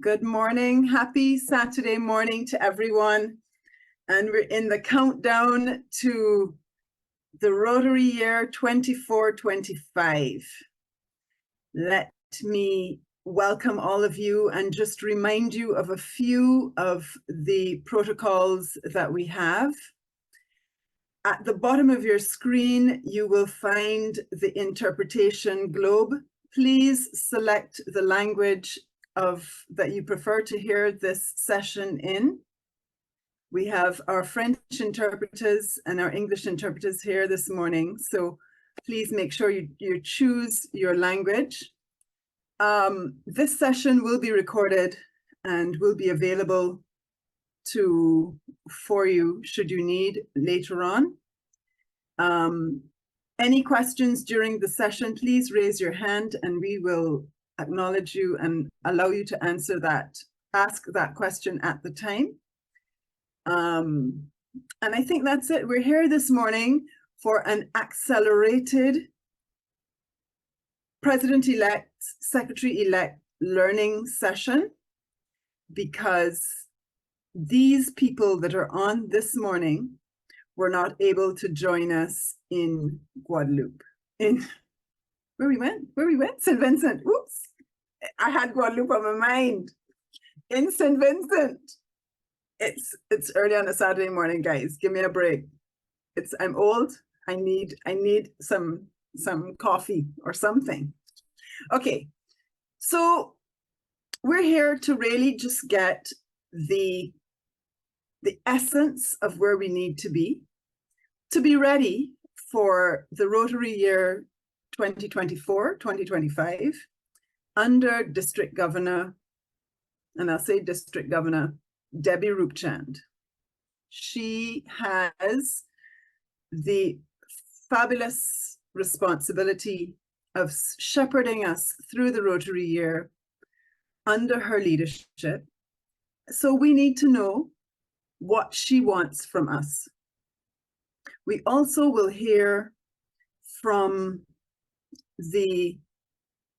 Good morning. Happy Saturday morning to everyone. And we're in the countdown to the Rotary year 24-25. Let me welcome all of you and just remind you of a few of the protocols that we have. At the bottom of your screen, you will find the interpretation globe. Please select the language that you prefer to hear this session in. We have our French interpreters and our English interpreters here this morning, so please make sure you choose your language. This session will be recorded and will be available for you should you need later on. Any questions during the session, please raise your hand and we will acknowledge you and allow you to ask that question at the time. And I think that's it. We're here this morning for an accelerated President-elect, Secretary-elect learning session, because these people that are on this morning were not able to join us in Guadeloupe. Where we went? St. Vincent. Oops. I had Guadeloupe on my mind. In St. Vincent. It's early on a Saturday morning, guys. Give me a break. I'm old. I need some coffee or something. Okay. So we're here to really just get the essence of where we need to be ready for the Rotary year 2024-2025 under District Governor, and I'll say District Governor, Debbie Roopchand. She has the fabulous responsibility of shepherding us through the Rotary year under her leadership. So we need to know what she wants from us. We also will hear from the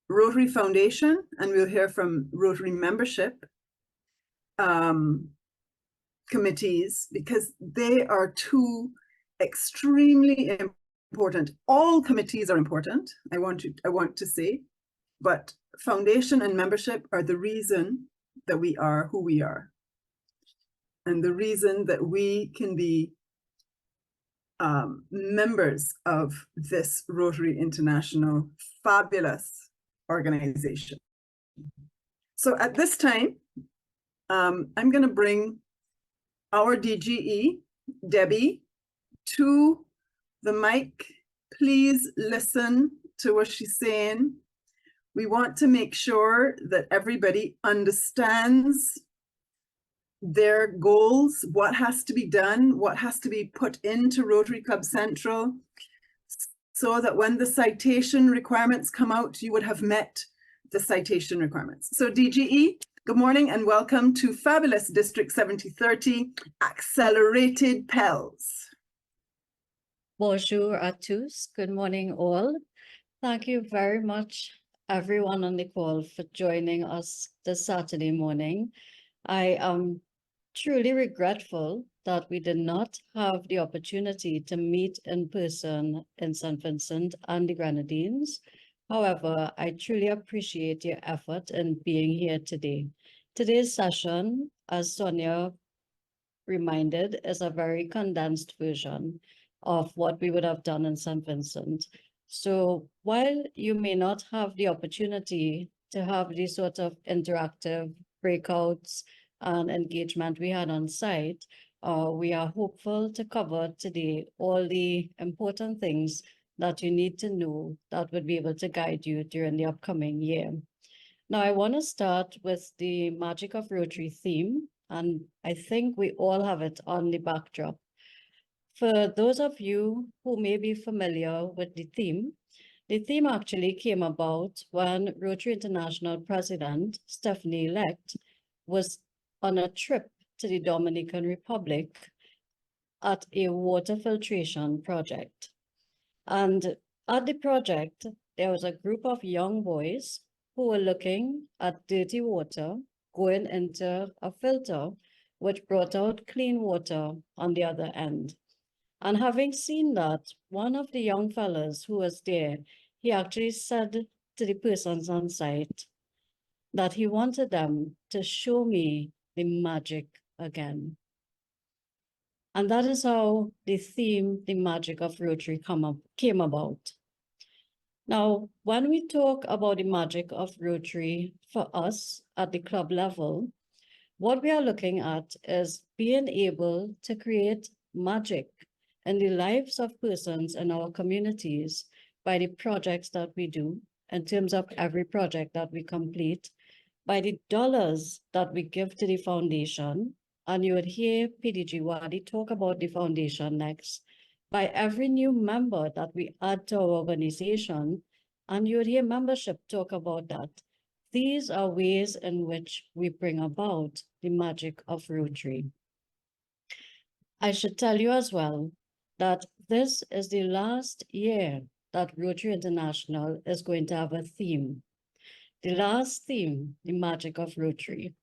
Rotary Foundation, and we'll hear from Rotary membership committees, because they are two extremely important. All committees are important, I want to say, but foundation and membership are the reason that we are who we are, and the reason that we can be members of this Rotary International fabulous organization. So at this time, I'm going to bring our DGE, Debbie, to the mic. Please listen to what she's saying. We want to make sure that everybody understands their goals, what has to be done, what has to be put into Rotary Club Central, so that when the citation requirements come out, you would have met the citation requirements. So DGE, good morning and welcome to fabulous District 7030 Accelerated PELS. Bonjour à tous. Good morning all. Thank you very much everyone on the call for joining us this Saturday morning. I am truly regretful that we did not have the opportunity to meet in person in St. Vincent and the Grenadines. However, I truly appreciate your effort in being here today. Today's session, as Sonia reminded, is a very condensed version of what we would have done in St. Vincent. So while you may not have the opportunity to have these sort of interactive breakouts and engagement we had on site, we are hopeful to cover today all the important things that you need to know that would be able to guide you during the upcoming year. Now, I want to start with the Magic of Rotary theme, and I think we all have it on the backdrop. For those of you who may be familiar with the theme actually came about when Rotary International President Stephanie-elect was on a trip to the Dominican Republic at a water filtration project. And at the project, there was a group of young boys who were looking at dirty water going into a filter, which brought out clean water on the other end. And having seen that, one of the young fellas who was there, he actually said to the persons on site that he wanted them to show me the magic again. And that is how the theme, the magic of Rotary came about. Now, when we talk about the magic of Rotary for us at the club level, what we are looking at is being able to create magic in the lives of persons in our communities by the projects that we do, in terms of every project that we complete, by the dollars that we give to the foundation, and you would hear PDG Wadi talk about the foundation next, by every new member that we add to our organization, and you would hear membership talk about that. These are ways in which we bring about the magic of Rotary. I should tell you as well that this is the last year that Rotary International is going to have a theme. The last theme, the magic of Rotary.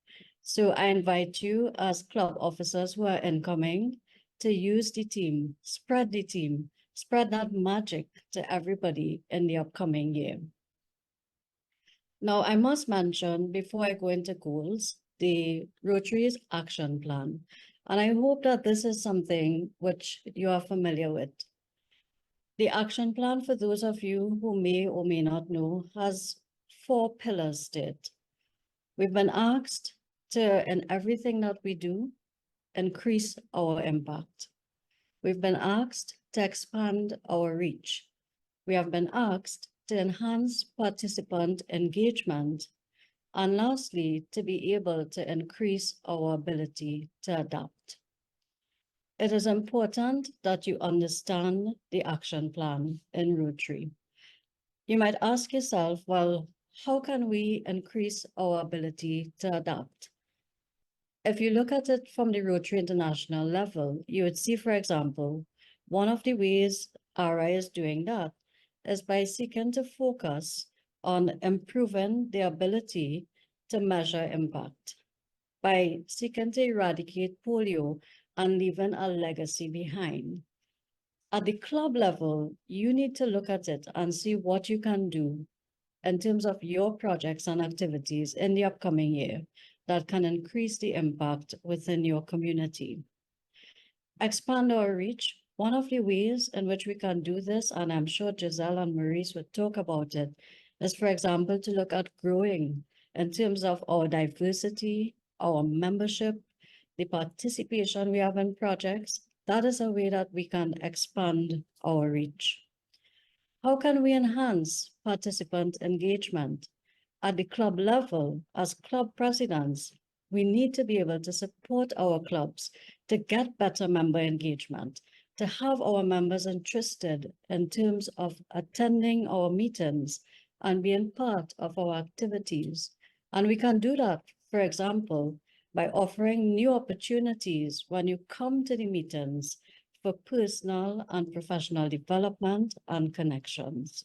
So I invite you as club officers who are incoming to use the team, spread that magic to everybody in the upcoming year. Now, I must mention, before I go into goals, the Rotary's action plan. And I hope that this is something which you are familiar with. The action plan, for those of you who may or may not know, has 4 pillars to it. We've been asked to, in everything that we do, increase our impact. We've been asked to expand our reach. We have been asked to enhance participant engagement, and lastly, to be able to increase our ability to adapt. It is important that you understand the action plan in Rotary. You might ask yourself, well, how can we increase our ability to adapt? If you look at it from the Rotary International level, you would see, for example, one of the ways RI is doing that is by seeking to focus on improving the ability to measure impact, by seeking to eradicate polio and leaving a legacy behind. At the club level, you need to look at it and see what you can do in terms of your projects and activities in the upcoming year that can increase the impact within your community. Expand our reach. One of the ways in which we can do this, and I'm sure Giselle and Maurice would talk about it, is, for example, to look at growing in terms of our diversity, our membership, the participation we have in projects. That is a way that we can expand our reach. How can we enhance participant engagement? At the club level, as club presidents, we need to be able to support our clubs to get better member engagement, to have our members interested in terms of attending our meetings and being part of our activities. And we can do that, for example, by offering new opportunities when you come to the meetings for personal and professional development and connections.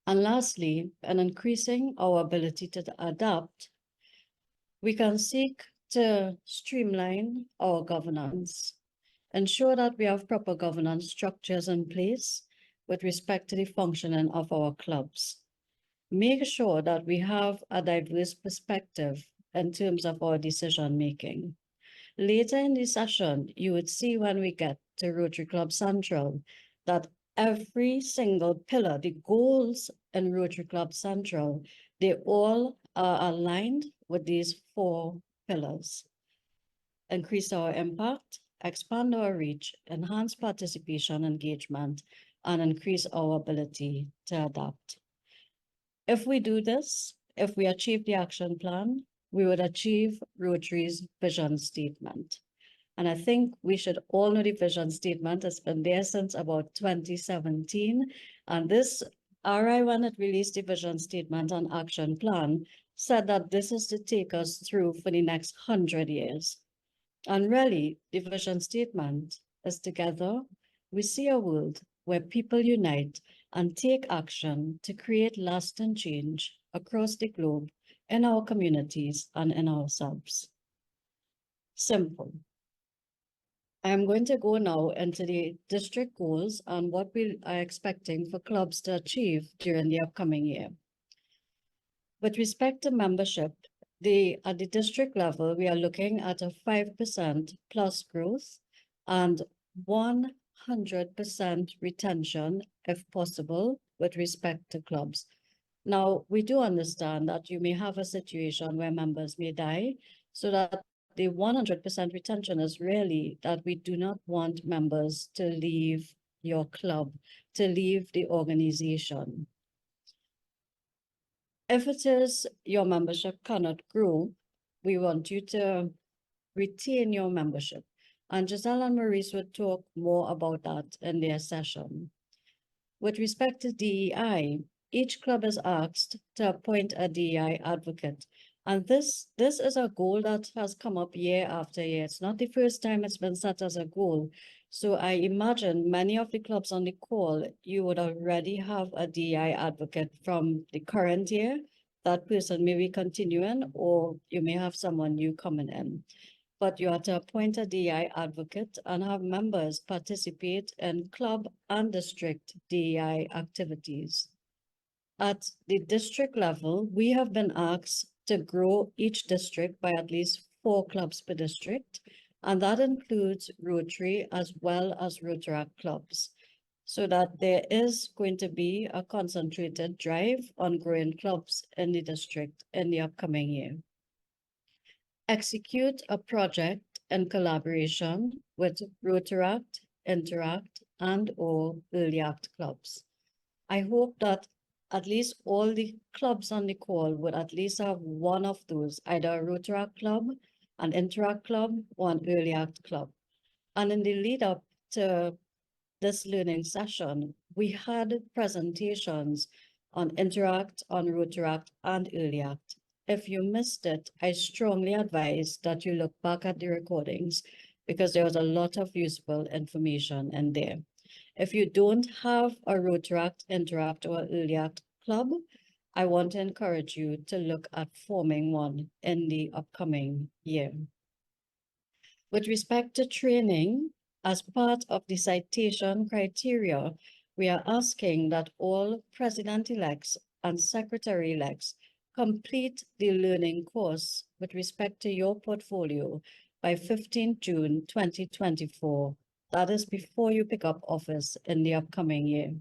And lastly, in increasing our ability to adapt, we can seek to streamline our governance, ensure that we have proper governance structures in place with respect to the functioning of our clubs. Make sure that we have a diverse perspective in terms of our decision making. Later in the session, you would see when we get to Rotary Club Central that every single pillar, the goals in Rotary Club Central, they all are aligned with these 4 pillars. Increase our impact, expand our reach, enhance participation engagement, and increase our ability to adapt. If we do this, if we achieve the action plan, we would achieve Rotary's vision statement. And I think we should all know the vision statement. It's been there since about 2017. And this RI, when it released the vision statement and action plan, said that this is to take us through for the next 100 years. And really, the vision statement is together, we see a world where people unite and take action to create lasting change across the globe in our communities and in ourselves. Simple. I am going to go now into the district goals and what we are expecting for clubs to achieve during the upcoming year. With respect to membership, at the district level, we are looking at a 5% plus growth and 100% retention, if possible, with respect to clubs. Now, we do understand that you may have a situation where members may die, so that the 100% retention is really that we do not want members to leave your club, to leave the organization. If it is your membership cannot grow, we want you to retain your membership. And Giselle and Maurice would talk more about that in their session. With respect to DEI, each club is asked to appoint a DEI advocate. And this is a goal that has come up year after year. It's not the first time it's been set as a goal. So I imagine many of the clubs on the call, you would already have a DEI advocate from the current year. That person may be continuing, or you may have someone new coming in. But you are to appoint a DEI advocate and have members participate in club and district DEI activities. At the district level, we have been asked to grow each district by at least 4 clubs per district, and that includes Rotary as well as Rotaract clubs, so that there is going to be a concentrated drive on growing clubs in the district in the upcoming year. Execute a project in collaboration with Rotaract, Interact, and/or Early Act clubs. I hope that at least all the clubs on the call would at least have one of those, either a Rotaract club, an Interact club, or an Early Act club. And in the lead up to this learning session, we had presentations on Interact, on Rotaract, and Early Act. If you missed it, I strongly advise that you look back at the recordings because there was a lot of useful information in there. If you don't have a Rotaract, Interact, or Early Act club, I want to encourage you to look at forming one in the upcoming year. With respect to training, as part of the citation criteria, we are asking that all president-elects and secretary-elects complete the learning course with respect to your portfolio by 15 June 2024. That is before you pick up office in the upcoming year.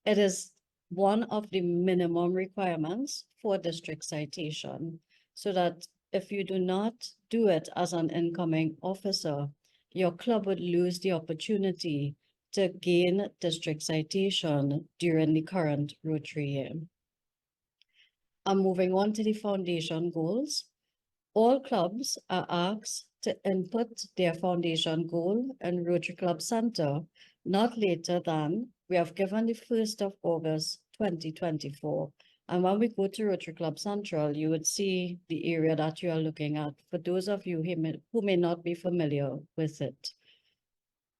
It is one of the minimum requirements for district citation, so that if you do not do it as an incoming officer, your club would lose the opportunity to gain district citation during the current Rotary year. I'm moving on to the foundation goals. All clubs are asked to input their foundation goal in Rotary Club Center not later than, we have given the 1st of August 2024. And when we go to Rotary Club Central, you would see the area that you are looking at for those of you who may not be familiar with it.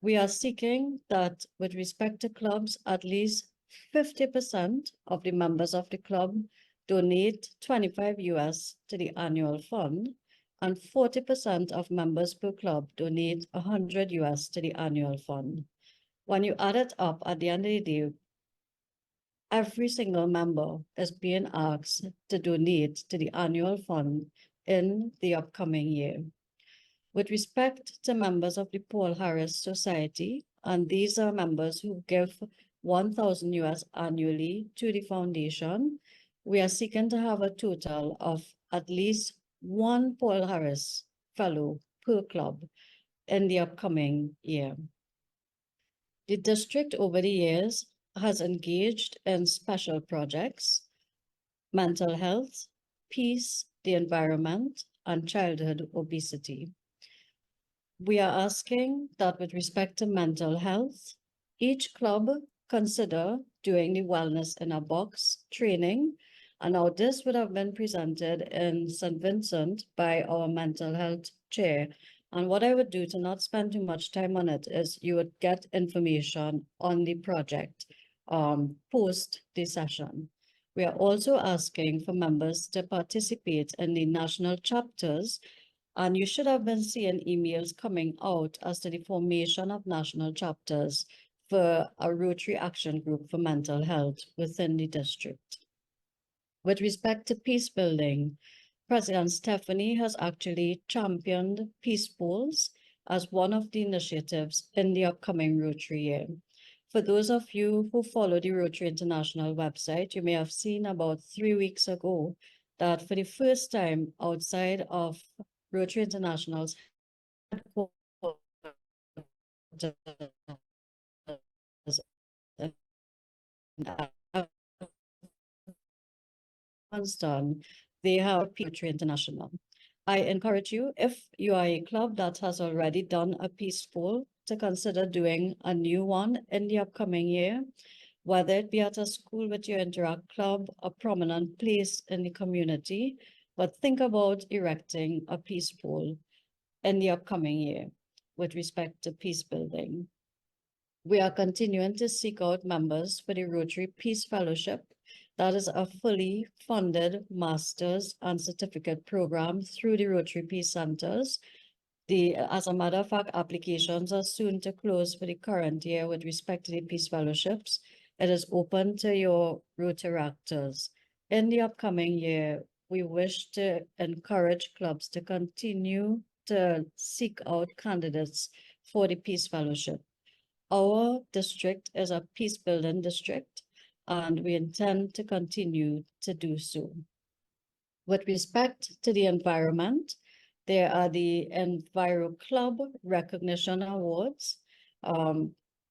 We are seeking that with respect to clubs, at least 50% of the members of the club donate 25 US to the annual fund, and 40% of members per club donate 100 US to the annual fund. When you add it up at the end of the day, every single member is being asked to donate to the annual fund in the upcoming year. With respect to members of the Paul Harris Society, and these are members who give 1,000 US annually to the foundation, we are seeking to have a total of at least 1 Paul Harris fellow per club in the upcoming year. The district over the years has engaged in special projects, mental health, peace, the environment, and childhood obesity. We are asking that with respect to mental health, each club consider doing the Wellness in a Box training. And now this would have been presented in St. Vincent by our mental health chair. And what I would do to not spend too much time on it is you would get information on the project post the session. We are also asking for members to participate in the national chapters, and you should have been seeing emails coming out as to the formation of national chapters for a Rotary Action Group for Mental Health within the district. With respect to peace building, President Stephanie has actually championed peace polls as one of the initiatives in the upcoming Rotary year. For those of you who follow the Rotary International website, you may have seen about 3 weeks ago that for the first time outside of Rotary International's headquarters in Afghanistan, they have Rotary International. I encourage you, if you are a club that has already done a peace poll, to consider doing a new one in the upcoming year, whether it be at a school with your Interact Club, a prominent place in the community, but think about erecting a peace pole in the upcoming year with respect to peace building. We are continuing to seek out members for the Rotary Peace Fellowship. That is a fully funded master's and certificate program through the Rotary Peace Centers. As a matter of fact, applications are soon to close for the current year with respect to the Peace Fellowships. It is open to your Rotaractors. In the upcoming year, we wish to encourage clubs to continue to seek out candidates for the Peace Fellowship. Our district is a peace building district, and we intend to continue to do so. With respect to the environment, there are the Enviro Club Recognition Awards.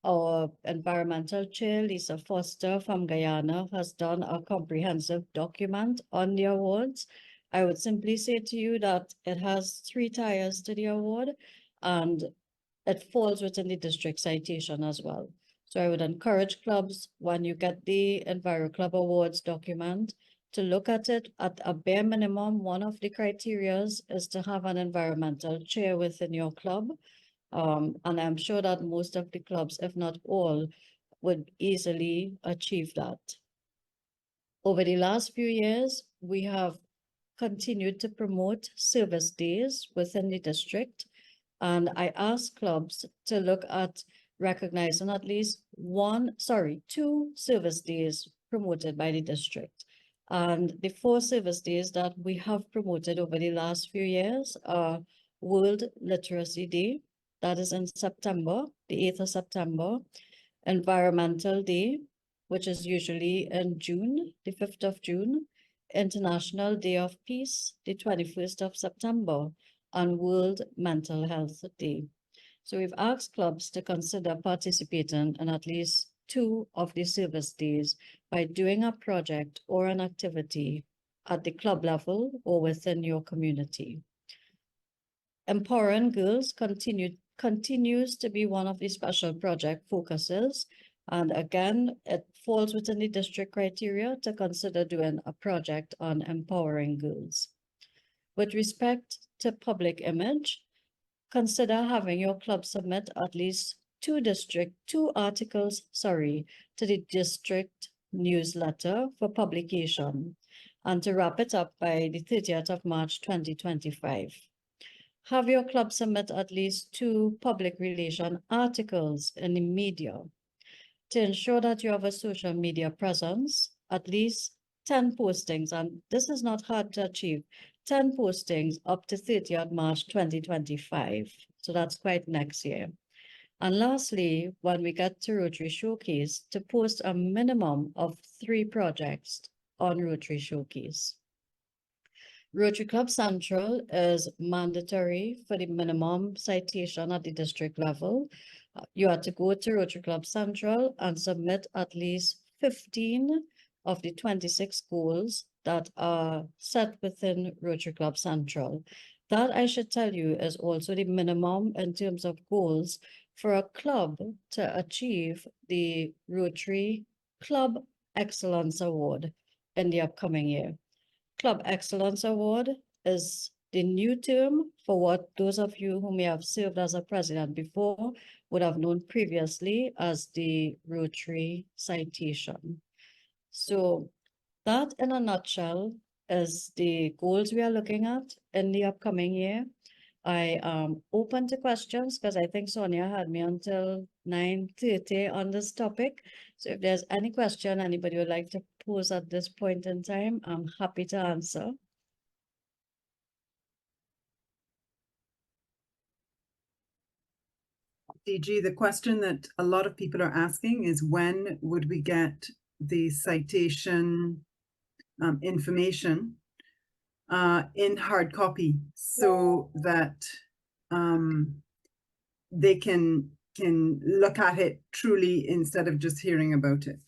Our environmental chair, Lisa Foster from Guyana, has done a comprehensive document on the awards. I would simply say to you that it has 3 tiers to the award, and it falls within the district citation as well. So I would encourage clubs, when you get the Enviro Club Awards document, to look at it at a bare minimum. One of the criteria is to have an environmental chair within your club. And I'm sure that most of the clubs, if not all, would easily achieve that. Over the last few years, we have continued to promote service days within the district. And I ask clubs to look at recognizing at least 2 service days promoted by the district. And the 4 service days that we have promoted over the last few years are World Literacy Day, that is in September, the 8th of September, Environmental Day, which is usually in June, the 5th of June, International Day of Peace, the 21st of September, and World Mental Health Day. So we've asked clubs to consider participating in at least 2 of the service days by doing a project or an activity at the club level or within your community. Empowering girls continues to be one of the special project focuses. And again, it falls within the district criteria to consider doing a project on empowering girls. With respect to public image, consider having your club submit at least 2 articles to the district newsletter for publication, and to wrap it up by the 30th of March 2025. Have your club submit at least 2 public relation articles in the media. To ensure that you have a social media presence, at least 10 postings, and this is not hard to achieve, 10 postings up to 30th March 2025. So that's quite next year. And lastly, when we get to Rotary Showcase, to post a minimum of 3 projects on Rotary Showcase. Rotary Club Central is mandatory for the minimum citation at the district level. You have to go to Rotary Club Central and submit at least 15 of the 26 goals that are set within Rotary Club Central. That, I should tell you, is also the minimum in terms of goals for a club to achieve the Rotary Club Excellence Award in the upcoming year. Club Excellence Award is the new term for what those of you who may have served as a president before would have known previously as the Rotary Citation. So that in a nutshell is the goals we are looking at in the upcoming year. I am open to questions because I think Sonia had me until 9:30 on this topic. So if there's any question anybody would like to pose at this point in time, I'm happy to answer. DG, the question that a lot of people are asking is when would we get the citation information in hard copy so that they can look at it truly instead of just hearing about it?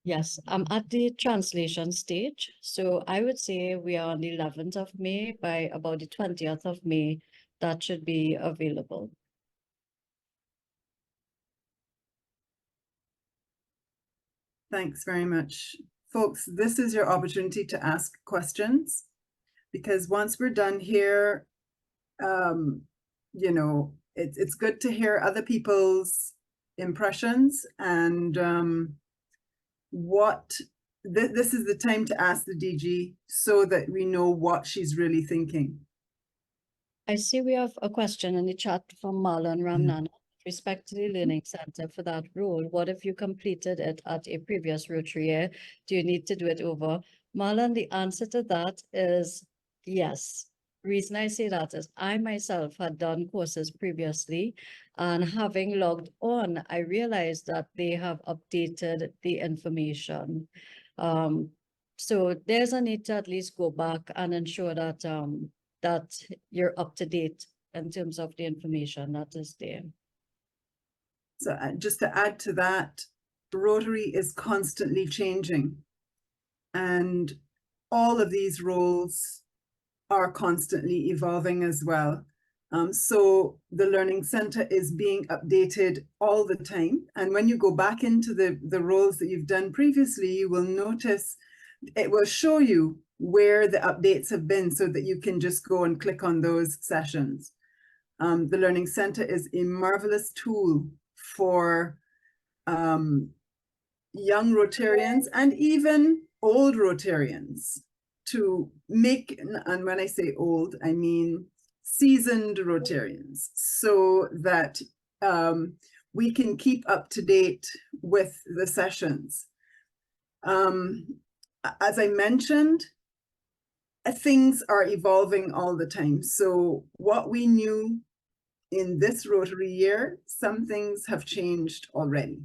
Yes, I'm at the translation stage. So I would say we are on the 11th of May. By about the 20th of May, that should be available. Thanks very much. Folks, this is your opportunity to ask questions, because once we're done here, you know, it's good to hear other people's impressions and this is the time to ask the DG so that we know what she's really thinking. I see we have a question in the chat from Marlon Ramnana. With respect to the Learning Center for that role, what if you completed it at a previous Rotary year? Do you need to do it over? Marlon, the answer to that is yes. Reason I say that is I myself had done courses previously, and having logged on, I realized that they have updated the information. So there's a need to at least go back and ensure that that you're up to date in terms of the information that is there. So just to add to that, Rotary is constantly changing, and all of these roles are constantly evolving as well. So the Learning Center is being updated all the time. And when you go back into the roles that you've done previously, you will notice it will show you where the updates have been so that you can just go and click on those sessions. The Learning Center is a marvelous tool for young Rotarians and even old Rotarians to make, and when I say old, I mean seasoned Rotarians, so that we can keep up to date with the sessions. As I mentioned, things are evolving all the time. So what we knew in this Rotary year, some things have changed already.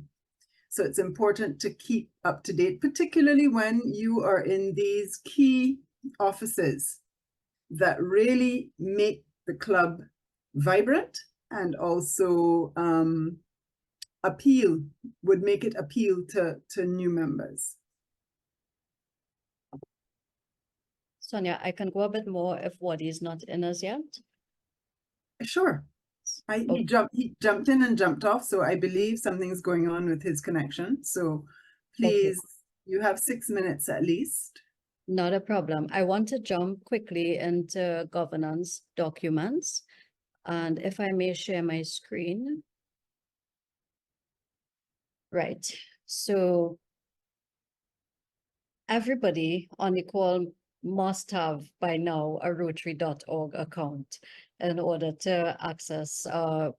So it's important to keep up to date, particularly when you are in these key offices that really make the club vibrant and also would make it appeal to new members. Sonia, I can go a bit more if Wadi is not in as yet. Sure. He jumped in and jumped off, so I believe something's going on with his connection. So please, you have 6 minutes at least. Not a problem. I want to jump quickly into governance documents. And if I may share my screen. Right. So everybody on the call must have by now a Rotary.org account in order to access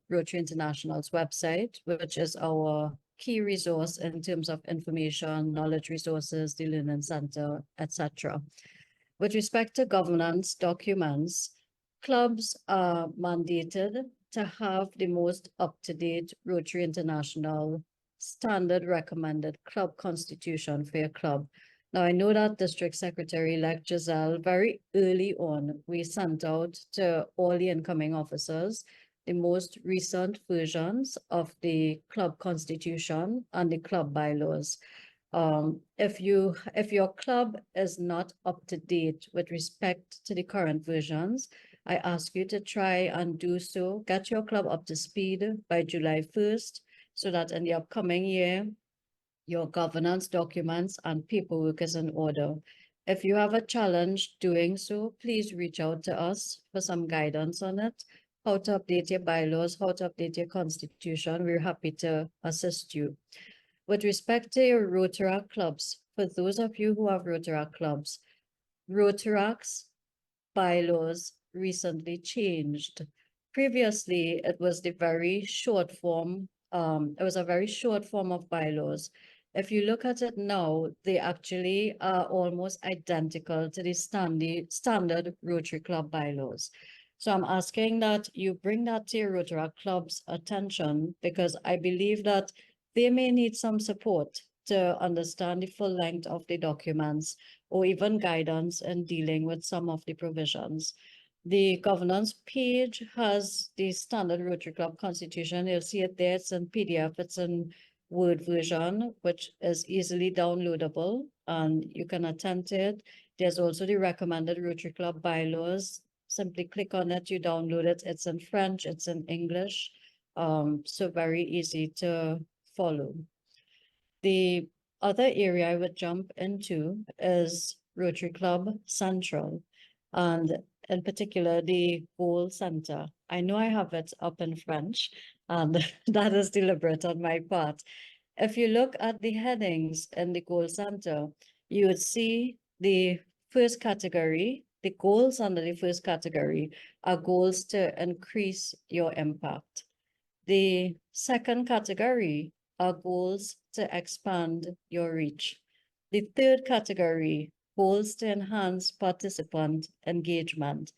Rotary International's website, which is our key resource in terms of information, knowledge resources, the Learning Center, etc. With respect to governance documents, clubs are mandated to have the most up-to-date Rotary International standard recommended club constitution for your club. Now, I know that District Secretary-elect Giselle, very early on, we sent out to all the incoming officers the most recent versions of the club constitution and the club bylaws. If your club is not up to date with respect to the current versions, I ask you to try and do so. Get your club up to speed by July 1st, so that in the upcoming year, your governance documents and paperwork is in order. If you have a challenge doing so, please reach out to us for some guidance on it. How to update your bylaws, how to update your constitution. We're happy to assist you. With respect to your Rotary clubs for those of you who have Rotaract clubs, Rotaract's bylaws recently changed. Previously, it was the very short form, it was a very short form of bylaws. If you look at it now, they actually are almost identical to the standard Rotary Club bylaws. So I'm asking that you bring that to your Rotaract Club's attention, because I believe that they may need some support to understand the full length of the documents, or even guidance in dealing with some of the provisions. The governance page has the standard Rotary Club constitution. You'll see it there. It's in PDF. It's in Word version, which is easily downloadable, and you can attend to it. There's also the recommended Rotary Club bylaws. Simply click on it, you download it. It's in French, it's in English, so very easy to follow. The other area I would jump into is Rotary Club Central, and in particular, the Goal Center. I know I have it up in French, and that is deliberate on my part. If you look at the headings in the Goal Center, you would see the first category, the goals under the first category are goals to increase your impact. The second category are goals to expand your reach. The third category, goals to enhance participant engagement.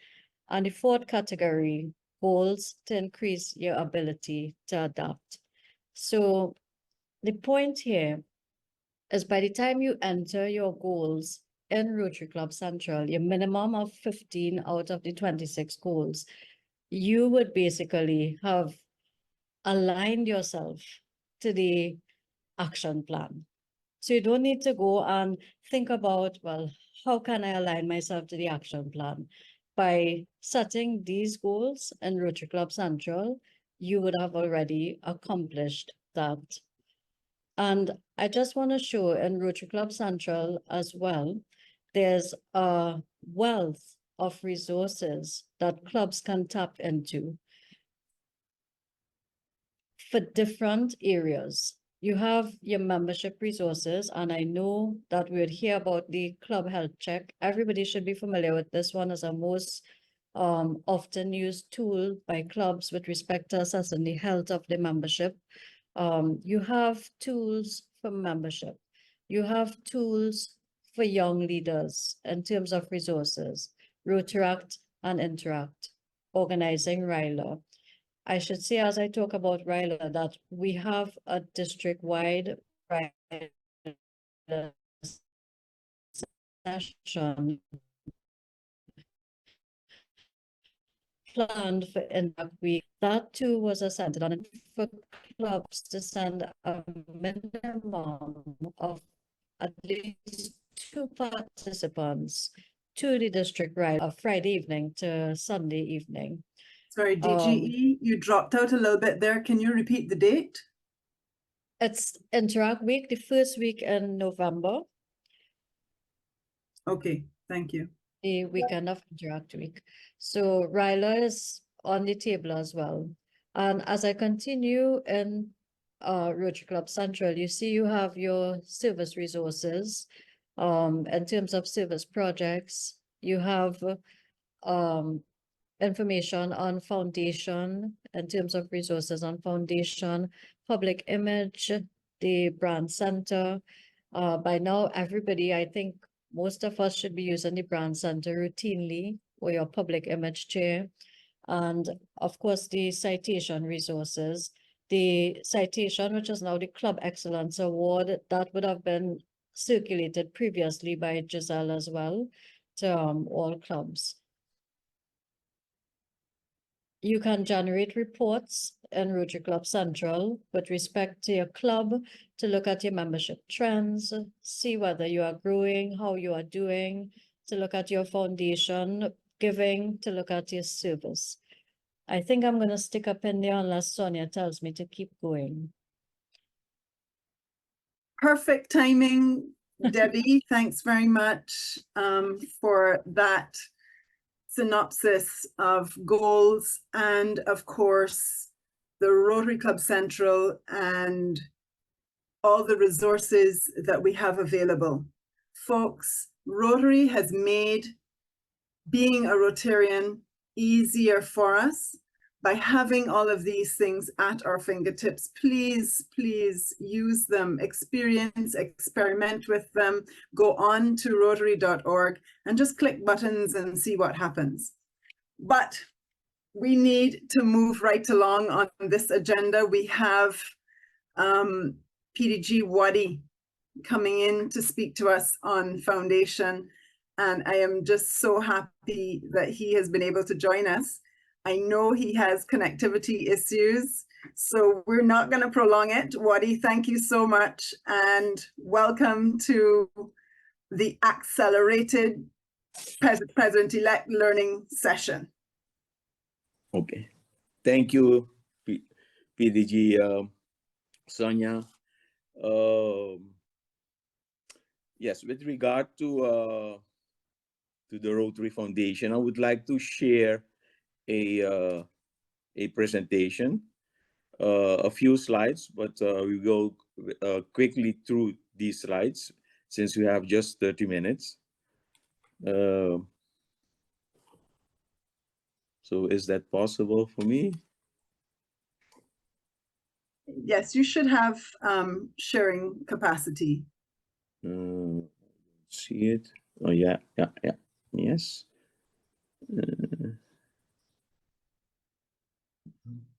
And the fourth category, goals to increase your ability to adapt. So the point here is, by the time you enter your goals in Rotary Club Central, your minimum of 15 out of the 26 goals, you would basically have aligned yourself to the action plan. So you don't need to go and think about, well, how can I align myself to the action plan? By setting these goals in Rotary Club Central, you would have already accomplished that. And I just want to show in Rotary Club Central as well, there's a wealth of resources that clubs can tap into for different areas. You have your membership resources, and I know that we would hear about the club health check. Everybody should be familiar with this one as a most often used tool by clubs with respect to assessing the health of the membership. You have tools for membership. You have tools for young leaders in terms of resources, Rotaract and Interact, organizing RILA. I should say, as I talk about RILA, that we have a district-wide RILA session planned for Interact Week. That too was assented on for clubs to send a minimum of at least 2 participants to the district RILA Friday evening to Sunday evening. Sorry, DGE, you dropped out a little bit there. Can you repeat the date? It's Interact Week, the first week in November. Okay, thank you. The weekend of Interact Week. So RILA is on the table as well. And as I continue in Rotary Club Central, you see you have your service resources. In terms of service projects, you have information on foundation in terms of resources on foundation, public image, the brand center. By now, everybody, I think most of us should be using the brand center routinely, or your public image chair. And of course, the citation resources. The citation, which is now the Club Excellence Award, that would have been circulated previously by Giselle as well to all clubs. You can generate reports in Rotary Club Central with respect to your club, to look at your membership trends, see whether you are growing, how you are doing, to look at your foundation giving, to look at your service. I think I'm going to stick up in there unless Sonia tells me to keep going. Perfect timing, Debbie. Thanks very much for that synopsis of goals, and of course the Rotary Club Central and all the resources that we have available. Folks, Rotary has made being a Rotarian easier for us by having all of these things at our fingertips. Please, please use them, experiment with them, go on to rotary.org and just click buttons and see what happens. But we need to move right along on this agenda. We have PDG Wadi coming in to speak to us on foundation. And I am just so happy that he has been able to join us. I know he has connectivity issues, so we're not going to prolong it. Wadi, thank you so much, and welcome to the accelerated President-elect learning session. Okay, thank you, PDG Sonia. Yes, with regard to the Rotary Foundation, I would like to share a presentation, a few slides, but we go quickly through these slides since we have just 30 minutes. So is that possible for me? Yes, you should have sharing capacity. See it? Oh, yeah, yes.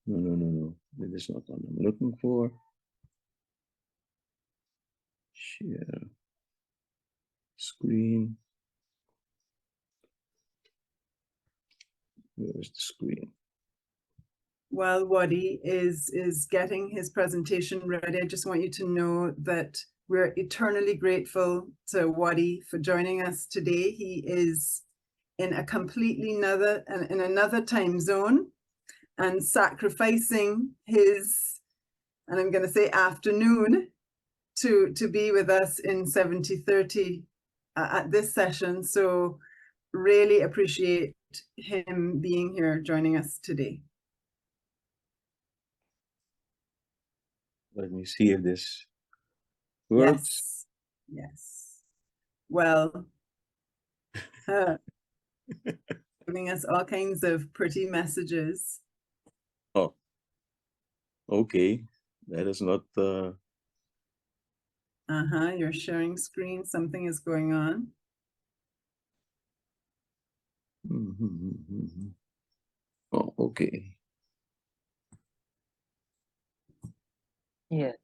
No. That is not what I'm looking for. Share screen. Where is the screen? While Wadi is getting his presentation ready, I just want you to know that we're eternally grateful to Wadi for joining us today. He is in a completely another time zone and sacrificing his, and I'm going to say afternoon, to be with us in 7030 at this session. So really appreciate him being here joining us today. Let me see if this works. Yes. Well, giving us all kinds of pretty messages. Oh, okay. That is not. You're sharing screen. Something is going on. Oh, okay. Yes.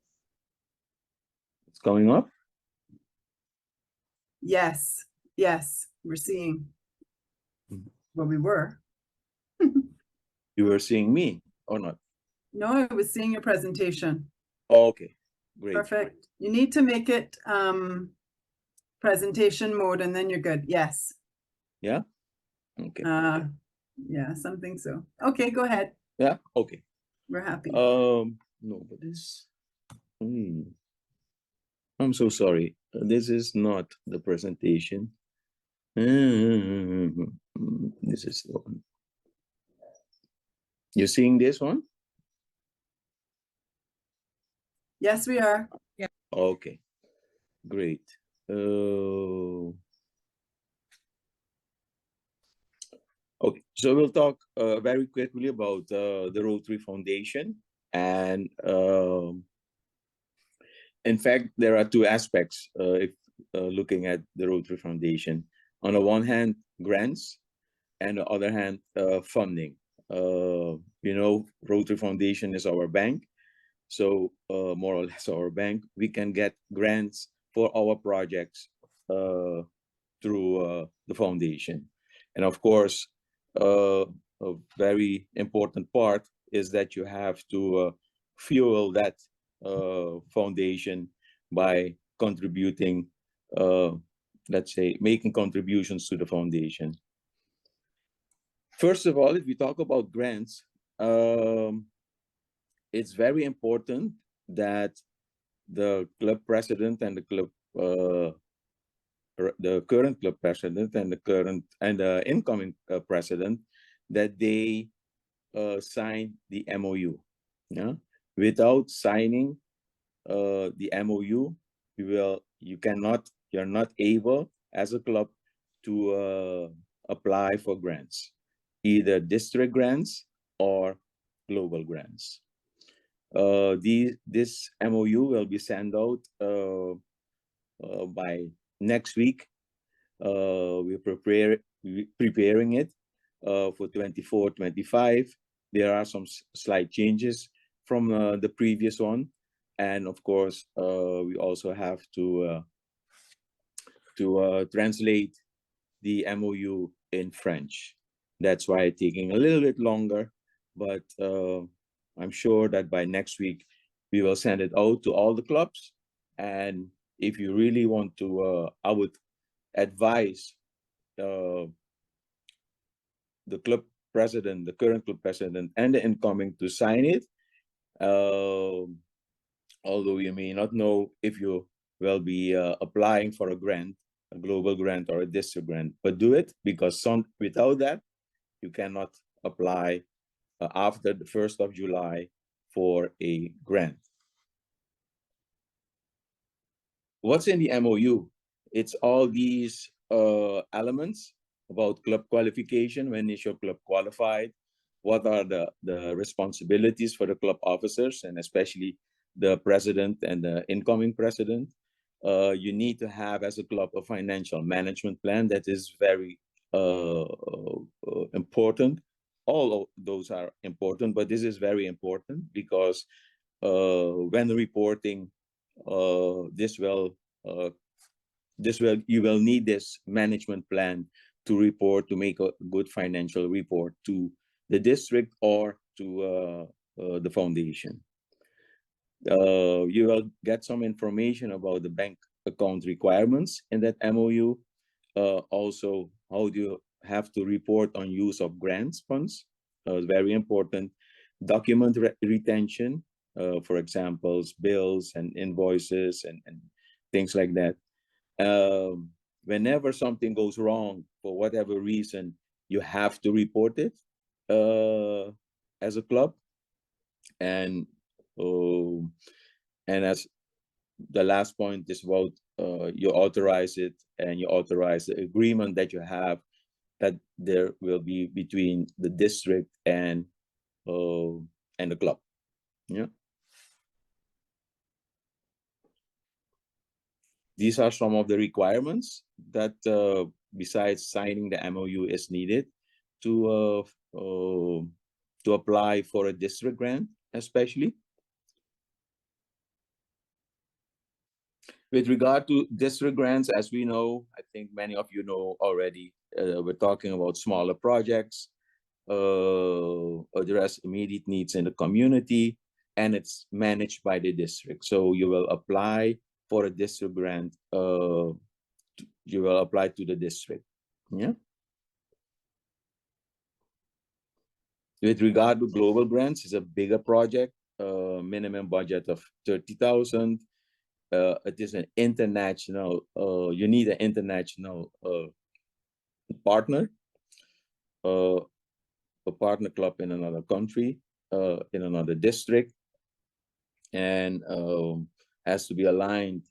It's coming up? Yes, we're seeing. Well, we were. You were seeing me or not? No, I was seeing your presentation. Oh, okay, great. Perfect. You need to make it presentation mode and then you're good. Yes. Yeah? Okay. Yeah, something so. Okay, go ahead. Yeah, okay. We're happy. No, but this. I'm so sorry. This is not the presentation. This is the one. You're seeing this one? Yes, we are. Yeah. Okay, great. Okay, so we'll talk very quickly about the Rotary Foundation. And in fact, there are two aspects if looking at the Rotary Foundation. On the one hand, grants, and the other hand, funding. You know, Rotary Foundation is our bank. So more or less our bank, we can get grants for our projects through the foundation. And of course, a very important part is that you have to fuel that foundation by contributing, let's say, making contributions to the foundation. First of all, if we talk about grants, it's very important that the club president and the club, the current club president and the incoming president, that they sign the MOU. Yeah, without signing the MOU, you're not able as a club to apply for grants, either district grants or global grants. This MOU will be sent out by next week. We're preparing it for 24-25. There are some slight changes from the previous one, and of course, we also have to translate the MOU in French. That's why it's taking a little bit longer, but I'm sure that by next week we will send it out to all the clubs. And if you really want to, I would advise the club president, the current club president, and the incoming to sign it. Although you may not know if you will be applying for a grant, a global grant or a district grant, but do it, because without that, you cannot apply after the 1st of July for a grant. What's in the MOU? It's all these elements about club qualification. When is your club qualified? What are the responsibilities for the club officers, and especially the president and the incoming president? You need to have, as a club, a financial management plan. That is very important. All of those are important, but this is very important because when reporting, you will need this management plan to report, to make a good financial report to the district or to the foundation. You will get some information about the bank account requirements in that MOU. Also, how do you have to report on use of grants funds? Very important. Document retention, for example, bills and invoices and things like that. Whenever something goes wrong, for whatever reason, you have to report it as a club. And as the last point is about you authorize it, and you authorize the agreement that you have that there will be between the district and the club. Yeah. These are some of the requirements that, besides signing the MOU, is needed to apply for a district grant, especially. With regard to district grants, as we know, I think many of you know already, we're talking about smaller projects, address immediate needs in the community, and it's managed by the district. So you will apply for a district grant, you will apply to the district. Yeah. With regard to global grants, it's a bigger project, minimum budget of 30,000. It is an international, you need an international partner, a partner club in another country, in another district, and has to be aligned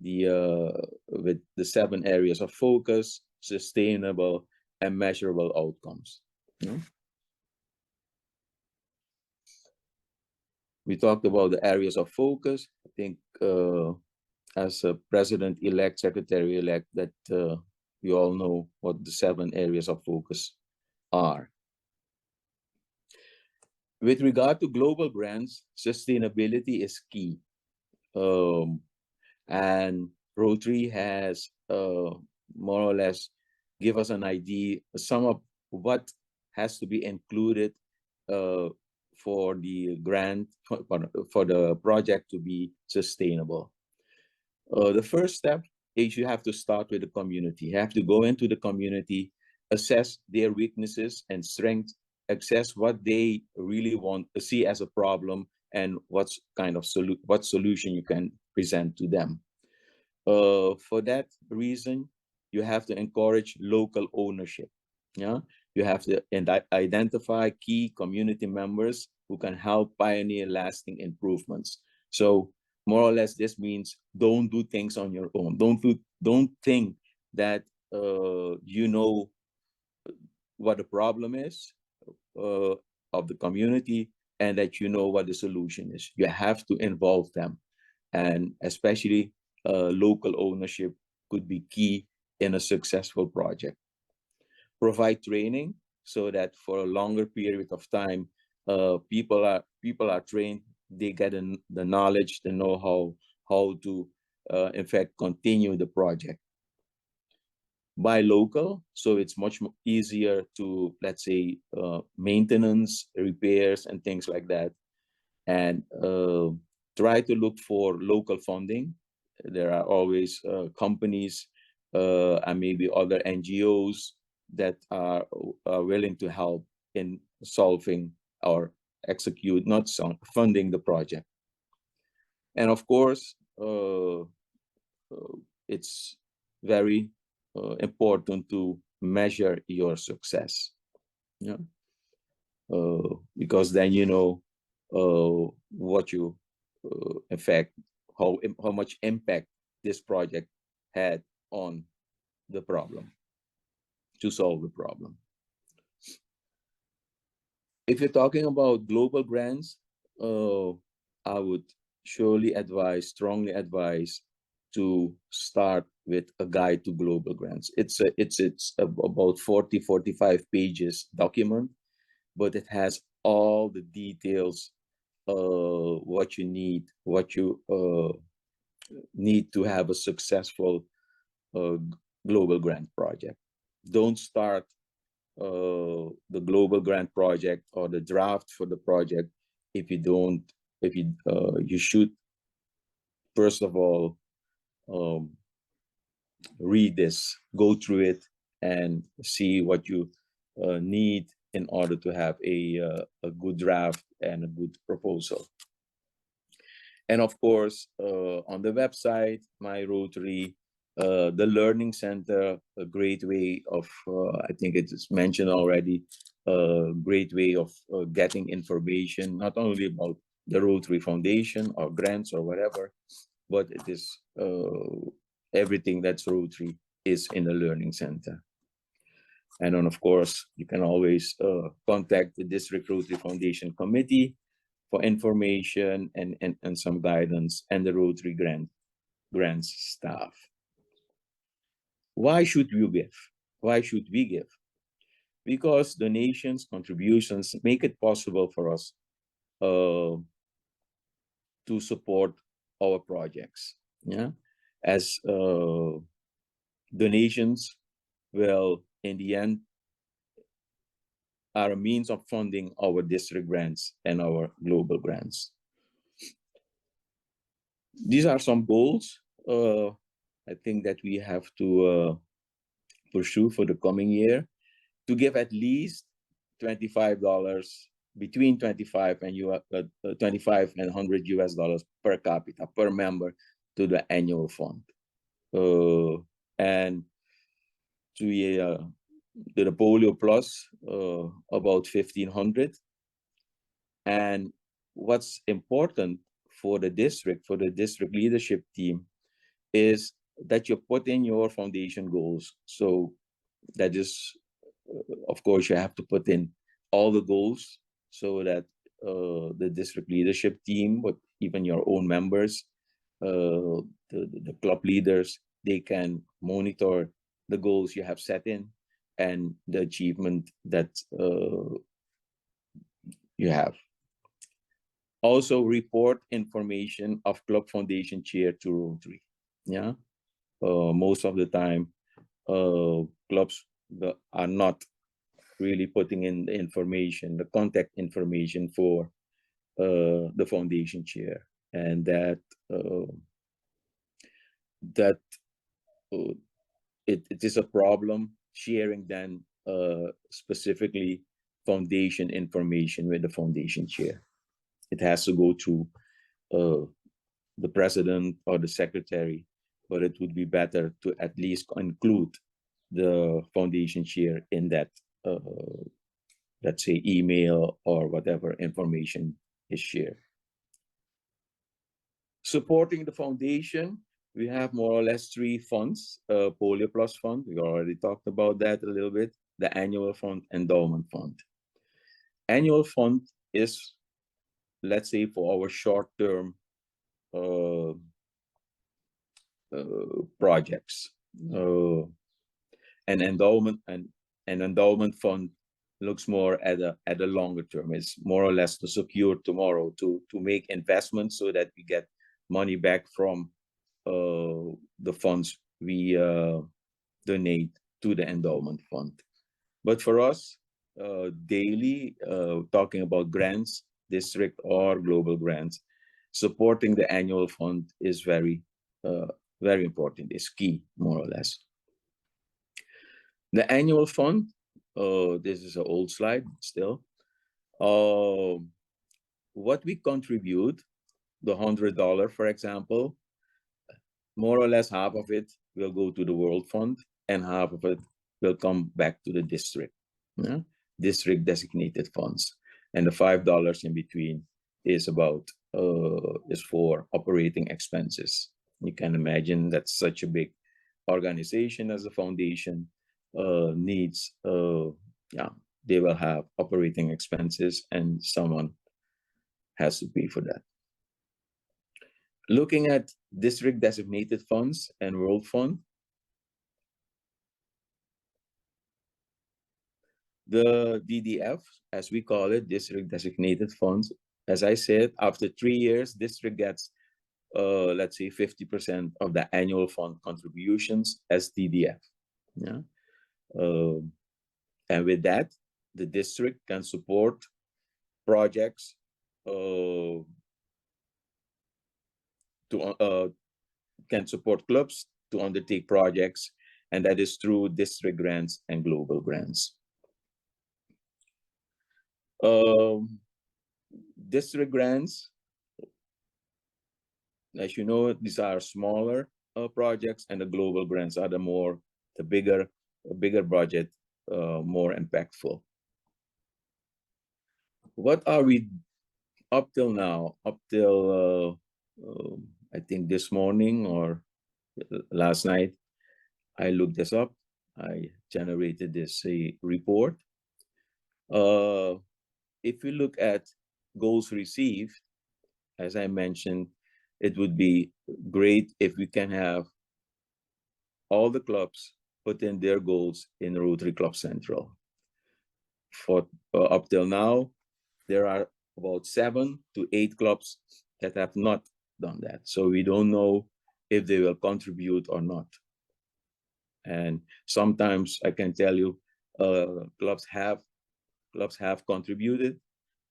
with the 7 areas of focus, sustainable and measurable outcomes. You know? We talked about the areas of focus. I think as a president-elect, secretary-elect, that you all know what the 7 areas of focus are. With regard to global grants, sustainability is key. And Rotary has more or less give us an idea, some of what has to be included for the grant, for the project to be sustainable. The first step is you have to start with the community. You have to go into the community, assess their weaknesses and strengths, assess what they really want to see as a problem, and what kind of solution you can present to them. For that reason, you have to encourage local ownership. Yeah, you have to identify key community members who can help pioneer lasting improvements. So more or less, this means don't do things on your own. Don't think that you know what the problem is of the community and that you know what the solution is. You have to involve them, and especially local ownership could be key in a successful project. Provide training so that for a longer period of time, people are trained. They get the knowledge, the know-how, how to in fact continue the project. Buy local, so it's much easier to, let's say, maintenance, repairs, and things like that. And try to look for local funding. There are always companies and maybe other NGOs that are willing to help in solving or execute, not funding the project. And of course, it's very important to measure your success. Yeah. Because then you know what you in fact how much impact this project had on the problem, to solve the problem. If you're talking about global grants, I would surely strongly advise to start with a guide to global grants. It's about 45 pages document, but it has all the details, what you need to have a successful global grant project. Don't start the global grant project or the draft for the project if you should first of all read this, go through it, and see what you need in order to have a good draft and a good proposal. And of course, on the website, My Rotary, the Learning Center, a great way of, I think it is mentioned already, a great way of getting information, not only about the Rotary Foundation or grants or whatever, but it is everything that's Rotary is in the Learning Center. And then, of course, you can always contact the District Rotary Foundation Committee for information and some guidance, and the Rotary grants staff. Why should you give? Why should we give? Because donations, contributions make it possible for us to support our projects. Yeah, as donations will, in the end, are a means of funding our district grants and our global grants. These are some goals I think that we have to pursue for the coming year, to give at least $25, between 25 and $25 and $100 per capita, per member, to the annual fund. And to the Polio Plus, about 1,500. And what's important for the district leadership team, is that you put in your foundation goals. So that is, of course, you have to put in all the goals so that the district leadership team, but even your own members, the club leaders, they can monitor the goals you have set in and the achievement that you have. Also report information of club foundation chair to Rotary. Yeah, most of the time clubs are not really putting in the information, the contact information for the foundation chair, and that it is a problem sharing then specifically foundation information with the foundation chair. It has to go through the president or the secretary, but it would be better to at least include the foundation chair in that, let's say, email or whatever information is shared. Supporting the foundation, we have more or less 3 funds. Polio Plus Fund, we already talked about that a little bit. The Annual Fund, Endowment Fund. Annual Fund is, let's say, for our short-term projects. An endowment fund looks more at a longer term. It's more or less to secure tomorrow, to make investments so that we get money back from the funds we donate to the endowment fund. But for us, daily, talking about grants, district or global grants, supporting the annual fund is very important. It's key, more or less. The annual fund, this is an old slide still. What we contribute, the $100, for example, more or less half of it will go to the World Fund and half of it will come back to the district, district designated funds. And the $5 in between is about, is for operating expenses. You can imagine that such a big organization as a foundation needs, they will have operating expenses and someone has to pay for that. Looking at district designated funds and World Fund, the DDF, as we call it, district designated funds, as I said, after 3 years, district gets, let's say 50% of the annual fund contributions as DDF. Yeah. And with that, the district can support projects can support clubs to undertake projects, and that is through district grants and global grants. District grants, as you know, these are smaller projects, and the global grants are the bigger budget, more impactful. What are we up till now? Up till I think this morning or last night, I looked this up. I generated this report. If you look at goals received, as I mentioned, it would be great if we can have all the clubs put in their goals in Rotary Club Central. For up till now, there are about 7 to 8 clubs that have not done that. So we don't know if they will contribute or not. And sometimes I can tell you, clubs have contributed,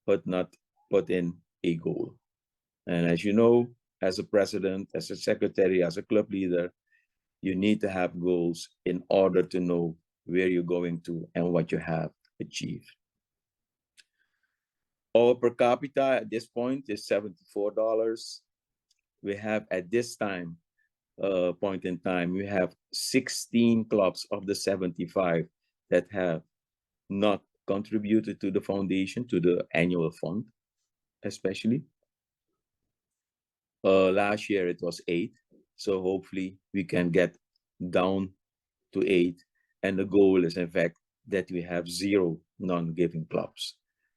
but not put in a goal. And as you know, as a president, as a secretary, as a club leader, you need to have goals in order to know where you're going to and what you have achieved. Our per capita at this point is $74. We have at this time, point in time, we have 16 clubs of the 75 that have not contributed to the foundation, to the annual fund, especially. Last year it was 8, so hopefully we can get down to 8, and the goal is in fact that we have 0 non-giving clubs.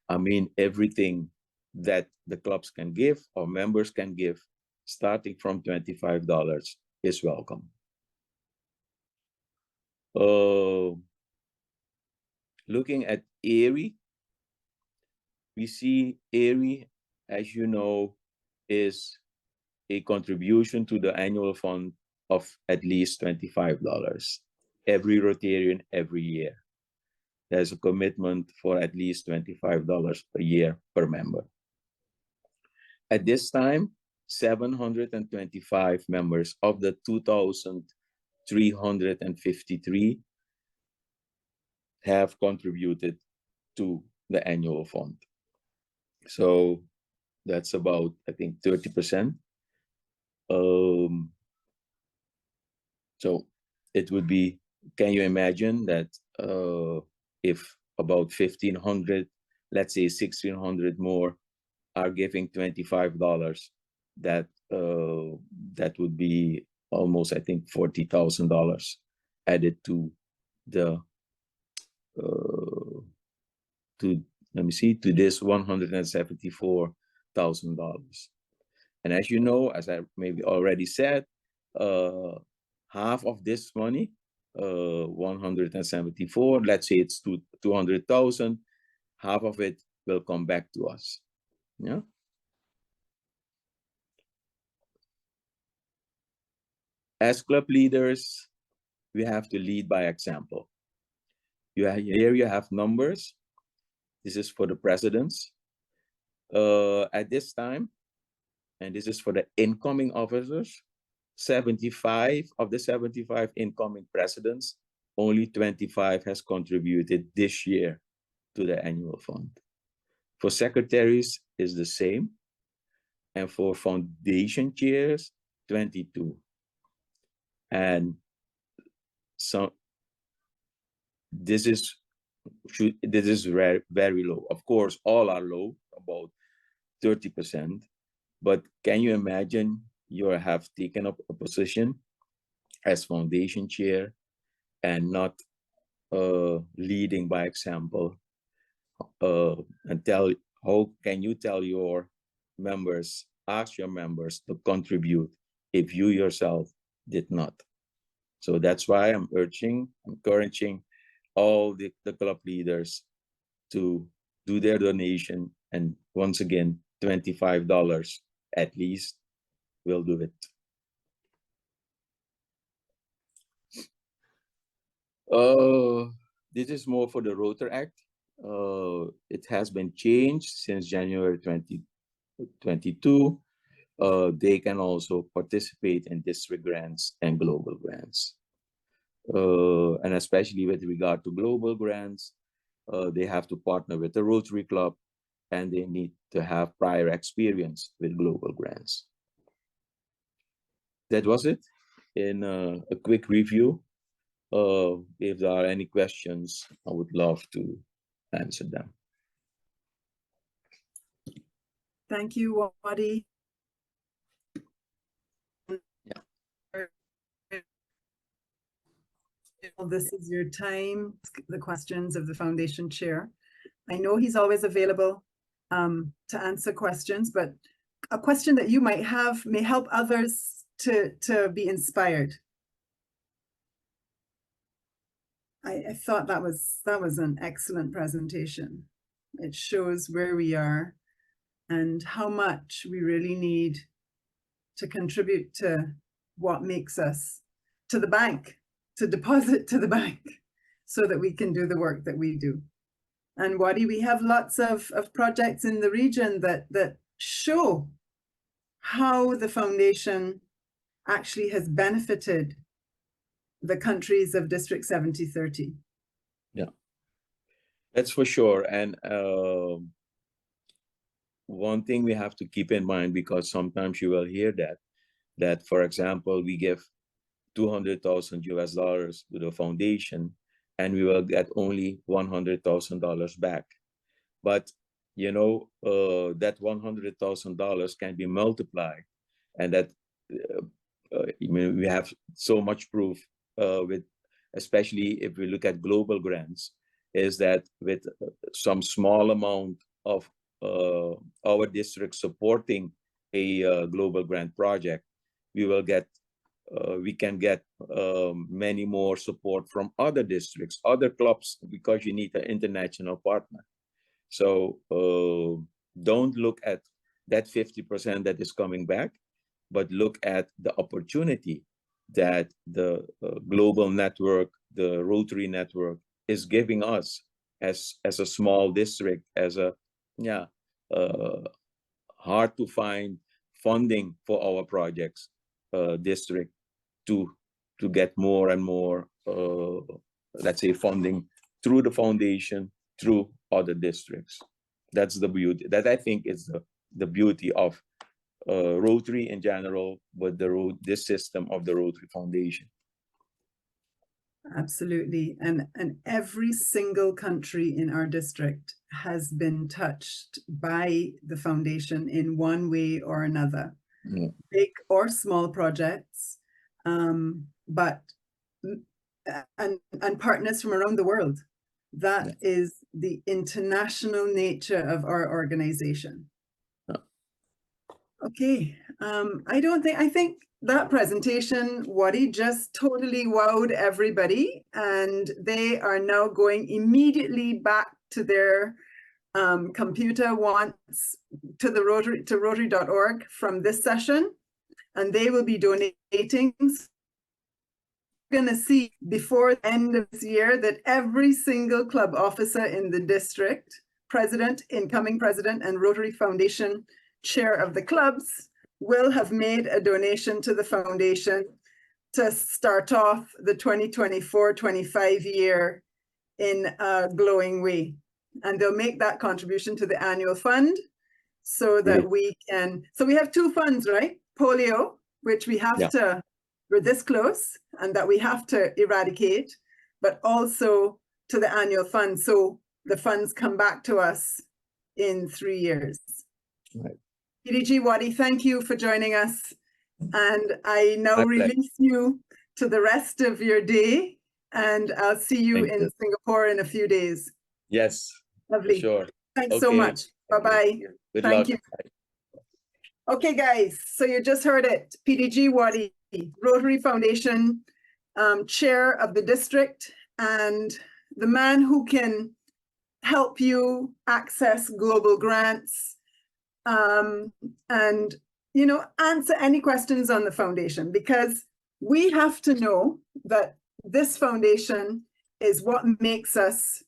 I mean, everything that the clubs can give or members can give, starting from $25, is welcome. Looking at Erie, we see Erie, as you know, is a contribution to the annual fund of at least $25. Every Rotarian every year. There's a commitment for at least $25 a year per member. At this time, 725 members of the 2,353 have contributed to the annual fund. So that's about, I think, 30%. So it would be, can you imagine that if about 1,500, let's say 1,600 more are giving $25, that that would be almost, I think, $40,000 added to the to let me see, to this $174,000. And as you know, as I maybe already said, half of this money, 174, let's say it's 200,000, half of it will come back to us. Yeah. As club leaders, we have to lead by example. Here you have numbers. This is for the presidents. At this time, and this is for the incoming officers, 75 of the 75 incoming presidents, only 25 has contributed this year to the annual fund. For secretaries, is the same. And for foundation chairs, 22. And so this is very, very low. Of course, all are low, about 30%. But can you imagine you have taken up a position as foundation chair and not leading by example? And how can you tell your members, ask your members to contribute if you yourself did not? So that's why I'm encouraging all the club leaders to do their donation. And once again, $25 at least will do it. This is more for the Rotary Act. It has been changed since January 2022. They can also participate in district grants and global grants. And especially with regard to global grants, they have to partner with the Rotary Club, and they need to have prior experience with global grants. That was it in a quick review. If there are any questions, I would love to answer them. Thank you, Wadi. Yeah. This is your time, the questions of the foundation chair. I know he's always available to answer questions, but a question that you might have may help others to be inspired. I thought that was an excellent presentation. It shows where we are and how much we really need to contribute to what makes us, to the bank, to deposit to the bank, so that we can do the work that we do. And Wadi, we have lots of projects in the region that show how the foundation actually has benefited the countries of District 7030. Yeah, that's for sure. And one thing we have to keep in mind, because sometimes you will hear that for example, we give $200,000 to the foundation and we will get only $100,000 back. But you know, that $100,000 can be multiplied, and that I mean, we have so much proof with, especially if we look at global grants, is that with some small amount of our district supporting a global grant project, we can get many more support from other districts, other clubs, because you need an international partner. So don't look at that 50% that is coming back, but look at the opportunity that the global network, the Rotary network, is giving us as a small district, as a hard to find funding for our projects district, to get more and more, let's say, funding through the foundation, through other districts. That's the beauty. That, I think, is the beauty of Rotary in general, but this system of the Rotary Foundation. Absolutely. And every single country in our district has been touched by the foundation in one way or another. big or small projects, but and partners from around the world. That is the international nature of our organization. Okay, I think that presentation, Wadi, just totally wowed everybody, and they are now going immediately back to their computer once to the Rotary, to Rotary.org from this session, and they will be donating. Going to see before the end of this year that every single club officer in the district, president, incoming president, and Rotary Foundation chair of the clubs will have made a donation to the foundation to start off the 2024-25 year in a glowing way. And they'll make that contribution to the annual fund so that we can, so we have two funds, right? Polio, which we have to, we're this close, and that we have to eradicate, but also to the annual fund. So the funds come back to us in 3 years. Right. PDG Wadi, thank you for joining us. And I now release you to the rest of your day, and I'll see you in Singapore in a few days. Yes. Lovely. Sure. Thanks so much. Bye-bye. Thank you. Okay, guys, so you just heard it. PDG Wadi, Rotary Foundation chair of the district, and the man who can help you access global grants, and, you know, answer any questions on the foundation, because we have to know that this foundation is what makes us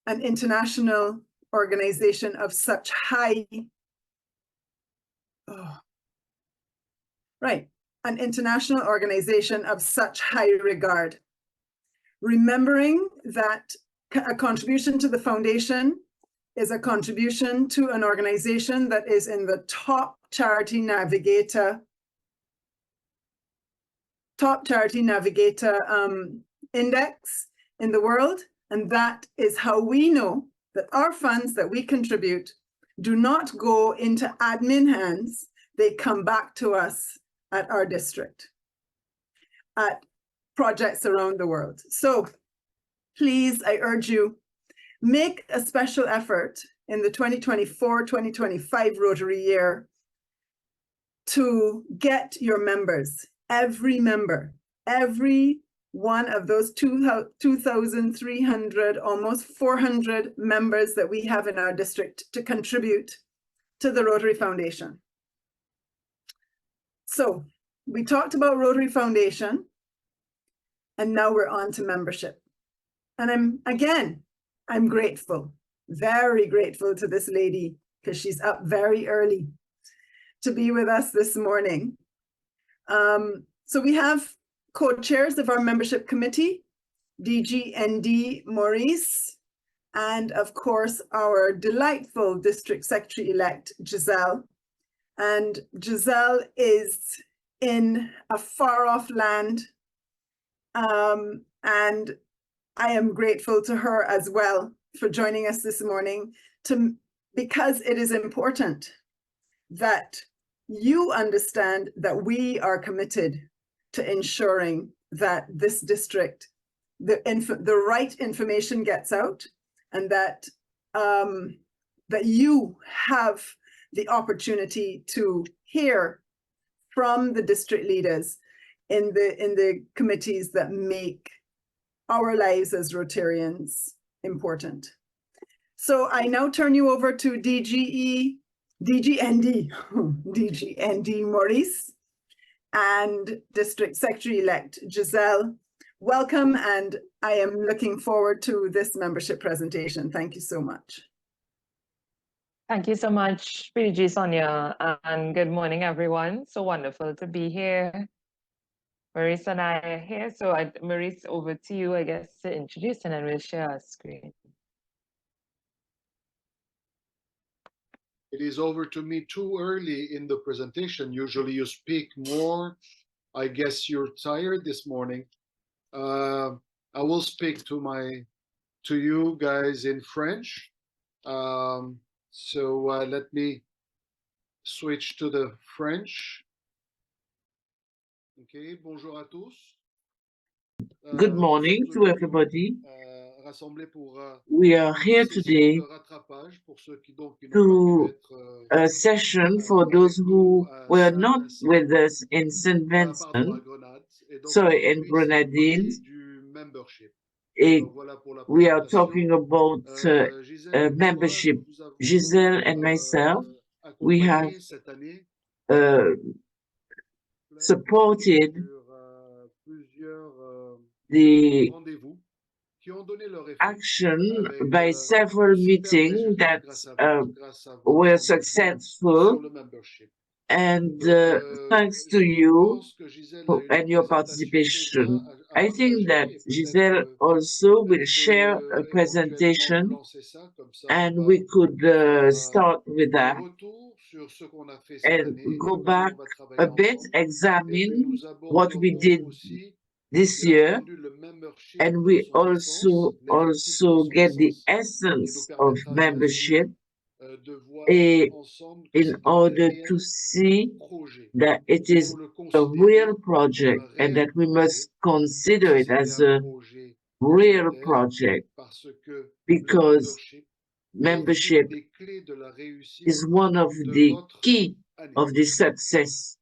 an international organization of such high, an international organization of such high regard. Remembering that a contribution to the foundation is a contribution to an organization that is in the top charity navigator index in the world. And that is how we know that our funds that we contribute do not go into admin hands. They come back to us at our district, at projects around the world. So please, I urge you, make a special effort in the 2024-2025 Rotary year to get your members, every member, every one of those 2,300, almost 400 members that we have in our district to contribute to the Rotary Foundation. So we talked about Rotary Foundation, and now we're on to membership. And I'm grateful, very grateful to this lady, because she's up very early to be with us this morning. So we have co-chairs of our membership committee, DG Maurice, and of course, our delightful district secretary-elect, Giselle. And Giselle is in a far-off land, and I am grateful to her as well for joining us this morning, because it is important that you understand that we are committed to ensuring that this district, the right information gets out, and that that you have the opportunity to hear from the district leaders in the committees that make our lives as Rotarians important. So I now turn you over to DGND Maurice and District Secretary-elect Giselle. Welcome, and I am looking forward to this membership presentation. Thank you so much. Thank you so much, PG Sonia, and good morning, everyone. So wonderful to be here. Maurice and I are here. So Maurice, over to you, I guess, to introduce, and then we'll share our screen. It is over to me too early in the presentation. Usually you speak more. I guess you're tired this morning. I will speak to you guys in French. So let me switch to the French. Okay, bonjour à tous. Good morning to everybody. We are here today to a session for those who were not with us in St. Vincent, sorry, in Grenadines. We are talking about membership. Giselle and myself, we have supported the action by several meetings that were successful, and thanks to you and your participation. I think that Giselle also will share a presentation, and we could start with that and go back a bit, examine what we did this year, and we also get the essence of membership in order to see that it is a real project and that we must consider it as a real project, because membership is one of the key of the success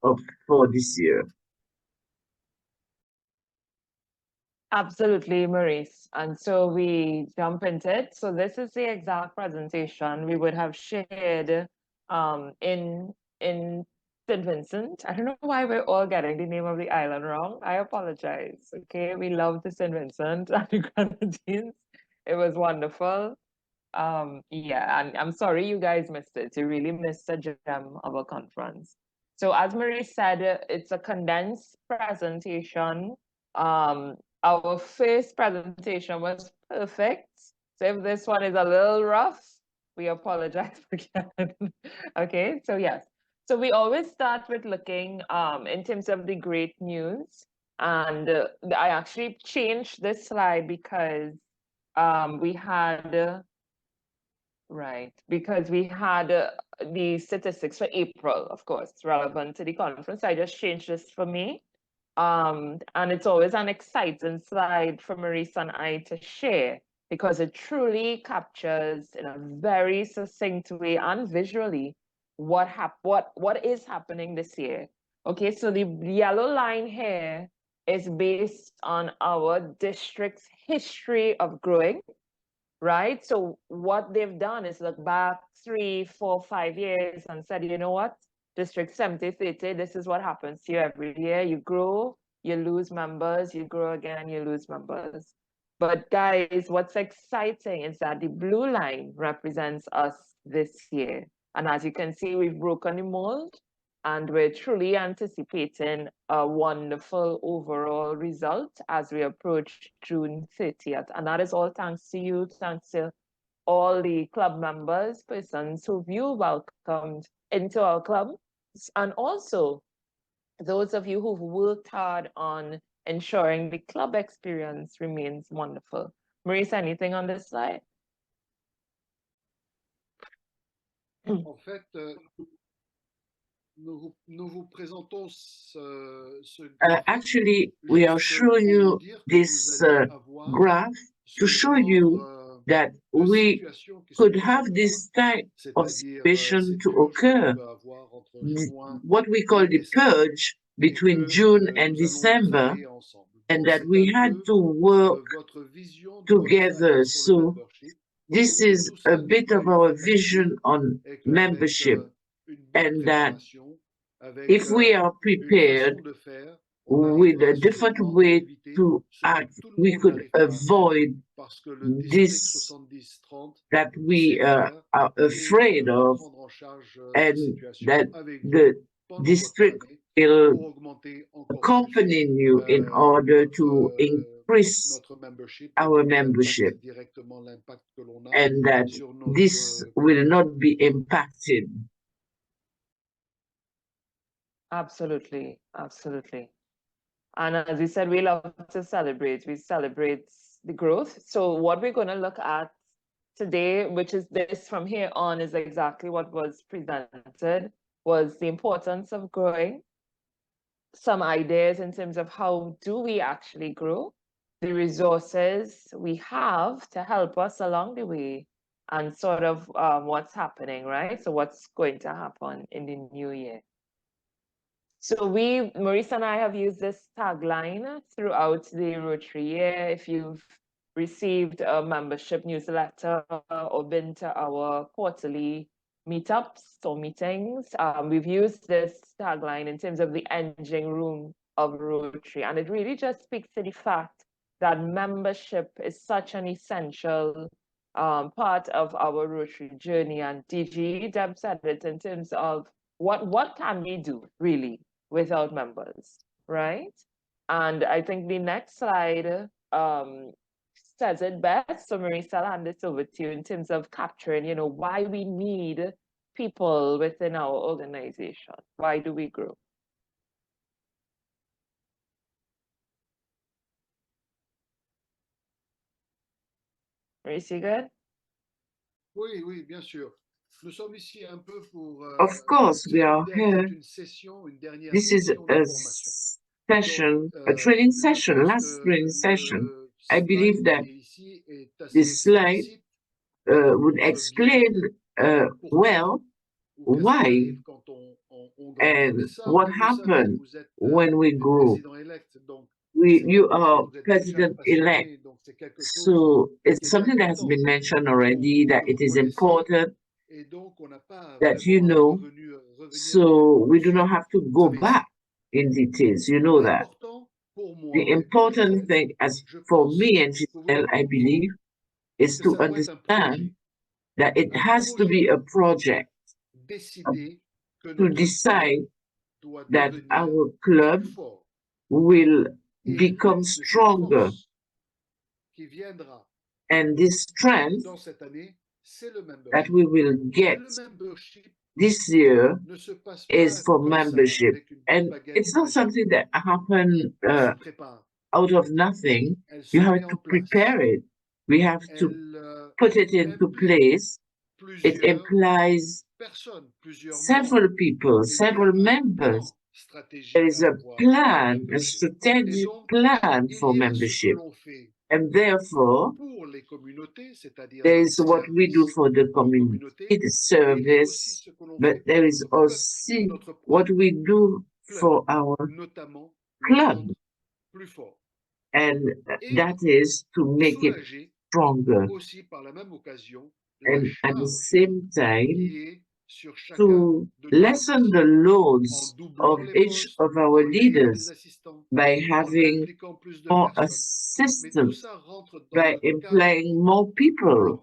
for this year. Absolutely, Maurice. And so we jump into it. So this is the exact presentation we would have shared in St. Vincent. I don't know why we're all getting the name of the island wrong. I apologize. Okay, we love the St. Vincent and the Grenadines. It was wonderful. Yeah, and I'm sorry you guys missed it. You really missed a gem of a conference. So as Maurice said, it's a condensed presentation. Our first presentation was perfect. So if this one is a little rough, we apologize again. Okay, so yes. So we always start with looking in terms of the great news. And I actually changed this slide because we had, because we had the statistics for April, of course, relevant to the conference. I just changed this for me. And it's always an exciting slide for Maurice and I to share, because it truly captures in a very succinct way and visually what is happening this year. Okay, so the yellow line here is based on our district's history of growing, right? So what they've done is look back 3, 4, 5 years and said, you know what? District 70, 30, this is what happens to you every year. You grow, you lose members, you grow again, you lose members. But guys, what's exciting is that the blue line represents us this year. And as you can see, we've broken the mold, and we're truly anticipating a wonderful overall result as we approach June 30th. And that is all thanks to you, thanks to all the club members, persons who you welcomed into our club, and also those of you who've worked hard on ensuring the club experience remains wonderful. Maurice, anything on this slide? En fait, nous vous présentons Actually, we are showing you this graph to show you that we could have this type of situation to occur, what we call the purge between June and December, and that we had to work together. So this is a bit of our vision on membership, and that if we are prepared with a different way to act, we could avoid this that we are afraid of, and that the district will accompany you in order to increase our membership, and that this will not be impacted. Absolutely, absolutely. And as we said, we love to celebrate. We celebrate the growth. So what we're going to look at today, which is this from here on, is exactly what was presented. was the importance of growing, some ideas in terms of how do we actually grow, the resources we have to help us along the way, and sort of what's happening, right? So what's going to happen in the new year. So Maurice and I have used this tagline throughout the Rotary year. If you've received a membership newsletter or been to our quarterly meetups or meetings, we've used this tagline in terms of the engine room of Rotary. And it really just speaks to the fact that membership is such an essential part of our Rotary journey. And DG, Deb said it in terms of what can we do really without members, right? And I think the next slide says it best. So Marisa, I'll hand this over to you in terms of capturing, why we need people within our organization. Why do we grow? Marisa, you good? Oui, oui, bien sûr. Nous sommes ici un peu pour. Of course, we are here. Une session, une dernière This is session a de formation. session, Donc, a training je session, pense last que training le session. I believe slide that qui est ici est assez this slide explicite. would explain well Ou qu'est-ce qui why arrive quand on grandit. and Mais ça, what vous le savez, happened vous êtes when we grow. président-élect, donc You c'est are vous êtes déjà president-elect, passionné, donc c'est quelque chose so qui it's est something that has important been mentioned pour already, vous that que it vous is connaissiez, important et donc on n'a pas that you vraiment à know, revenir so we do not dessus. have to Vous go savez, back in details, you know that. l'important pour moi The et pour important Gisèle, thing, as je for pense me and que vous devez Giselle, I comprendre believe, is que to ça doit être un understand projet. that it Un has to be projet a project décidé que to notre club decide doit that devenir our club plus fort. will Et become l'une de ces stronger. forces qui viendra And this strength dans cette année, c'est le that membership. we will Et get le membership this year ne se passe is pas for comme ça, membership. avec une And baguette it's not magique. something that happened Elle se prépare, out of nothing. elle You se have met to en place. prepare it. We have to Elle put it into implique place. It plusieurs implies personnes, plusieurs several membres. people, Et il y a several un members. plan stratégique There is a pour plan, a membership. Et strategic donc, plan il for y a ce que membership. l'on fait And therefore, pour les communautés, c'est-à-dire there notre is what we do service for the aux community, communautés, the et il y a aussi service, ce que l'on but fait pour there is notre peuple, also notre what propre we do club, for our notamment le club, rendre plus fort. and Et that is to make it soulager stronger, aussi par la même occasion la and at the charge same time qui est sur chacun to de nos lessen the officiers, en loads doublant of les each postes, of our en ayant des leaders assistants, by en having impliquant plus de more personnes. Mais tout assistants, ça rentre dans by le cadre employing more du people.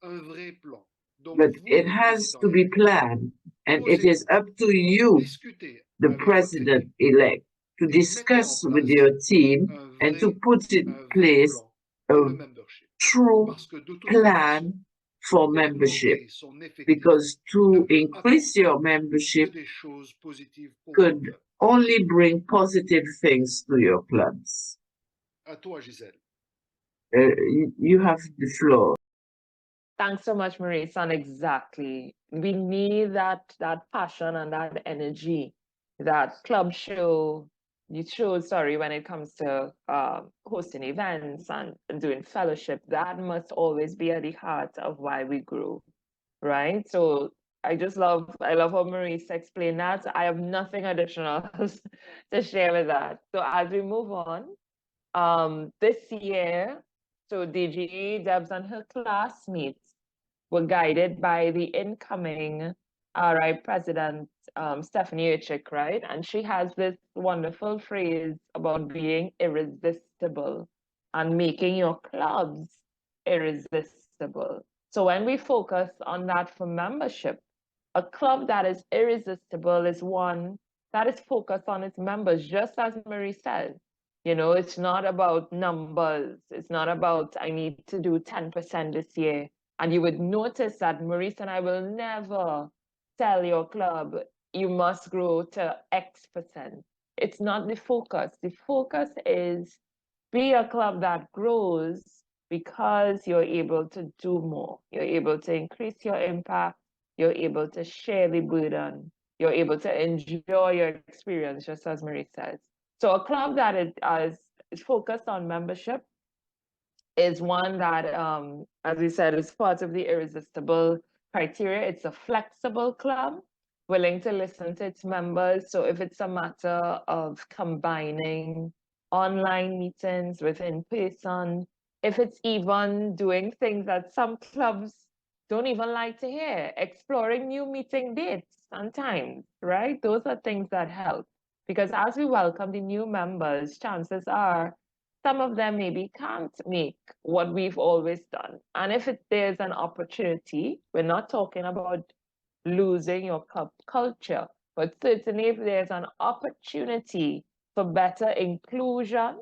plan, un vrai plan. Donc But vous, it le has to be président-élect, planned, and it is posez-vous, up to you, discutez the avec votre équipe president-elect, to et mettez en discuss with place your team un and to vrai, put in un vrai place plan a pour le membership. true Parce que de toute plan façon, for membership. augmenter son effectif Because ne to peut increase your apporter que membership des choses positives pour votre could club. only bring positive things to your clubs. À toi, Gisèle. You have the floor. Thanks so much, Maurice. And exactly, we need that passion and that energy that club sorry, when it comes to hosting events and doing fellowship. That must always be at the heart of why we grow, right? So I love how Maurice explained that. I have nothing additional to share with that. So as we move on, this year, so DG, Debs, and her classmates were guided by the incoming RI president, Stephanie Urchik, right? And she has this wonderful phrase about being irresistible and making your clubs irresistible. So when we focus on that for membership, a club that is irresistible is one that is focused on its members, just as Marie said. It's not about numbers. It's not about, I need to do 10% this year. And you would notice that Maurice and I will never tell your club, you must grow to X%. It's not the focus. The focus is be a club that grows because you're able to do more. You're able to increase your impact. You're able to share the burden you're able to enjoy your experience, just as Marie says. So a club that is focused on membership is one that, as we said, is part of the irresistible criteria. It's a flexible club, willing to listen to its members. So if it's a matter of combining online meetings with in-person, if it's even doing things that some clubs don't even like to hear, exploring new meeting dates and times, right? Those are things that help. Because as we welcome the new members, chances are some of them maybe can't make what we've always done. And if there's an opportunity, we're not talking about losing your culture, but certainly if there's an opportunity for better inclusion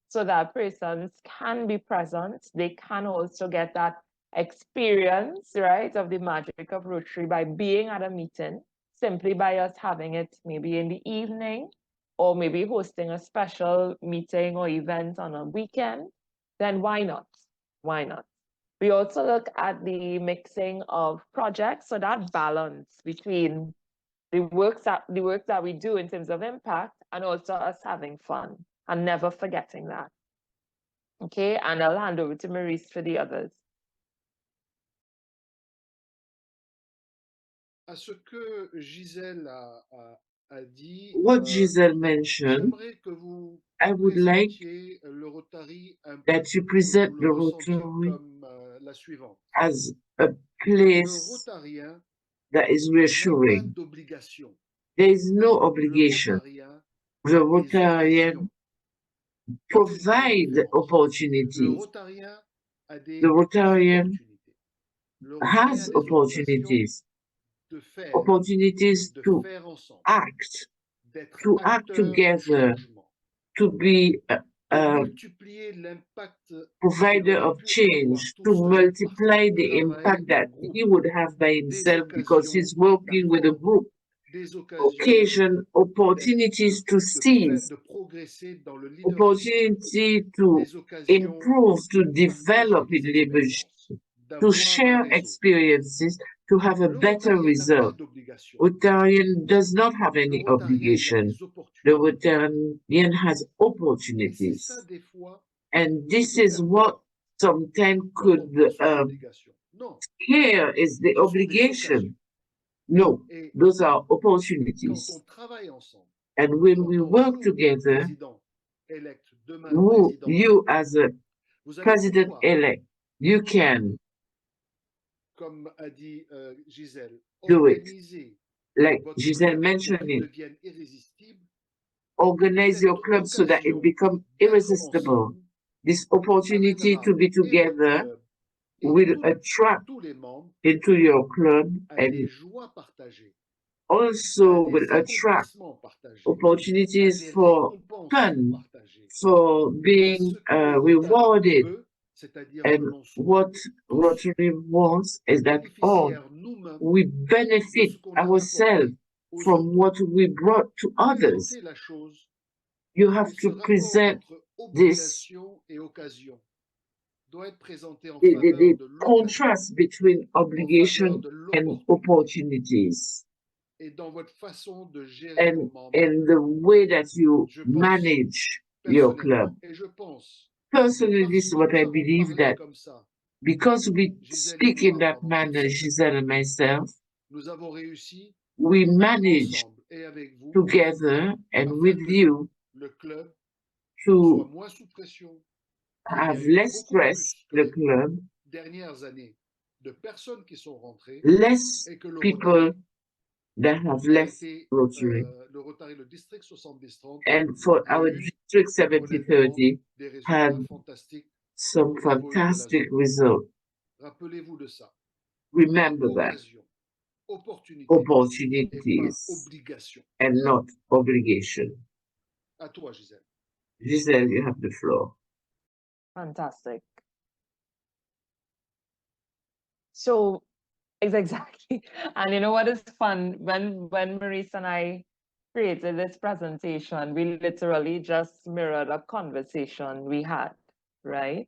so that persons can be present, they can also get that experience, right, of the magic of Rotary by being at a meeting, simply by us having it maybe in the evening, or maybe hosting a special meeting or event on a weekend, then why not? Why not? We also look at the mixing of projects, so that balance between the work that we do in terms of impact and also us having fun and never forgetting that. Okay, and I'll hand over to Maurice for the others. À ce que Gisèle a dit, What Giselle mentioned, j'aimerais que vous I would like présentiez le Rotary un peu, that you que present vous the le ressentiez Rotary comme la suivante. as a Le place Rotarien that is n'a pas reassuring. d'obligation. There is no Le obligation. Rotarien The a des Rotarian occasions. provide Le opportunities. Rotarien a des The Rotarian opportunités. Le Rotarien a has des occasions opportunities, de faire to ensemble, act, d'être to act acteur du together, changement, to be de a multiplier l'impact provider qu'il aurait of pu avoir change, tout to seul parce multiply qu'il the travaille impact en that groupe, he would have by des himself because he's occasions working with a d'accord, group. des occasions Opportunities to seize, de progresser dans le leadership, opportunity to des occasions improve, to de partager develop des in leadership, expériences, to d'avoir un share réseau. experiences, to have a Le better Rotarien n'a pas result. d'obligation. Rotarian does not have Le any Rotarien, il a obligation. des The opportunités. Rotarian has Et c'est opportunities. ça, des fois, And this peut is faire what peur sometimes quand could on pense aux obligations. Non, here is the ce sont des obligation. occasions. No, Et those are quand opportunities. on travaille ensemble, And when quand we work vous, together, président élect, demain président, you as a vous allez pouvoir, president-elect, you can comme a dit Gisèle, do it. organiser Like votre Giselle club pour mentioned qu'il it, devienne irrésistible. organize your Cette club so that it occasion becomes d'être irresistible. ensemble This opportunity amènera to be et votre together club et will attract tous les membres into your club à des and joies partagées, also à will des attract accomplissements partagés, à opportunities des for récompenses fun, partagées, for à being ce que le Rotary rewarded. veut, c'est-à-dire que And l'on soit what tous Rotary wants is that all bénéficiaires nous-mêmes we de benefit ce qu'on a ourselves apporté aux from autres. what we brought to others. Présenter la chose You have et ce to rapport present entre this, obligation et occasion doit être présenté en the faveur de l'occasion, contrast between en faveur obligation de and l'opportunité. opportunities, Et dans votre façon de gérer vos and membres, in the way that you je pense manage your club. personnellement, et je pense Personally, parce this is que what nous I avons believe parlé that comme ça, because we Gisèle et speak in moi, that pendant toute manner, cette Giselle and année, myself, nous avons réussi we manage ensemble et avec vous together à and faire with que you le club soit to moins sous pression, qu'il y have ait less beaucoup stress, plus que the les club, dernières années de personnes qui sont rentrées less et que le people Rotary that have a left été, Rotary. le Rotary, le district 70-30 And for a our eu district honnêtement 70-30 des had résultats fantastiques some au niveau de la fantastic zone. results. Rappelez-vous de ça. Remember that. Occasion, opportunité et pas Opportunities obligation. and not obligation. À toi, Gisèle. Giselle, you have the floor. Fantastic. So exactly. And you know what is fun? When Maurice and I created this presentation, we literally just mirrored a conversation we had, right?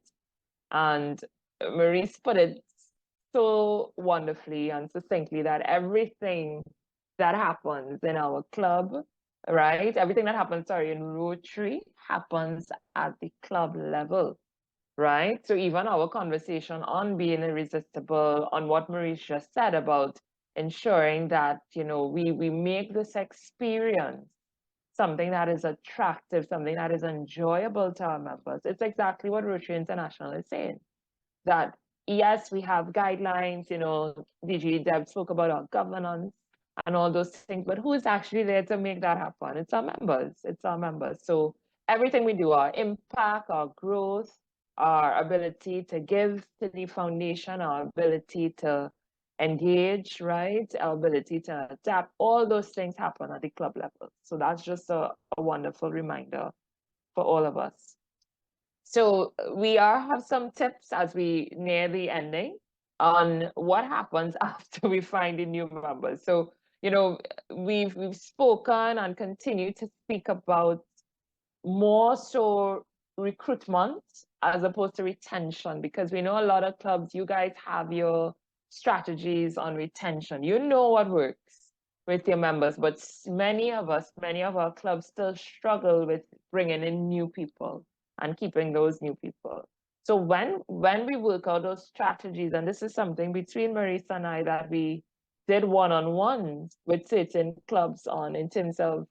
And Maurice put it so wonderfully and succinctly that everything that happens in our club, right? Everything that happens, sorry, in Rotary happens at the club level, right? So even our conversation on being irresistible, on what Maurice just said about ensuring that, you know, we make this experience something that is attractive, something that is enjoyable to our members. It's exactly what Rotary International is saying. That yes, we have guidelines, you know, DG Deb spoke about our governance and all those things, but who is actually there to make that happen? It's our members, it's our members. So everything we do, our impact, our growth, our ability to give to the foundation, our ability to engage, right? Our ability to adapt, all those things happen at the club level. So that's just a wonderful reminder for all of us. So we have some tips as we near the ending on what happens after we find the new members. So, you know, we've spoken and continue to speak about more so recruitment as opposed to retention, because we know a lot of clubs, you guys have your strategies on retention. You know what works with your members, but many of our clubs still struggle with bringing in new people and keeping those new people. So when we work out those strategies, and this is something between Marisa and I that we did one-on-ones with certain clubs on, in terms of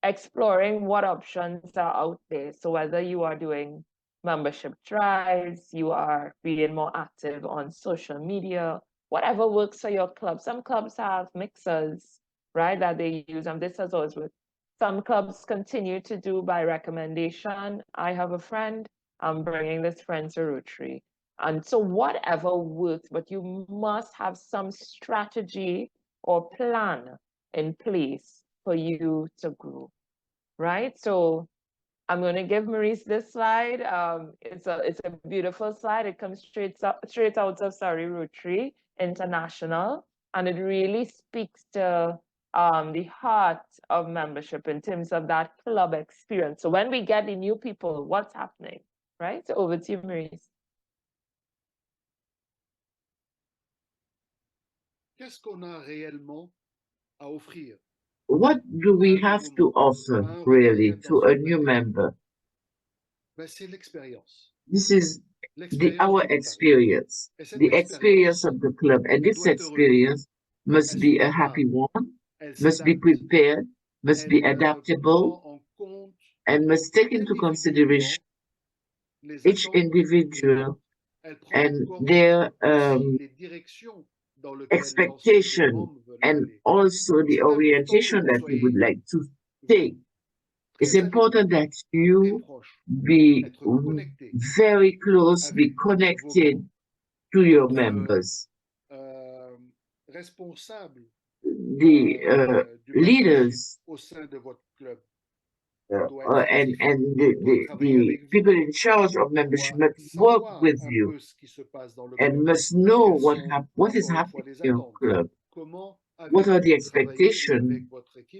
exploring what options are out there. So whether you are doing membership drives, you are being more active on social media, whatever works for your club. Some clubs have mixers, right, that they use, and this has always worked. Some clubs continue to do by recommendation. I have a friend, I'm bringing this friend to Rotary. And so whatever works, but you must have some strategy or plan in place for you to grow, right? So I'm going to give Maurice this slide. It's a beautiful slide. It comes straight out of Rotary International, and it really speaks to the heart of membership in terms of that club experience. So when we get the new people, what's happening, right? So over to you, Maurice. Qu'est-ce qu'on a réellement à offrir? What do we have to offer really to a new member? C'est l'expérience. This is our experience, the experience of the club, and this experience must be a happy one, must be prepared, must be adaptable, and must take into consideration each individual and their expectation, and also the orientation that we would like to take. It's important that you be very close, be connected to your members. The leaders and the people in charge of membership must work with you and must know what is happening in your club. What are the expectations?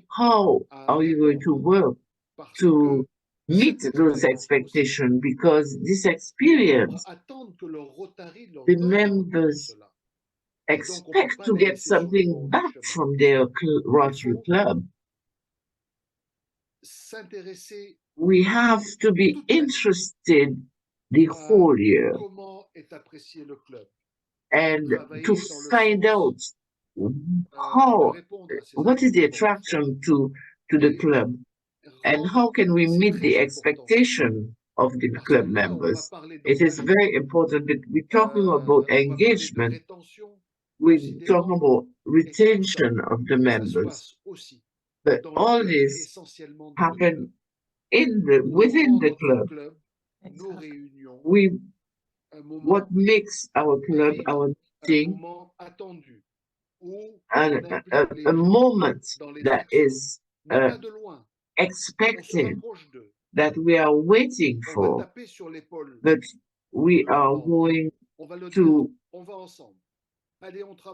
How are you going to work to meet those expectations? Because this experience, the members expect to get something back from their Rotary club. We have to be interested the whole year and to find out what is the attraction to the club, and how can we meet the expectation of the club members. It is very important that we're talking about engagement, we're talking about retention of the members, but all this happens within the club. What makes our club, our meeting, a moment that is expected, that we are waiting for, that we are going to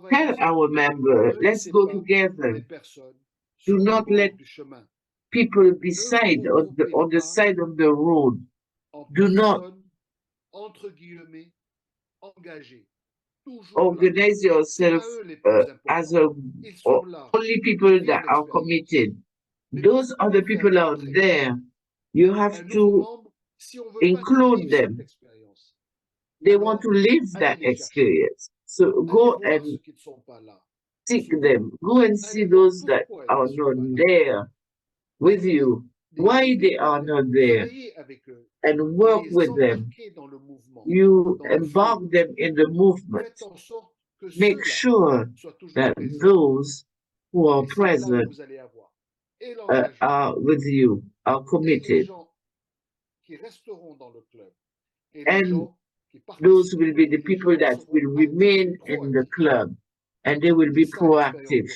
tell our member, let's go together. Do not let people beside on the side of the road. Do not organize yourself as only people that are committed. Those other people out there, you have to include them. They want to live that experience. So go and seek them. Go and see those that are not there with you, why they are not there, and work with them. You embark them in the movement. Make sure that those who are present are with you, are committed. And those will be the people that will remain in the club, and they will be proactive.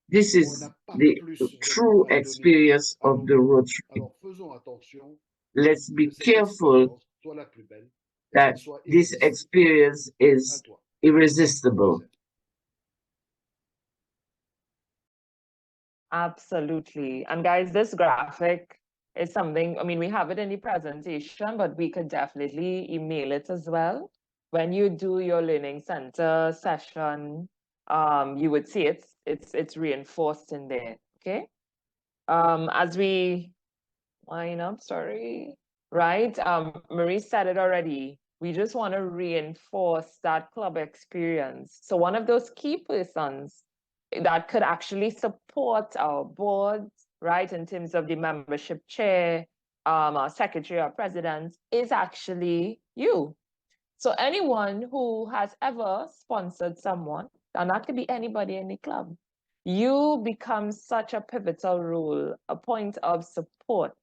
This is the true experience of the Rotary. Let's be careful that this experience is irresistible. Absolutely. And guys, this graphic is something, I mean, we have it in the presentation, but we could definitely email it as well. When you do your learning center session, you would see it's reinforced in there, okay? As we line up, sorry, right? Marie said it already. We just want to reinforce that club experience. So one of those key persons that could actually support our board, right, in terms of the membership chair, our secretary, our president, is actually you. So anyone who has ever sponsored someone, and that could be anybody in the club, you become such a pivotal role, a point of support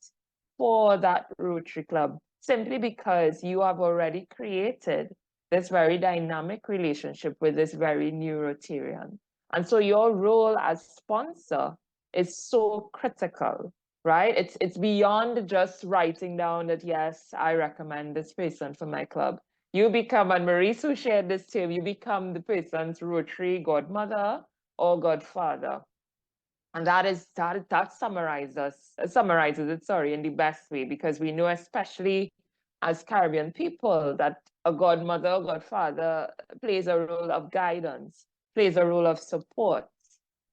for that Rotary Club, simply because you have already created this very dynamic relationship with this very new Rotarian. And so your role as sponsor is so critical, right? It's beyond just writing down that, yes, I recommend this person for my club. You become, and Maurice who shared this too, you become the person's Rotary godmother or godfather. And that summarizes it, sorry, in the best way, because we know, especially as Caribbean people, that a godmother or godfather plays a role of guidance, plays a role of support,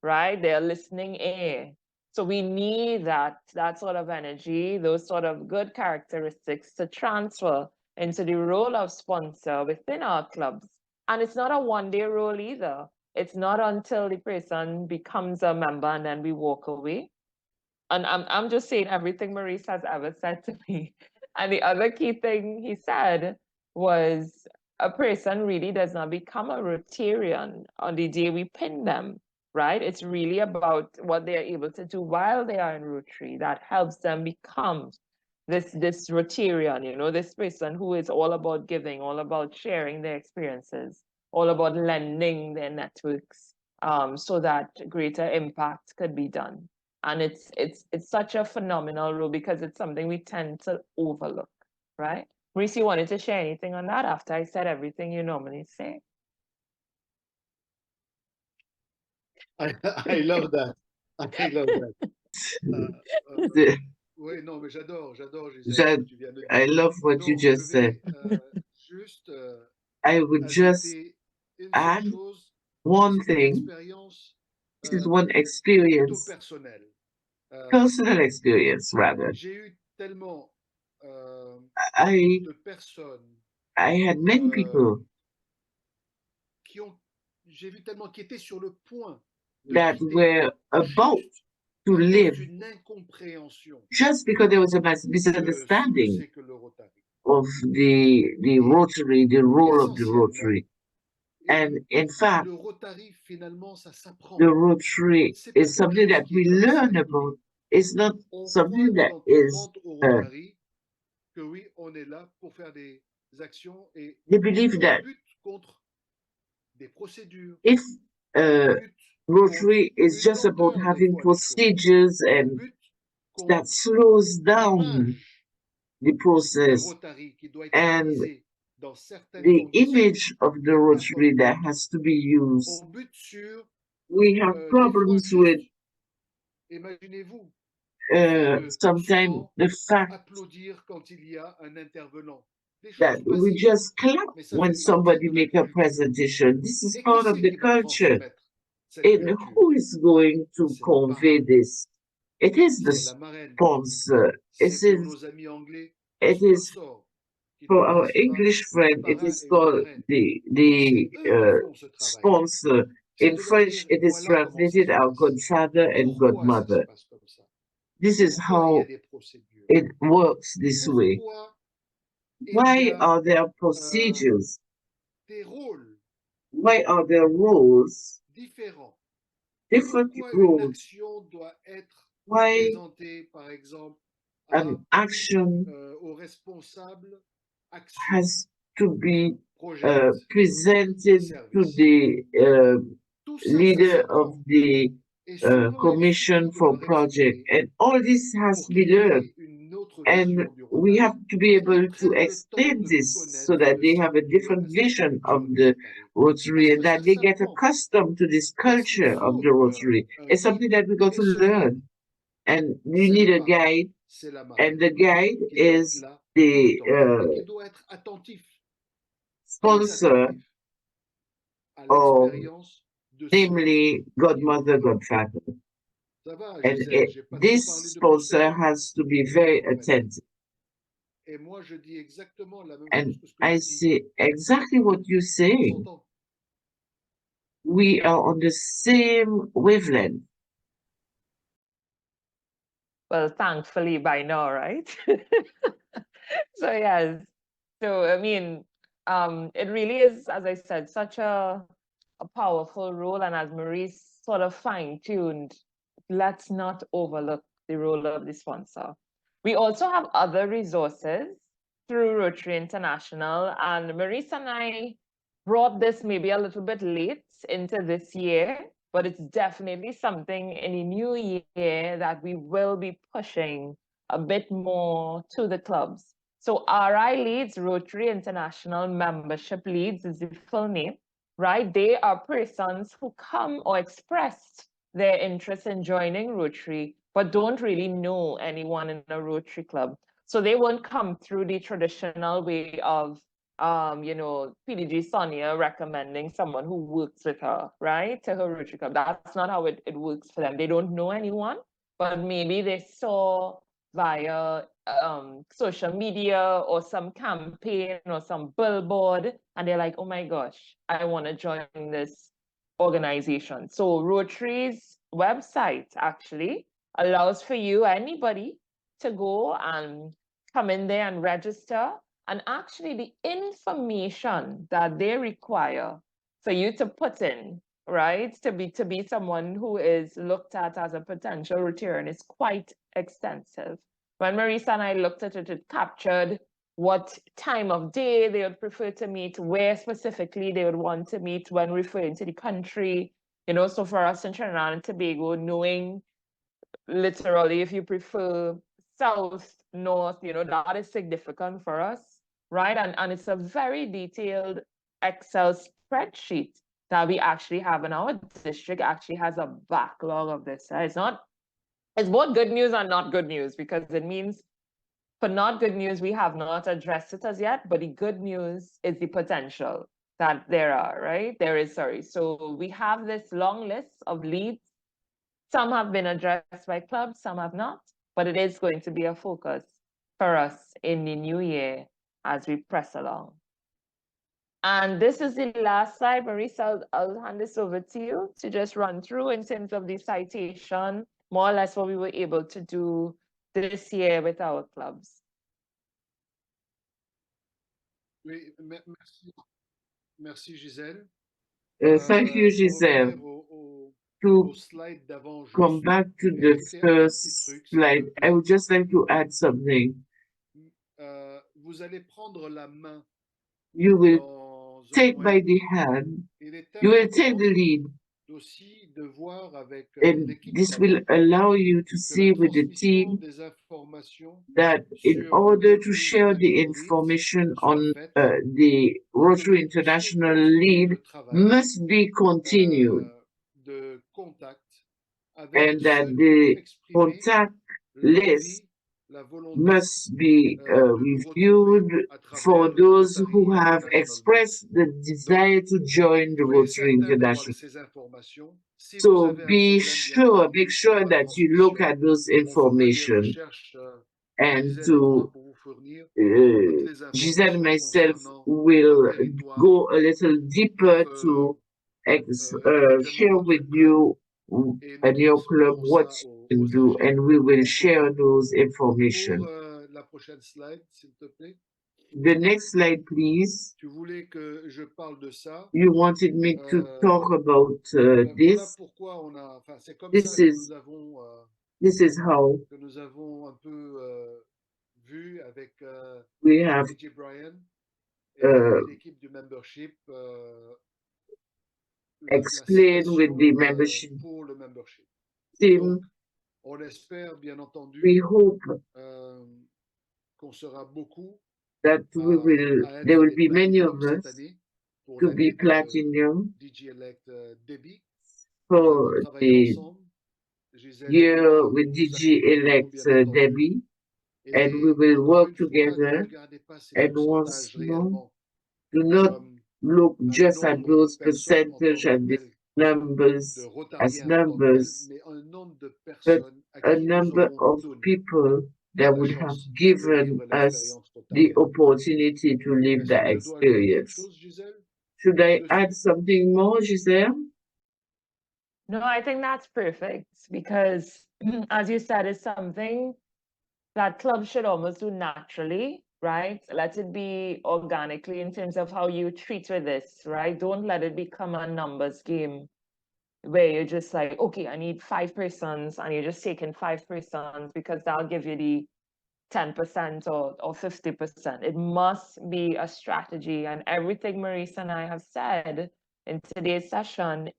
right? They're listening ear. So we need that sort of energy, those sort of good characteristics to transfer into the role of sponsor within our clubs. And it's not a one-day role either. It's not until the person becomes a member and then we walk away. And I'm just saying everything Maurice has ever said to me. And the other key thing he said was a person really does not become a Rotarian on the day we pin them, right? It's really about what they're able to do while they are in Rotary that helps them become this Rotarian, you know, this person who is all about giving, all about sharing their experiences, all about lending their networks, so that greater impact could be done. And it's such a phenomenal role because it's something we tend to overlook, right? Maurice, you wanted to share anything on that after I said everything you normally say? I love that. I love that. Oui, non, mais j'adore, Gisèle, ce que tu viens de dire. I love what you Donc, just said. Juste I would just ajouter une add seule chose. one C'est une thing. expérience This is one plutôt experience, personnelle. personal experience rather. J'ai eu tellement I de personnes had many people j'ai vu tellement qui étaient sur le point de that quitter were about juste to à cause live d'une incompréhension just because there was a de ce que misunderstanding c'est que le Rotary. of the Rotary, the role of the Essentiellement, Rotary. And in fact, le Rotary, finalement, ça s'apprend. the Rotary C'est pas is something quelque chose that qui we est comme ça learn inné. about. It's not On something croit that quand is, on rentre au Rotary que oui, on est là pour faire des actions et they believe that on lutte contre des procédures, if on lutte Rotary contre is une just about lenteur des having fois des choses, procedures on and lutte contre that slows down l'image the de process Rotary qui doit être and utilisée dans certaines the conditions. image of the Rotary that has to be used. On bute sur We have des fois problems with juste, imaginez-vous, le fait de sometimes seulement the fact applaudir quand il y a un intervenant. that we just clap when somebody make a presentation. This is part of the culture. And who is going to convey this? It is the sponsor. It is for our English friend, it is called the sponsor. In French, it is translated our godfather and godmother. This is how it works this way. Why are there procedures? Why are there rules? Different rules. Why an action has to be presented to the leader of the commission for project, and all this has to be learned, and we have to be able to explain this so that they have a different vision of the Rotary and that they get accustomed to this culture of the Rotary. It's something that we got to learn, and you need a guide, and the guide is the sponsor, or namely godmother, godfather. And this sponsor has to be very attentive. And I say exactly what you're saying. We are on the same wavelength. Well, thankfully by now, right? So yes. So I mean, it really is, as I said, such a powerful role. And as Maurice sort of fine-tuned, let's not overlook the role of the sponsor. We also have other resources through Rotary International, and Maurice and I brought this maybe a little bit late into this year, but it's definitely something in the new year that we will be pushing a bit more to the clubs. So RI Leads, Rotary International Membership Leads is the full name, right? They are persons who come or expressed their interest in joining Rotary, but don't really know anyone in a Rotary club. So they won't come through the traditional way of, PDG Sonia recommending someone who works with her, right, to her Rotary club. That's not how it works for them. They don't know anyone, but maybe they saw via social media or some campaign or some billboard, and they're like, oh my gosh, I want to join this organization. So Rotary's website actually allows for you, anybody, to go and come in there and register. And actually the information that they require for you to put in, right, to be someone who is looked at as a potential Rotarian is quite extensive. When Marisa and I looked at it, it captured what time of day they would prefer to meet, where specifically they would want to meet when referring to the country. So for us in Trinidad and Tobago, knowing literally if you prefer south, north, that is significant for us, right? And it's a very detailed Excel spreadsheet that we actually have, and our district actually has a backlog of this. It's both good news and not good news, because it means for not good news, we have not addressed it as yet, but the good news is the potential that there are, right? So we have this long list of leads. Some have been addressed by clubs, some have not, but it is going to be a focus for us in the new year as we press along. And this is the last slide. Marisa, I'll hand this over to you to just run through in terms of the citation, more or less what we were able to do this year with our clubs. Oui, merci Gisèle. Thank you, Gisèle. To come back to the first slide, I would just like to add something. Vous allez prendre la main. You will take by the hand, you will take the lead, and this will allow you to see with the team that in order to share the information on the Rotary International lead must be continued, and that the contact list must be reviewed for those who have expressed the desire to join the Rotary International. So be sure, make sure that you look at those information and to Giselle and myself will go a little deeper to share with you and your club what you can do, and we will share those information. The next slide, please. You wanted me to talk about this. This is how we have explained with the membership team. We hope that there will be many of us to be platinum for the year with DG-elect Debbie, and we will work together. And once more, do not look just at those percentage and the numbers as numbers, but a number of people that would have given us the opportunity to live that experience. Should I add something more, Giselle? No, I think that's perfect because, as you said, it's something that clubs should almost do naturally, right? Let it be organically in terms of how you treat with this, right? Don't let it become a numbers game where you're just like, okay, I need 5 persons, and you're just taking 5 persons because that'll give you the 10% or 50%. It must be a strategy, and everything Marisa and I have said in today's session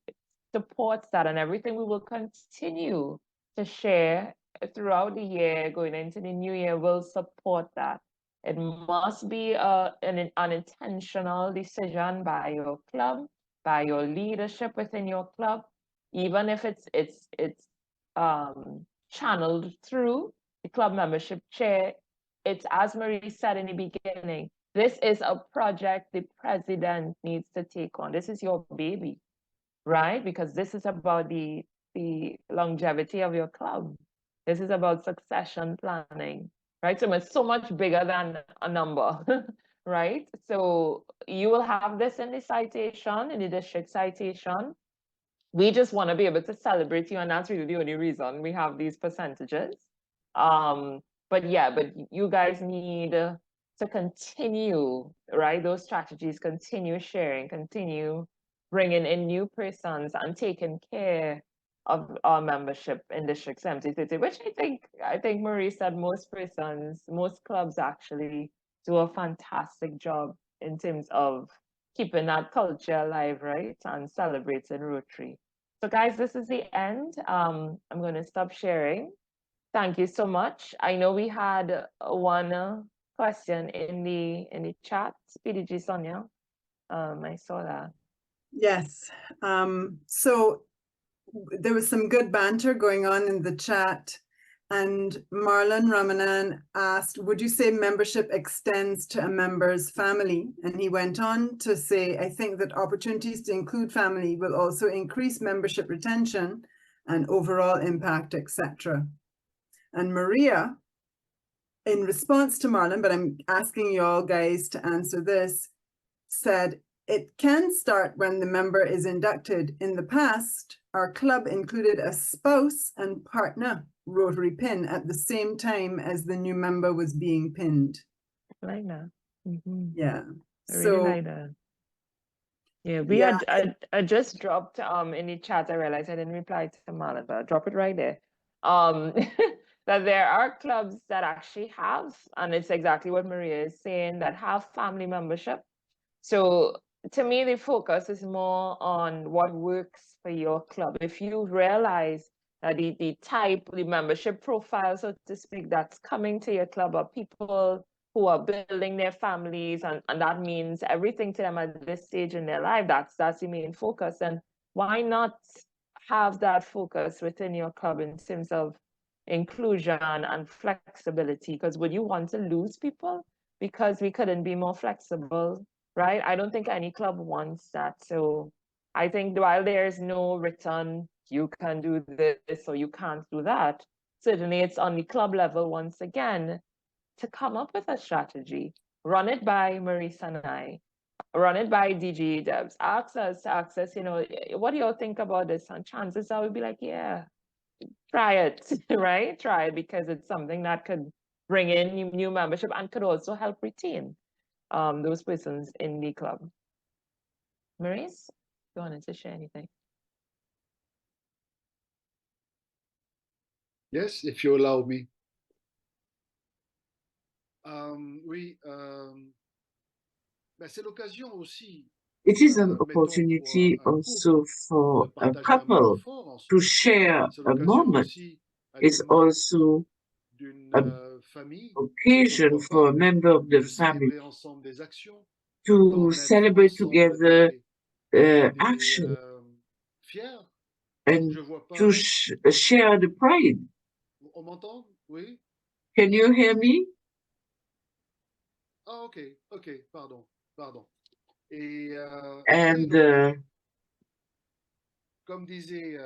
supports that, and everything we will continue to share throughout the year going into the new year will support that. It must be an intentional decision by your club, by your leadership within your club, even if it's channeled through the club membership chair. It's, as Marie said in the beginning, this is a project the president needs to take on. This is your baby, right? Because this is about the longevity of your club. This is about succession planning, right? So it's so much bigger than a number, right? So you will have this in the citation, in the district citation. We just want to be able to celebrate you, and that's really the only reason we have these percentages. But yeah, but you guys need to continue, right? Those strategies, continue sharing, continue bringing in new persons and taking care of our membership in District 7030, which I think Marie said most persons, most clubs actually do a fantastic job in terms of keeping that culture alive, right? And celebrating Rotary. So guys, this is the end. I'm going to stop sharing. Thank you so much. I know we had one question in the chat. PDG Sonia, I saw that. Yes. So there was some good banter going on in the chat, and Marlon Ramanan asked, would you say membership extends to a member's family? And he went on to say, I think that opportunities to include family will also increase membership retention and overall impact, etc. And Maria, in response to Marlon, but I'm asking you all guys to answer this, said, it can start when the member is inducted. In the past, our club included a spouse and partner Rotary pin at the same time as the new member was being pinned. Like that. Yeah. I really like that. Yeah, I just dropped in the chat. I realized I didn't reply to Marlon, but I'll drop it right there. That there are clubs that actually have, and it's exactly what Maria is saying, that have family membership. So to me, the focus is more on what works for your club. If you realize that the membership profile, so to speak, that's coming to your club are people who are building their families, and that means everything to them at this stage in their life, that's the main focus. And why not have that focus within your club in terms of inclusion and flexibility. Because would you want to lose people because we couldn't be more flexible, right? I don't think any club wants that. So I think while there's no written, you can do this or you can't do that, certainly it's on the club level once again to come up with a strategy. Run it by Marisa and I. Run it by DG Debs. Ask us, you know, what do y'all think about this? And chances are we'll be like, yeah, try it, right? Try it because it's something that could bring in new membership and could also help retain those persons in the club. Maurice, you wanted to share anything? Yes, if you allow me. C'est l'occasion aussi. It is an opportunity also for a couple to share a moment. It's also an occasion for a member of the family to celebrate together action and to share the pride. Can you hear me? Ah, ok, pardon. And comme disait,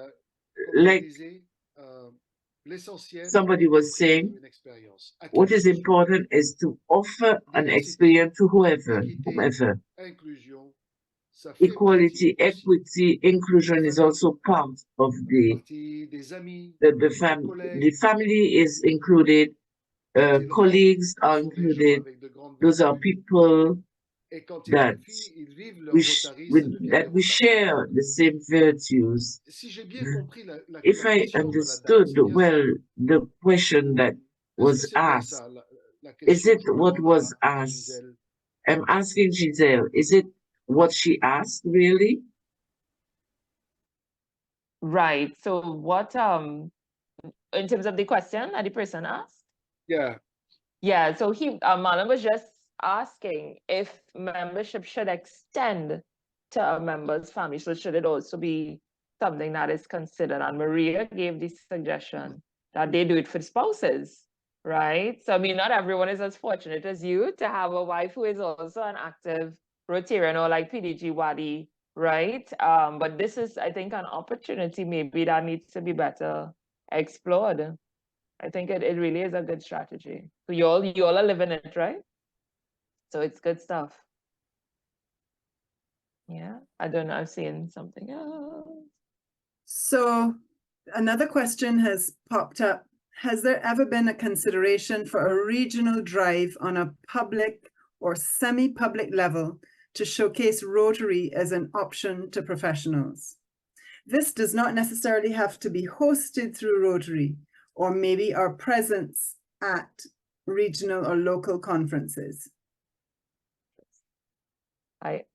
like somebody was saying, what is important is to offer an experience to whoever. Equality, equity, inclusion is also part of the family. The family is included, colleagues are included. Those are people that we share the same virtues. If I understood well the question that was asked, is it what was asked? I'm asking Giselle, is it what she asked really? Right. So what in terms of the question that the person asked? Yeah. Yeah, so Marlon was just asking if membership should extend to a member's family. So should it also be something that is considered? And Maria gave the suggestion that they do it for spouses, right? So I mean, not everyone is as fortunate as you to have a wife who is also an active Rotarian or like PDG Wadi, right? But this is, I think, an opportunity maybe that needs to be better explored. I think it really is a good strategy. So you all are living it, right? So it's good stuff. Yeah, I don't know, I've seen something else. So another question has popped up. Has there ever been a consideration for a regional drive on a public or semi-public level to showcase Rotary as an option to professionals? This does not necessarily have to be hosted through Rotary, or maybe our presence at regional or local conferences. I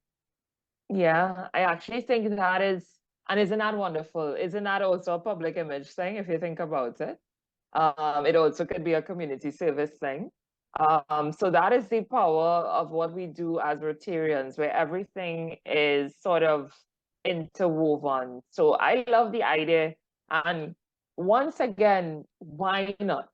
actually think that is, and isn't that wonderful? Isn't that also a public image thing if you think about it? It also could be a community service thing. So that is the power of what we do as Rotarians, where everything is sort of interwoven. So I love the idea, and once again, why not?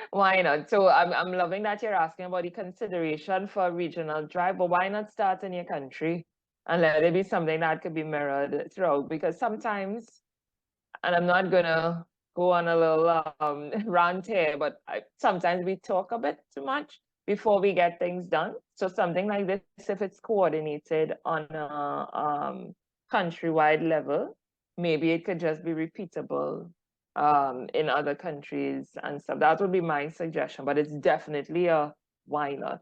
Why not? So I'm loving that you're asking about the consideration for a regional drive, but why not start in your country and let it be something that could be mirrored throughout? Because sometimes, and I'm not gonna go on a little rant here, but sometimes we talk a bit too much before we get things done. So something like this, if it's coordinated on a countrywide level, maybe it could just be repeatable in other countries and stuff. That would be my suggestion, but it's definitely a why not.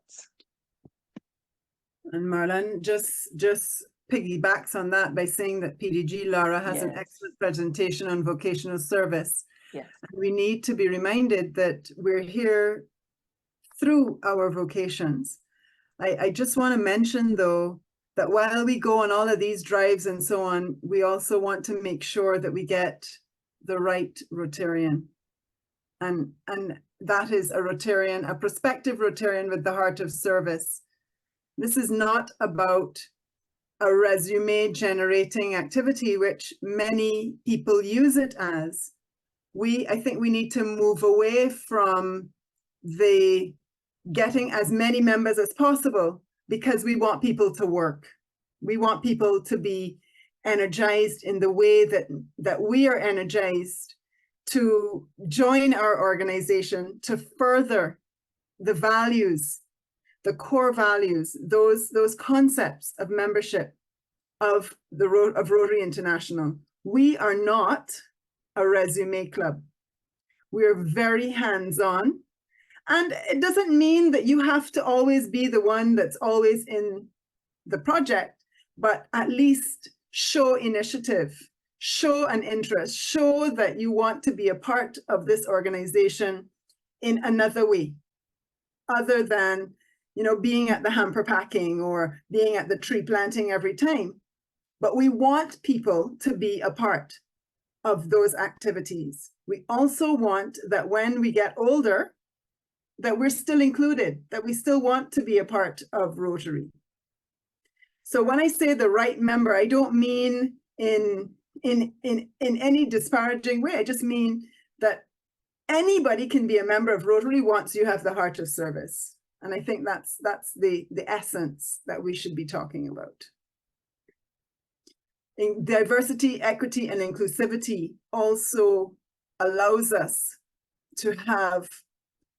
And Marlon just piggybacks on that by saying that PDG Lara has an excellent presentation on vocational service. Yes. And we need to be reminded that we're here through our vocations. I just want to mention though, that while we go on all of these drives and so on, we also want to make sure that we get the right Rotarian. And that is a Rotarian, a prospective Rotarian with the heart of service. This is not about a resume generating activity, which many people use it as, I think we need to move away from the getting as many members as possible because we want people to work. We want people to be energized in the way that we are energized to join our organization to further the values, the core values, those concepts of membership of Rotary International. We are not a resume club. We're very hands-on. And it doesn't mean that you have to always be the one that's always in the project, but at least show initiative, show an interest, show that you want to be a part of this organization in another way, other than, you know, being at the hamper packing or being at the tree planting every time. But we want people to be a part of those activities. We also want that when we get older, that we're still included, that we still want to be a part of Rotary. So when I say the right member, I don't mean in any disparaging way. I just mean that anybody can be a member of Rotary once you have the heart of service. And I think that's the essence that we should be talking about. In diversity, equity, and inclusivity also allows us to have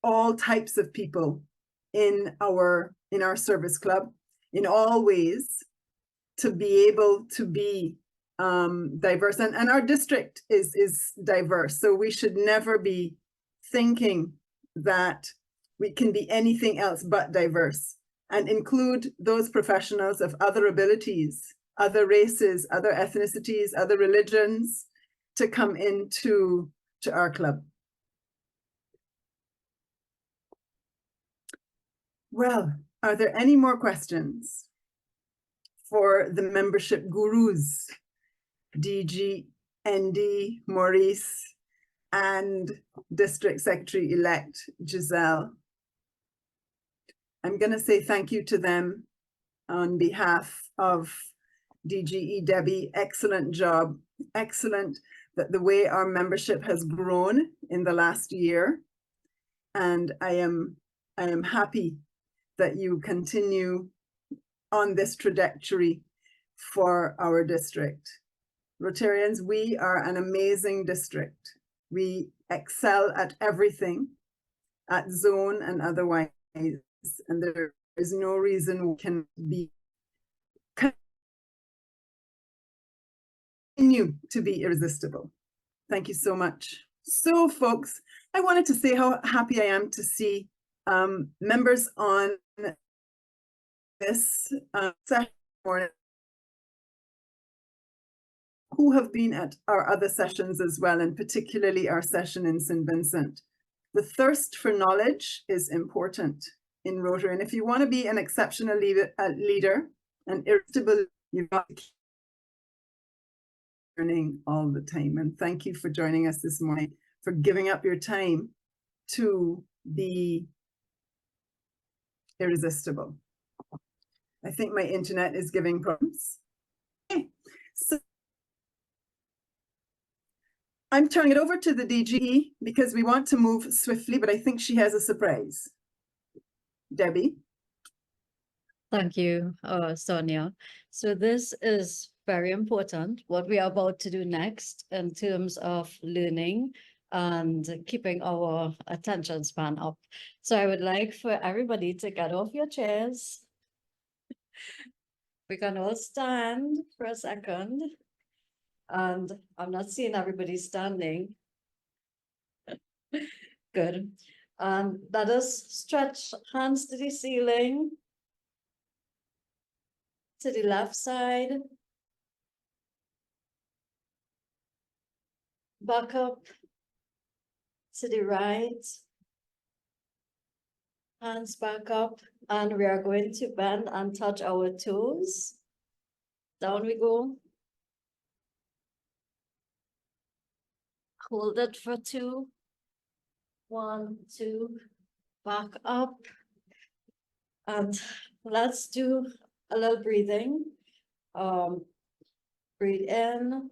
all types of people in our service club in all ways to be able to be diverse. And our district is diverse. So we should never be thinking that we can be anything else but diverse, and include those professionals of other abilities, other races, other ethnicities, other religions to come into our club. Well, are there any more questions for the membership gurus, DG, ND, Maurice, and District Secretary-elect Giselle? I'm going to say thank you to them on behalf of DGE Debbie. Excellent job. Excellent that the way our membership has grown in the last year. And I am happy that you continue on this trajectory for our district. Rotarians, we are an amazing district. We excel at everything, at zone and otherwise, and there is no reason we can continue to be irresistible. Thank you so much. So folks, I wanted to say how happy I am to see members on this session who have been at our other sessions as well, and particularly our session in St. Vincent. The thirst for knowledge is important in Rotary, and if you want to be an exceptional leader, and irresistible, you've got to keep learning all the time. And thank you for joining us this morning, for giving up your time to be irresistible. I think my internet is giving problems. Okay. So I'm turning it over to the DGE because we want to move swiftly, but I think she has a surprise. Debbie. Thank you, Sonia. So this is very important, what we are about to do next in terms of learning and keeping our attention span up. So I would like for everybody to get off your chairs. We can all stand for a second. And I'm not seeing everybody standing. Good. And let us stretch hands to the ceiling. To the left side. Back up. To the right. Hands back up. And we are going to bend and touch our toes. Down we go. Hold it for 2. 1, 2. Back up. And let's do a little breathing. Breathe in.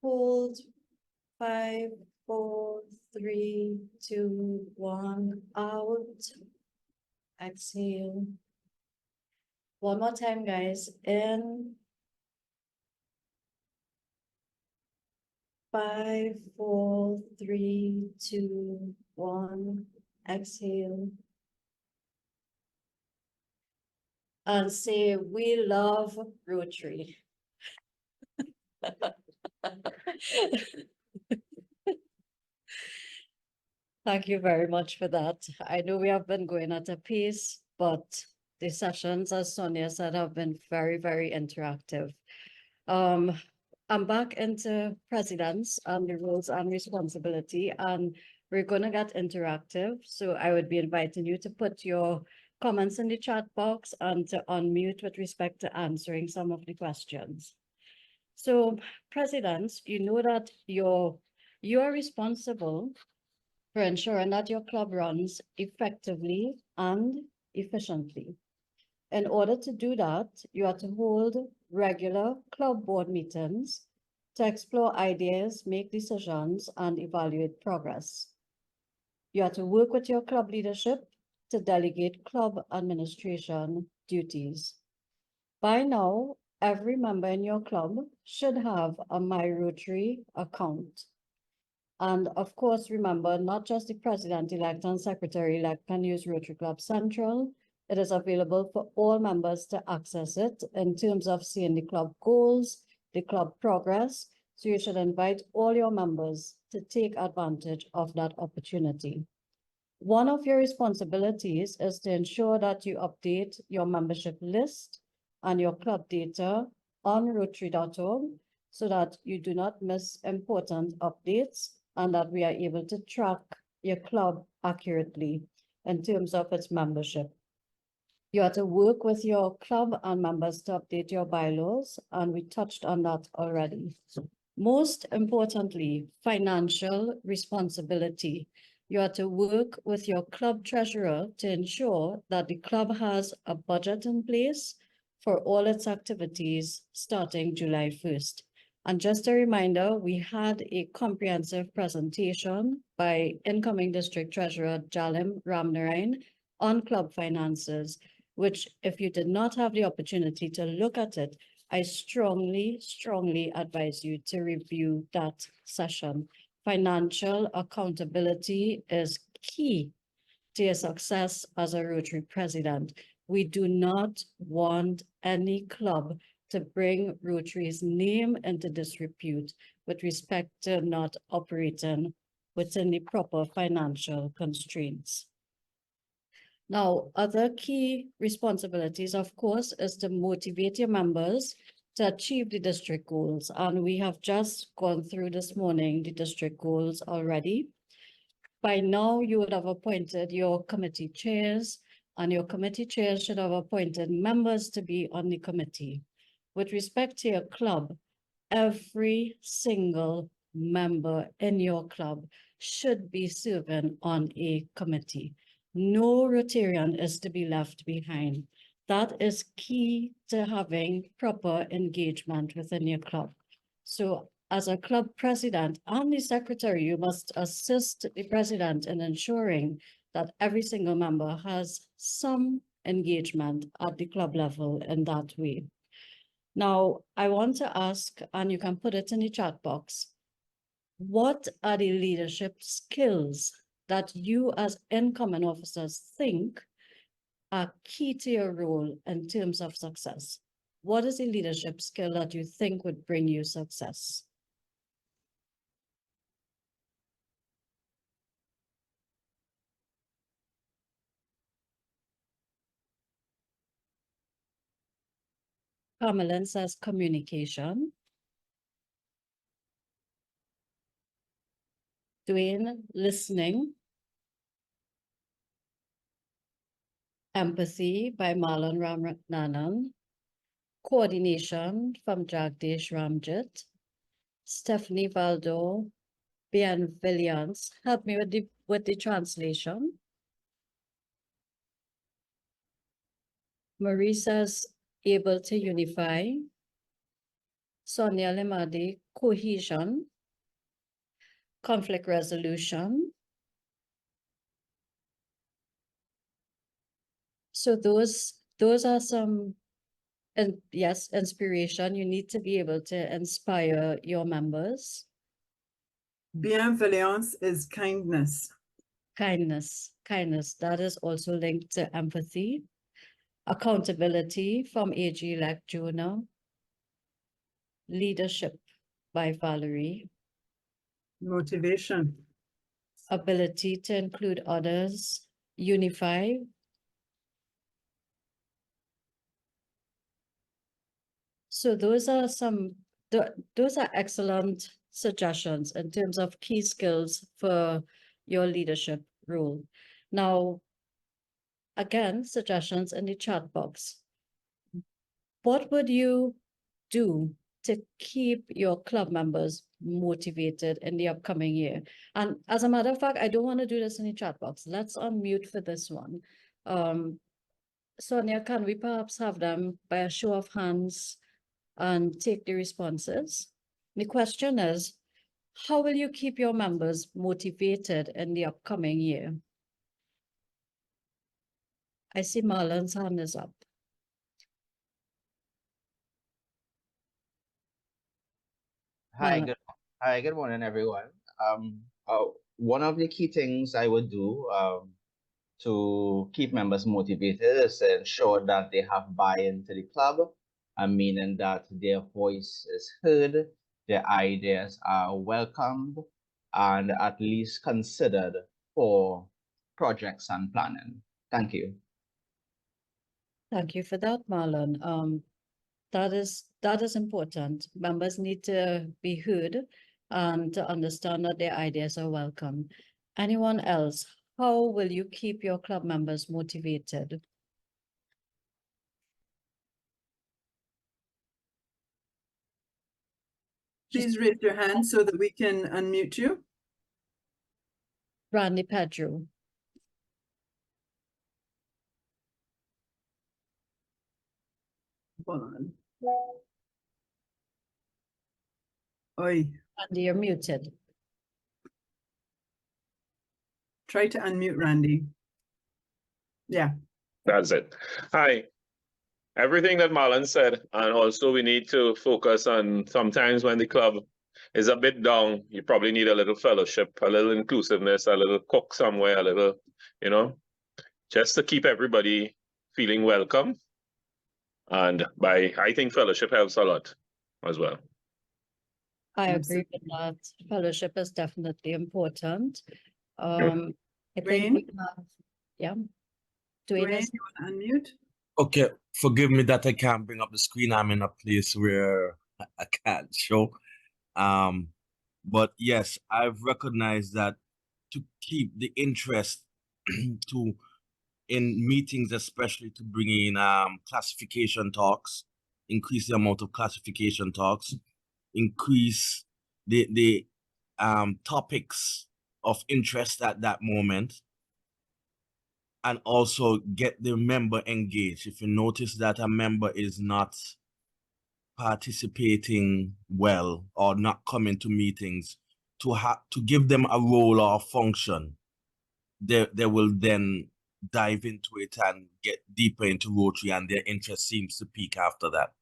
Hold. 5, 4, 3, 2, 1. Out. Exhale. One more time, guys. In. 5, 4, 3, 2, 1. Exhale. And say, we love Rotary. Thank you very much for that. I know we have been going at a pace, but the sessions, as Sonia said, have been very, very interactive. I'm back into presidents and the roles and responsibility, and we're going to get interactive. So I would be inviting you to put your comments in the chat box and to unmute with respect to answering some of the questions. So presidents, you know that you are responsible for ensuring that your club runs effectively and efficiently. In order to do that, you have to hold regular club board meetings to explore ideas, make decisions, and evaluate progress. You have to work with your club leadership to delegate club administration duties. By now, every member in your club should have a My Rotary account. And of course, remember, not just the president-elect and secretary-elect can use Rotary Club Central. It is available for all members to access it in terms of seeing the club goals, the club progress. So you should invite all your members to take advantage of that opportunity. One of your responsibilities is to ensure that you update your membership list and your club data on Rotary.org so that you do not miss important updates and that we are able to track your club accurately in terms of its membership. You have to work with your club and members to update your bylaws, and we touched on that already. Most importantly, financial responsibility. You have to work with your club treasurer to ensure that the club has a budget in place for all its activities starting July 1st. And just a reminder, we had a comprehensive presentation by incoming District Treasurer Jalim Ramnarayan on club finances, which if you did not have the opportunity to look at it, I strongly, strongly advise you to review that session. Financial accountability is key to your success as a Rotary president. We do not want any club to bring Rotary's name into disrepute with respect to not operating within the proper financial constraints. Now, other key responsibilities, of course, is to motivate your members to achieve the district goals. And we have just gone through this morning the district goals already. By now, you would have appointed your committee chairs, and your committee chairs should have appointed members to be on the committee. With respect to your club, every single member in your club should be serving on a committee. No Rotarian is to be left behind. That is key to having proper engagement within your club. So as a club president and the secretary, you must assist the president in ensuring that every single member has some engagement at the club level in that way. Now, I want to ask, and you can put it in the chat box, what are the leadership skills that you as incoming officers think are key to your role in terms of success? What is a leadership skill that you think would bring you success? Carmelin says communication. Dwayne, listening. Empathy by Marlon Ramnanan. Coordination from Jagdish Ramjit. Stephanie Valdo, Bienveillance. Help me with the translation. Marie says able to unify. Sonia Limadi, cohesion, conflict resolution. So those are some, and yes, inspiration. You need to be able to inspire your members. Bienveillance is kindness. Kindness, that is also linked to empathy. Accountability from AG-elect Jonah. Leadership by Valerie. Motivation. Ability to include others. Unify. So those are those are excellent suggestions in terms of key skills for your leadership role. Now, again, suggestions in the chat box. What would you do to keep your club members motivated in the upcoming year? And as a matter of fact, I don't want to do this in the chat box. Let's unmute for this one. Sonia, can we perhaps have them by a show of hands and take the responses? The question is, how will you keep your members motivated in the upcoming year? I see Marlon's hand is up. Hi, Marlon. good morning, everyone. One of the key things I would do to keep members motivated is to ensure that they have buy-in to the club, meaning that their voice is heard, their ideas are welcomed, and at least considered for projects and planning. Thank you. Thank you for that, Marlon. That is important. Members need to be heard and to understand that their ideas are welcome. Anyone else? How will you keep your club members motivated? Please raise your hand so that we can unmute you. Randy Pedro. Hold on. Oi, Randy, you're muted. try to unmute Randy. Yeah. That's it. Hi. Everything that Marlon said, and also we need to focus on sometimes when the club is a bit down, you probably need a little fellowship, a little inclusiveness, a little cook somewhere, a little, just to keep everybody feeling welcome. And I think fellowship helps a lot as well. I agree with that. Fellowship is definitely important. I think we have, yeah. Dwayne, you want to unmute? Okay, forgive me that I can't bring up the screen. I'm in a place where I can't show. But yes, I've recognized that to keep the interest in meetings, especially to bring in classification talks, increase the amount of classification talks, increase the topics of interest at that moment, and also get the member engaged. If you notice that a member is not participating well or not coming to meetings, to give them a role or a function, they will then dive into it and get deeper into Rotary, and their interest seems to peak after that.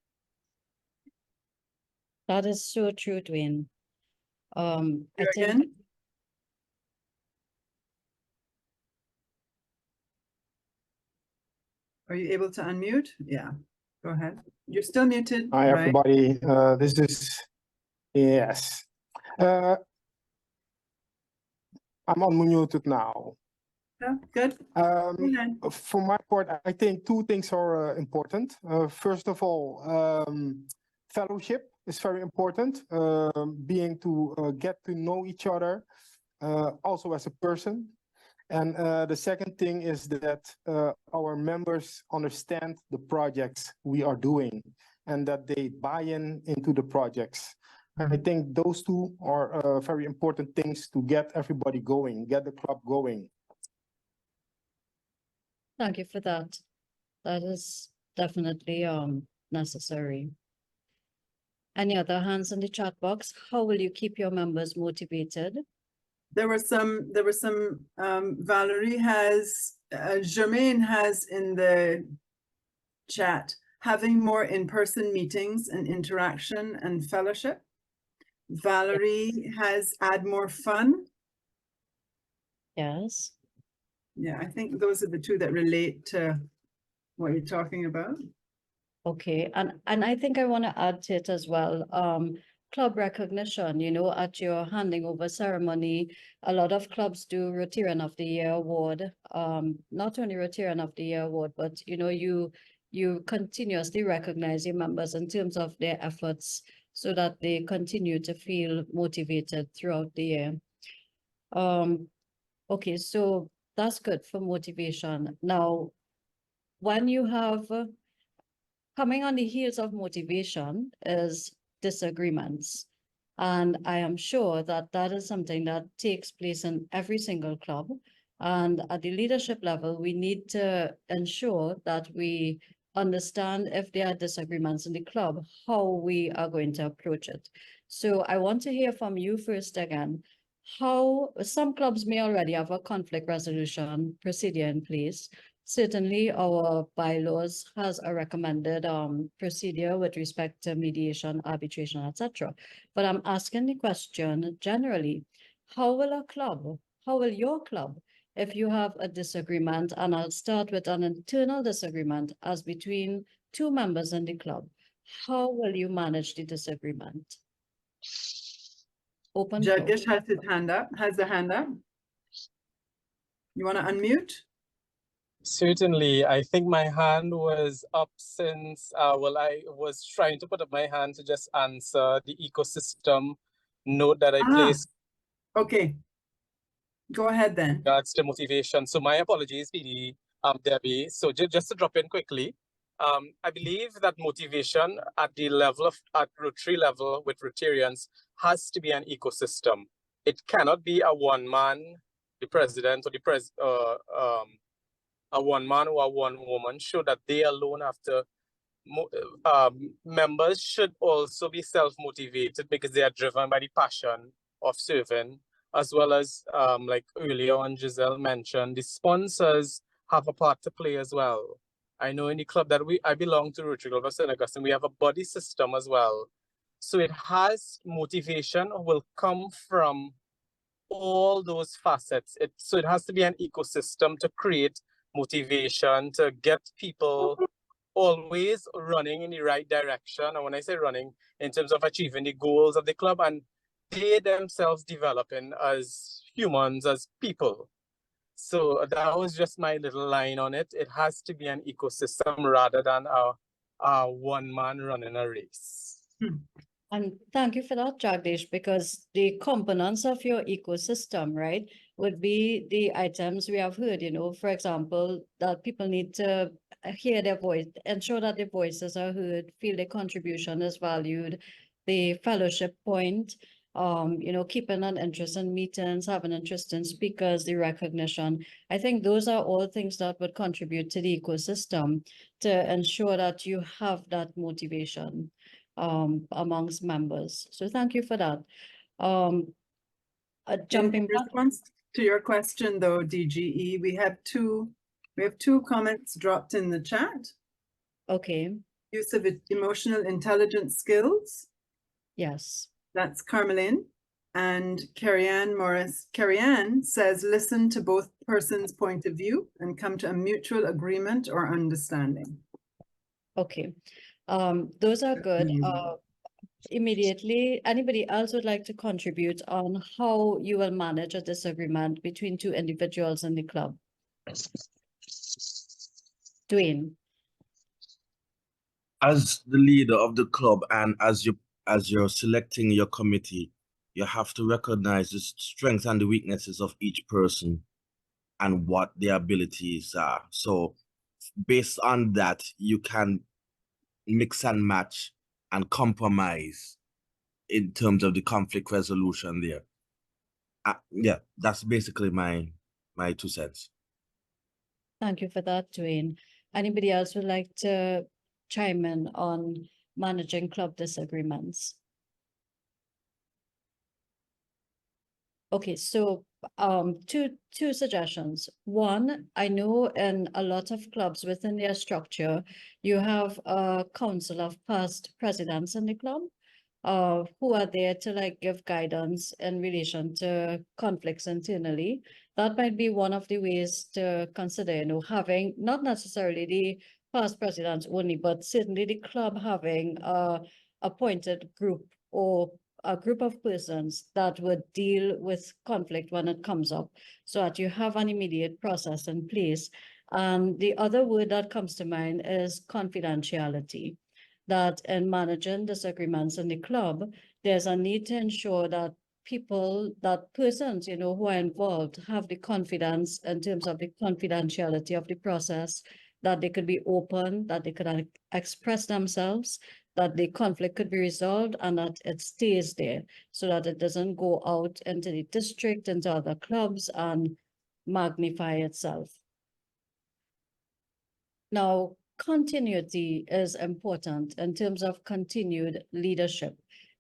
That is so true, Dwayne. I think Again? Are you able to unmute? Yeah, go ahead. You're still muted. Hi, right? everybody. This is, yes. I'm unmuted now. Yeah, good. Go ahead. For my part, I think two things are important. First of all, fellowship is very important, being to get to know each other, also as a person. And the second thing is that our members understand the projects we are doing and that they buy into the projects. I think those two are very important things to get everybody going, get the club going. thank you for that. That is definitely necessary. Any other hands in the chat box? How will you keep your members motivated? There were some, Valerie has, Jermaine has in the chat, having more in-person meetings and interaction and fellowship. Valerie has add more fun. Yes. Yeah, I think those are the two that relate to what you're talking about. Okay, and I think I want to add to it as well. Club recognition, you know, at your handing over ceremony, a lot of clubs do Rotarian of the Year award. Not only Rotarian of the Year award, but you know, you continuously recognize your members in terms of their efforts so that they continue to feel motivated throughout the year. Okay, so that's good for motivation. Now, when you have coming on the heels of motivation is disagreements. And I am sure that that is something that takes place in every single club. And at the leadership level, we need to ensure that we understand if there are disagreements in the club, how we are going to approach it. So I want to hear from you first again, how some clubs may already have a conflict resolution procedure in place. Certainly, our bylaws has a recommended procedure with respect to mediation, arbitration, etc. But I'm asking the question generally, how will your club, if you have a disagreement, and I'll start with an internal disagreement as between two members in the club, how will you manage the disagreement? Open floor. Jagesh has the hand up. You want to unmute? Certainly, I think my hand was up since, well, I was trying to put up my hand to just answer the ecosystem note that I placed. Okay, go ahead then. Regards to motivation. So my apologies, PD, Debbie. So just to drop in quickly, I believe that motivation at the level of, at Rotary level with Rotarians has to be an ecosystem. It cannot be a one man, the president or the a one man or a one woman show that they alone have to, members should also be self-motivated because they are driven by the passion of serving, as well as like earlier on Giselle mentioned, the sponsors have a part to play as well. I know in the club that I belong to, Rotary Club of St. Augustine, we have a body system as well. So it has motivation will come from all those facets. So it has to be an ecosystem to create motivation, to get people always running in the right direction. And when I say running, in terms of achieving the goals of the club, and they themselves developing as humans, as people. So that was just my little line on it. It has to be an ecosystem rather than a one man running a race. And thank you for that, Jagdish, because the components of your ecosystem, right, would be the items we have heard, you know, for example, that people need to hear their voice, ensure that their voices are heard, feel their contribution is valued, the fellowship point, you know, keeping an interest in meetings, having interest in speakers, the recognition. I think those are all things that would contribute to the ecosystem to ensure that you have that motivation amongst members. So thank you for that. Jumping in response to your question though, DGE, we have two comments dropped in the chat. Okay. Use of emotional intelligence skills. Yes. That's Carmeline. And Carrie-Ann Morris. Carrie-Ann says, listen to both persons' point of view and come to a mutual agreement or understanding. Okay. Those are good. Immediately, anybody else would like to contribute on how you will manage a disagreement between two individuals in the club? Dwayne. As the leader of the club and as you're selecting your committee, you have to recognize the strengths and the weaknesses of each person and what their abilities are. So based on that, you can mix and match and compromise in terms of the conflict resolution there. Yeah, that's basically my 2 cents. Thank you for that, Dwayne. Anybody else would like to chime in on managing club disagreements? Okay, so two suggestions. One, I know in a lot of clubs within their structure, you have a council of past presidents in the club who are there to like give guidance in relation to conflicts internally. That might be one of the ways to consider, you know, having not necessarily the past presidents only, but certainly the club having a appointed group or a group of persons that would deal with conflict when it comes up, so that you have an immediate process in place. And the other word that comes to mind is confidentiality, that in managing disagreements in the club, there's a need to ensure that persons, you know, who are involved have the confidence in terms of the confidentiality of the process, that they could be open, that they could express themselves, that the conflict could be resolved, and that it stays there so that it doesn't go out into the district, into other clubs, and magnify itself. Now, continuity is important in terms of continued leadership.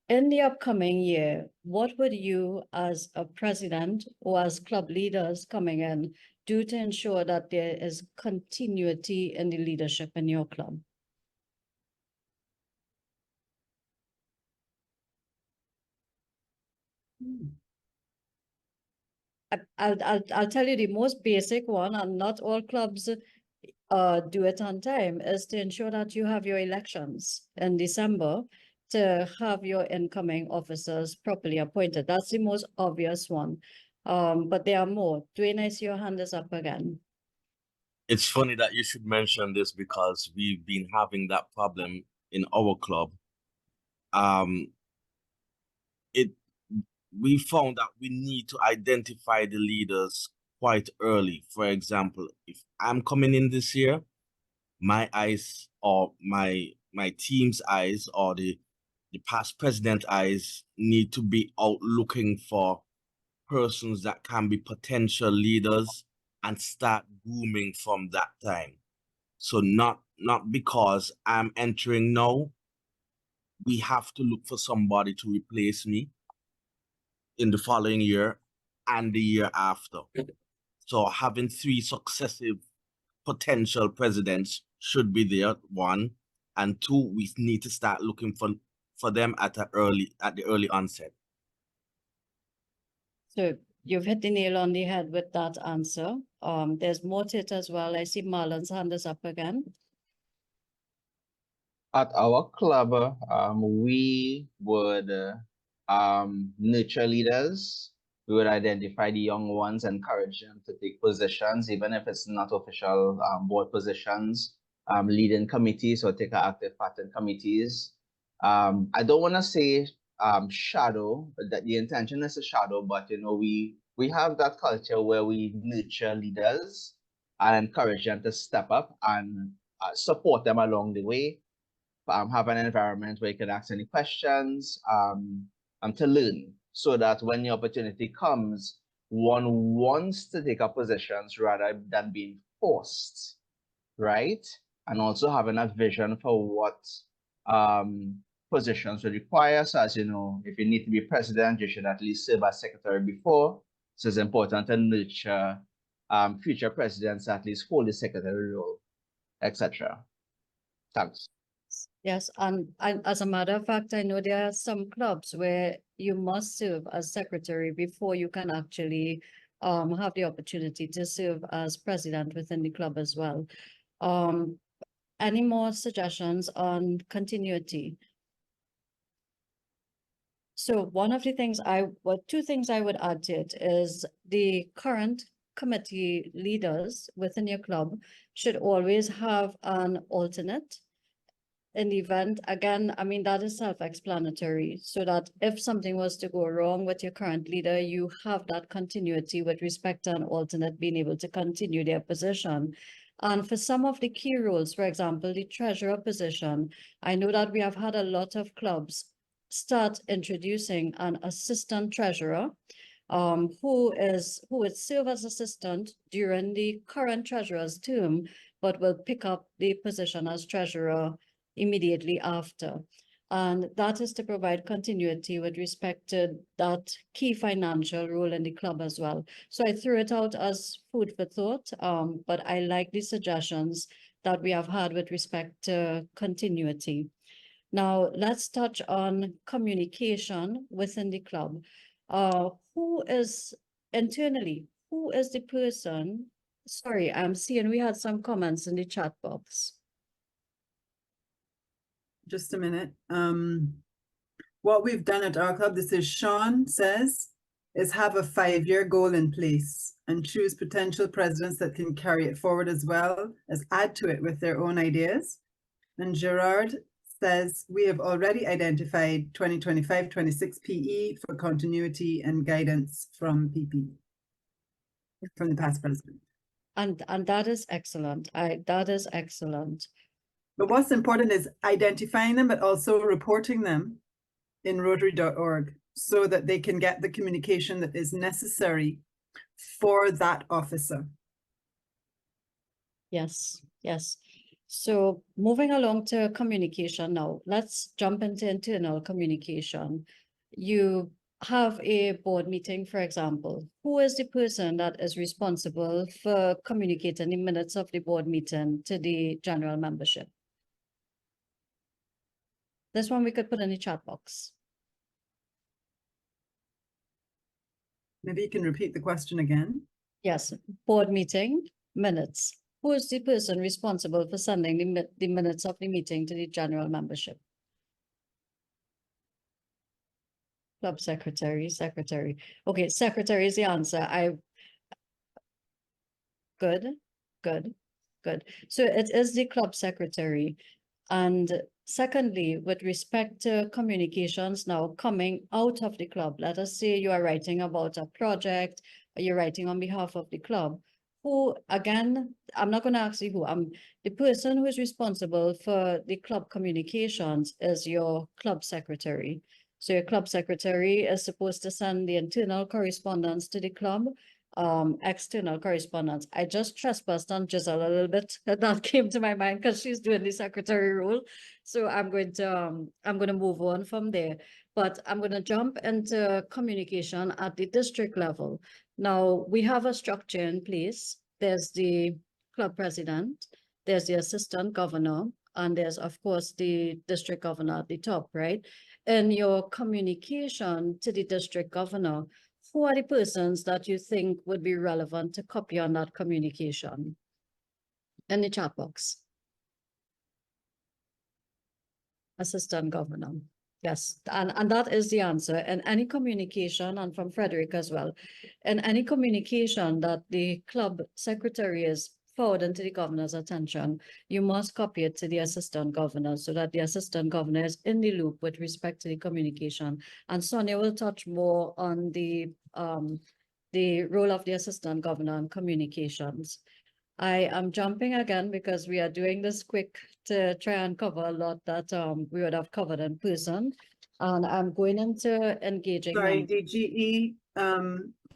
In the upcoming year, what would you as a president or as club leaders coming in do to ensure that there is continuity in the leadership in your club? I'll tell you the most basic one, and not all clubs do it on time, is to ensure that you have your elections in December to have your incoming officers properly appointed. That's the most obvious one. But there are more. Dwayne, I see your hand is up again. It's funny that you should mention this because we've been having that problem in our club. We found that we need to identify the leaders quite early. For example, if I'm coming in this year, my eyes or my team's eyes or the past president eyes need to be out looking for persons that can be potential leaders and start grooming from that time. So not because I'm entering now, we have to look for somebody to replace me in the following year and the year after. So having 3 successive potential presidents should be there, 1. And 2, we need to start looking for them at the early onset. So you've hit the nail on the head with that answer. There's more to it as well. I see Marlon's hand is up again. At our club, we would nurture leaders. We would identify the young ones, encourage them to take positions, even if it's not official board positions, leading committees or take an active part in committees. I don't want to say shadow, but that the intention is a shadow, but you know, we have that culture where we nurture leaders and encourage them to step up and support them along the way. Have an environment where you can ask any questions to learn, so that when the opportunity comes, one wants to take up positions rather than being forced, right? And also having a vision for what positions will require. So as you know, if you need to be president, you should at least serve as secretary before. So it's important to nurture future presidents at least hold the secretary role, etc. Thanks. Yes, and as a matter of fact, I know there are some clubs where you must serve as secretary before you can actually have the opportunity to serve as president within the club as well. Any more suggestions on continuity? So one of the things two things I would add to it is the current committee leaders within your club should always have an alternate in the event. Again, I mean, that is self-explanatory, so that if something was to go wrong with your current leader, you have that continuity with respect to an alternate being able to continue their position. And for some of the key roles, for example, the treasurer position, I know that we have had a lot of clubs start introducing an assistant treasurer who would serve as assistant during the current treasurer's term, but will pick up the position as treasurer immediately after. And that is to provide continuity with respect to that key financial role in the club as well. So I threw it out as food for thought, but I like the suggestions that we have had with respect to continuity. Now, let's touch on communication within the club. Who is internally, who is the person? Sorry, I'm seeing we had some comments in the chat box. Just a minute. What we've done at our club, this is Sean says, is have a 5-year goal in place and choose potential presidents that can carry it forward as well as add to it with their own ideas. And Gerard says, we have already identified 2025-26 PE for continuity and guidance from PP, from the past president. And that is excellent. That is excellent. But what's important is identifying them, but also reporting them in Rotary.org so that they can get the communication that is necessary for that officer. Yes, yes. So moving along to communication now, let's jump into internal communication. You have a board meeting, for example. Who is the person that is responsible for communicating the minutes of the board meeting to the general membership? This one we could put in the chat box. Maybe you can repeat the question again. Yes, board meeting minutes. Who is the person responsible for sending the minutes of the meeting to the general membership? Club secretary. Okay, secretary is the answer. Good. So it is the club secretary. And secondly, with respect to communications now coming out of the club, let us say you are writing about a project, or you're writing on behalf of the club. Who, again, I'm not going to ask you who, the person who is responsible for the club communications is your club secretary. So your club secretary is supposed to send the internal correspondence to the club, external correspondence. I just trespassed on Giselle a little bit. That came to my mind because she's doing the secretary role. So I'm going to move on from there. But I'm going to jump into communication at the district level. Now we have a structure in place. There's the club president, there's the assistant governor, and there's of course the district governor at the top, right? In your communication to the district governor, who are the persons that you think would be relevant to copy on that communication? In the chat box. Assistant governor. Yes, and that is the answer. And any communication, and from Frederick as well, and any communication that the club secretary is forwarding to the governor's attention, you must copy it to the assistant governor so that the assistant governor is in the loop with respect to the communication. And Sonia will touch more on the role of the assistant governor in communications. I am jumping again because we are doing this quick to try and cover a lot that we would have covered in person. And I'm going into engaging. Sorry, DGE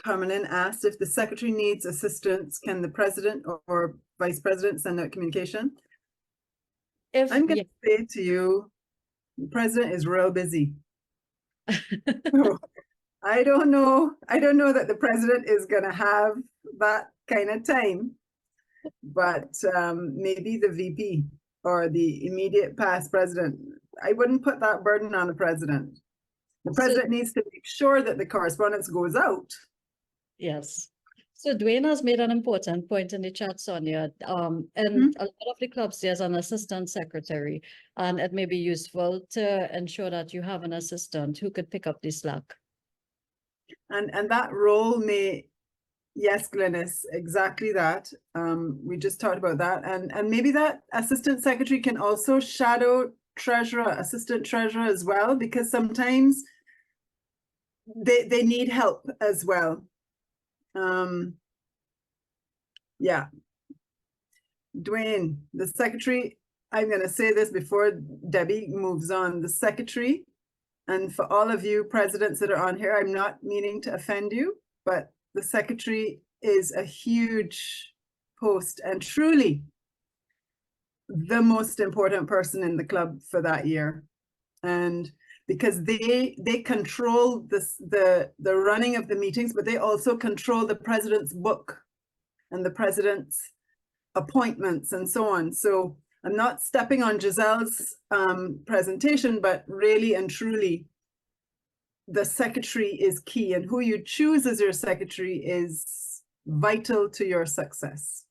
Carmelin asked if the secretary needs assistance, can the president or vice president send out communication? I'm going to say to you, the president is real busy. So, I don't know that the president is going to have that kind of time. But maybe the VP or the immediate past president, I wouldn't put that burden on the president. The president needs to make sure that the correspondence goes out. Yes. So Dwayne has made an important point in the chat, Sonia. And a lot of the clubs, there's an assistant secretary, and it may be useful to ensure that you have an assistant who could pick up the slack. And that role may, yes, Glynis, exactly that. We just talked about that. And maybe that assistant secretary can also shadow treasurer, assistant treasurer as well, because sometimes they need help as well. Yeah. Dwayne, the secretary, I'm going to say this before Debbie moves on, the secretary, and for all of you presidents that are on here, I'm not meaning to offend you, but the secretary is a huge post, and truly the most important person in the club for that year. And because they control the running of the meetings, but they also control the president's book and the president's appointments and so on. So I'm not stepping on Giselle's presentation, but really and truly, the secretary is key, and who you choose as your secretary is vital to your success.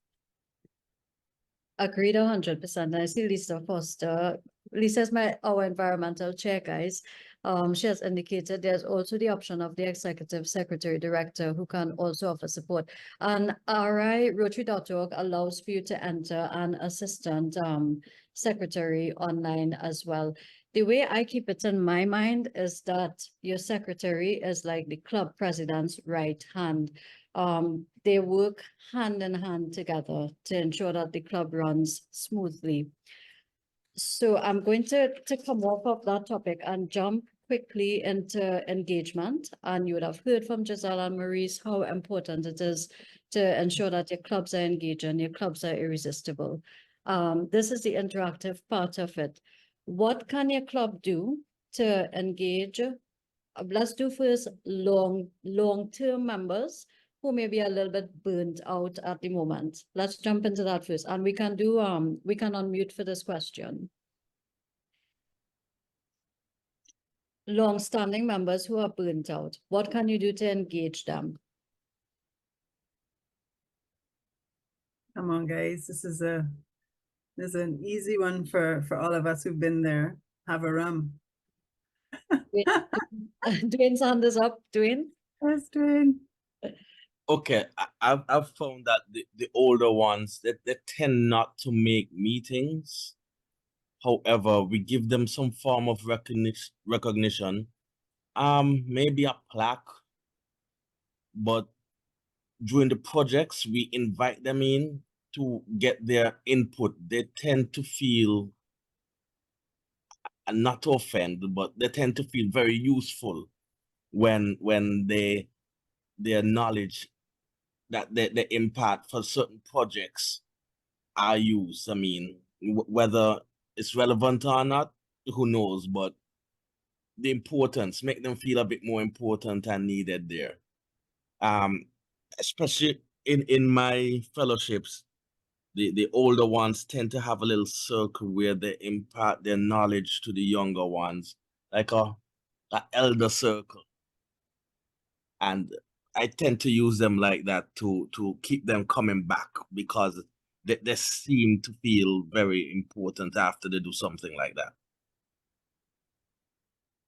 Agreed 100%. I see Lisa Foster. Lisa's our environmental chair, guys. She has indicated there's also the option of the executive secretary director who can also offer support. And Rotary.org allows for you to enter an assistant secretary online as well. The way I keep it in my mind is that your secretary is like the club president's right hand. They work hand in hand together to ensure that the club runs smoothly. So I'm going to come off of that topic and jump quickly into engagement. And you would have heard from Giselle and Maurice how important it is to ensure that your clubs are engaging, your clubs are irresistible. This is the interactive part of it. What can your club do to engage? Let's do first long-term members who may be a little bit burnt out at the moment. Let's jump into that first. And we can do we can unmute for this question. Long-standing members who are burnt out, what can you do to engage them? Come on, guys. This is an easy one for all of us who've been there. Have a rum. Dwayne's hand is up. Dwayne? Yes, Dwayne. Okay, I've found that the older ones they tend not to make meetings. However, we give them some form of recognition. Maybe a plaque, but during the projects, we invite them in to get their input. They tend to feel, and not to offend, but they tend to feel very useful when they acknowledge that the impact for certain projects are used. I mean, whether it's relevant or not, who knows, but the importance, make them feel a bit more important and needed there. Especially in my fellowships, the older ones tend to have a little circle where they impart their knowledge to the younger ones, like a elder circle. And I tend to use them like that to keep them coming back, because they seem to feel very important after they do something like that.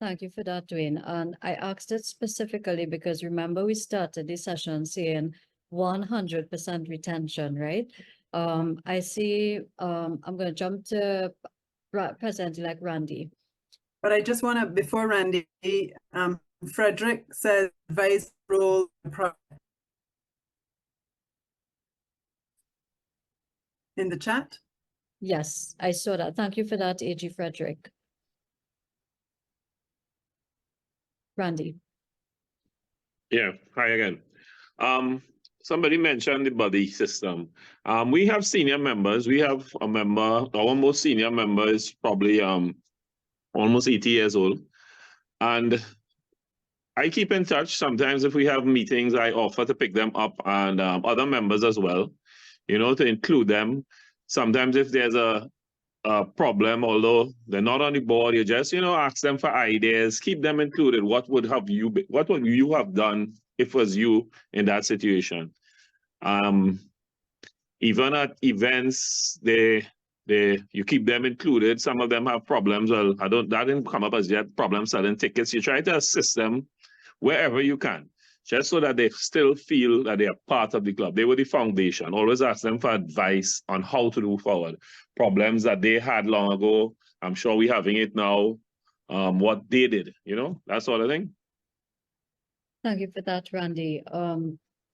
Thank you for that, Dwayne. And I asked it specifically because remember we started the session saying 100% retention, right? I see, I'm going to jump to President-elect Randy. But I just want to, before Randy, Frederick says vice role in the chat. Yes, I saw that. Thank you for that, AG Frederick. Randy. Yeah, hi again. Somebody mentioned the buddy system. We have senior members. We have a member, our most senior member is probably almost 80 years old. And I keep in touch. Sometimes if we have meetings, I offer to pick them up, and other members as well, you know, to include them. Sometimes if there's a problem, although they're not on the board, you just, you know, ask them for ideas, keep them included. What would you have done if it was you in that situation? Even at events, you keep them included. Some of them have problems. Well, that didn't come up as yet, problem selling tickets. You try to assist them wherever you can, just so that they still feel that they are part of the club. They were the foundation. Always ask them for advice on how to move forward. Problems that they had long ago, I'm sure we're having it now. What they did, you know, that sort of thing. Thank you for that, Randy.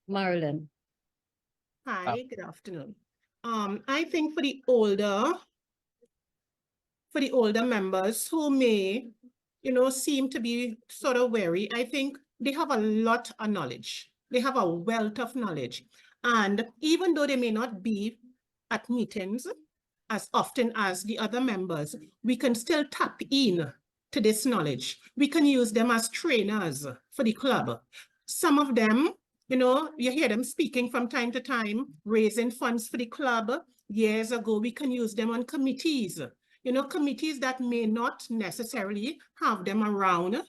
Marilyn. Hi, good afternoon. I think for the older members who may, you know, seem to be sort of wary, I think they have a lot of knowledge. They have a wealth of knowledge. And even though they may not be at meetings, as often as the other members, we can still tap in to this knowledge. We can use them as trainers for the club. Some of them, you know, you hear them speaking from time to time, raising funds for the club. Years ago, we can use them on committees, you know, committees that may not necessarily have them around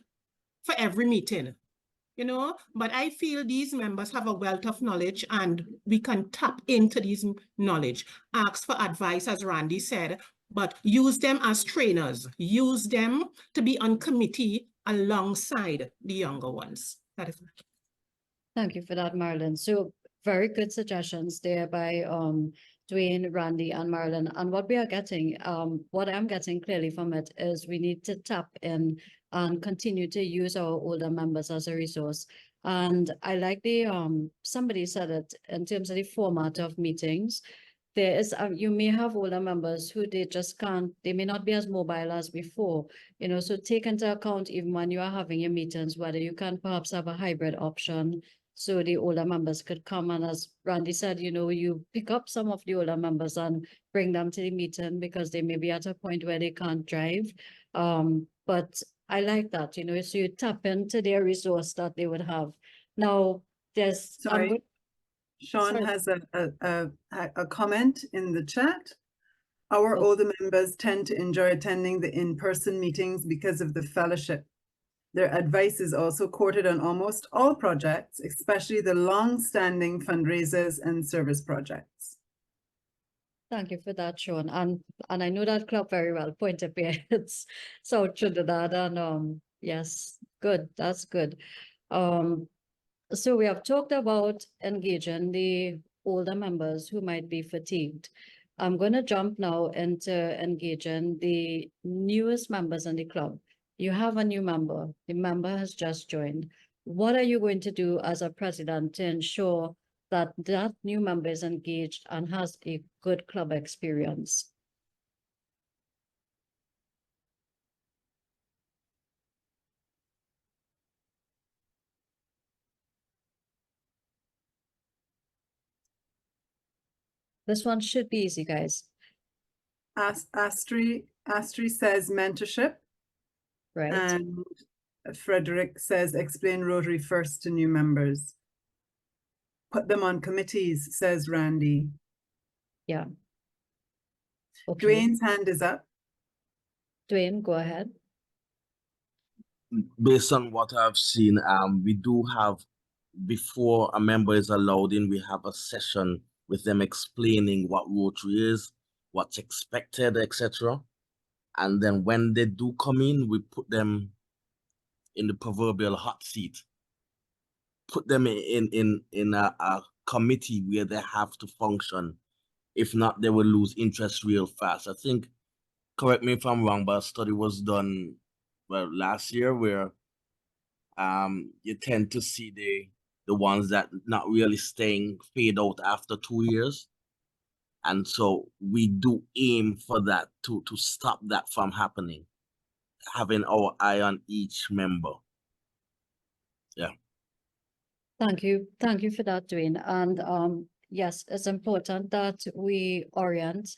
for every meeting, you know, but I feel these members have a wealth of knowledge and we can tap into this knowledge, ask for advice, as Randy said, but use them as trainers, use them to be on committee alongside the younger ones. That is. Thank you for that, Marilyn. So very good suggestions there by Dwayne, Randy, and Marilyn. And what we are getting, what I'm getting clearly from it is we need to tap in and continue to use our older members as a resource. And I like the somebody said it in terms of the format of meetings. There is you may have older members who they just can't, they may not be as mobile as before, you know, so take into account even when you are having your meetings, whether you can perhaps have a hybrid option so the older members could come, and as Randy said, you know, you pick up some of the older members and bring them to the meeting because they may be at a point where they can't drive. But I like that, you know, so you tap into their resource that they would have. Now there's Sorry. Sean Sorry. has a comment in the chat. Our Oh. older members tend to enjoy attending the in-person meetings because of the fellowship. Their advice is also quoted on almost all projects, especially the long-standing fundraisers and service projects. Thank you for that, Sean. And I know that club very well, Point of View. It's South Trinidad, and yes, good. That's good. So we have talked about engaging the older members who might be fatigued. I'm going to jump now into engaging the newest members in the club. You have a new member. The member has just joined. What are you going to do as a president to ensure that that new member is engaged and has a good club experience? This one should be easy, guys. Astri says mentorship. Right. And Frederick says explain Rotary first to new members. Put them on committees, says Randy. Yeah. Okay. Dwayne's hand is up. Dwayne, go ahead. Based on what I've seen, we do have, before a member is allowed in, we have a session with them explaining what Rotary is, what's expected, etc. And then when they do come in, we put them in the proverbial hot seat, put them in a committee where they have to function. If not, they will lose interest real fast. I think, correct me if I'm wrong, but a study was done, well, last year, where you tend to see the ones that not really staying fade out after 2 years. And so we do aim for that to stop that from happening, having our eye on each member. Yeah. Thank you. Thank you for that, Dwayne. And yes, it's important that we orient.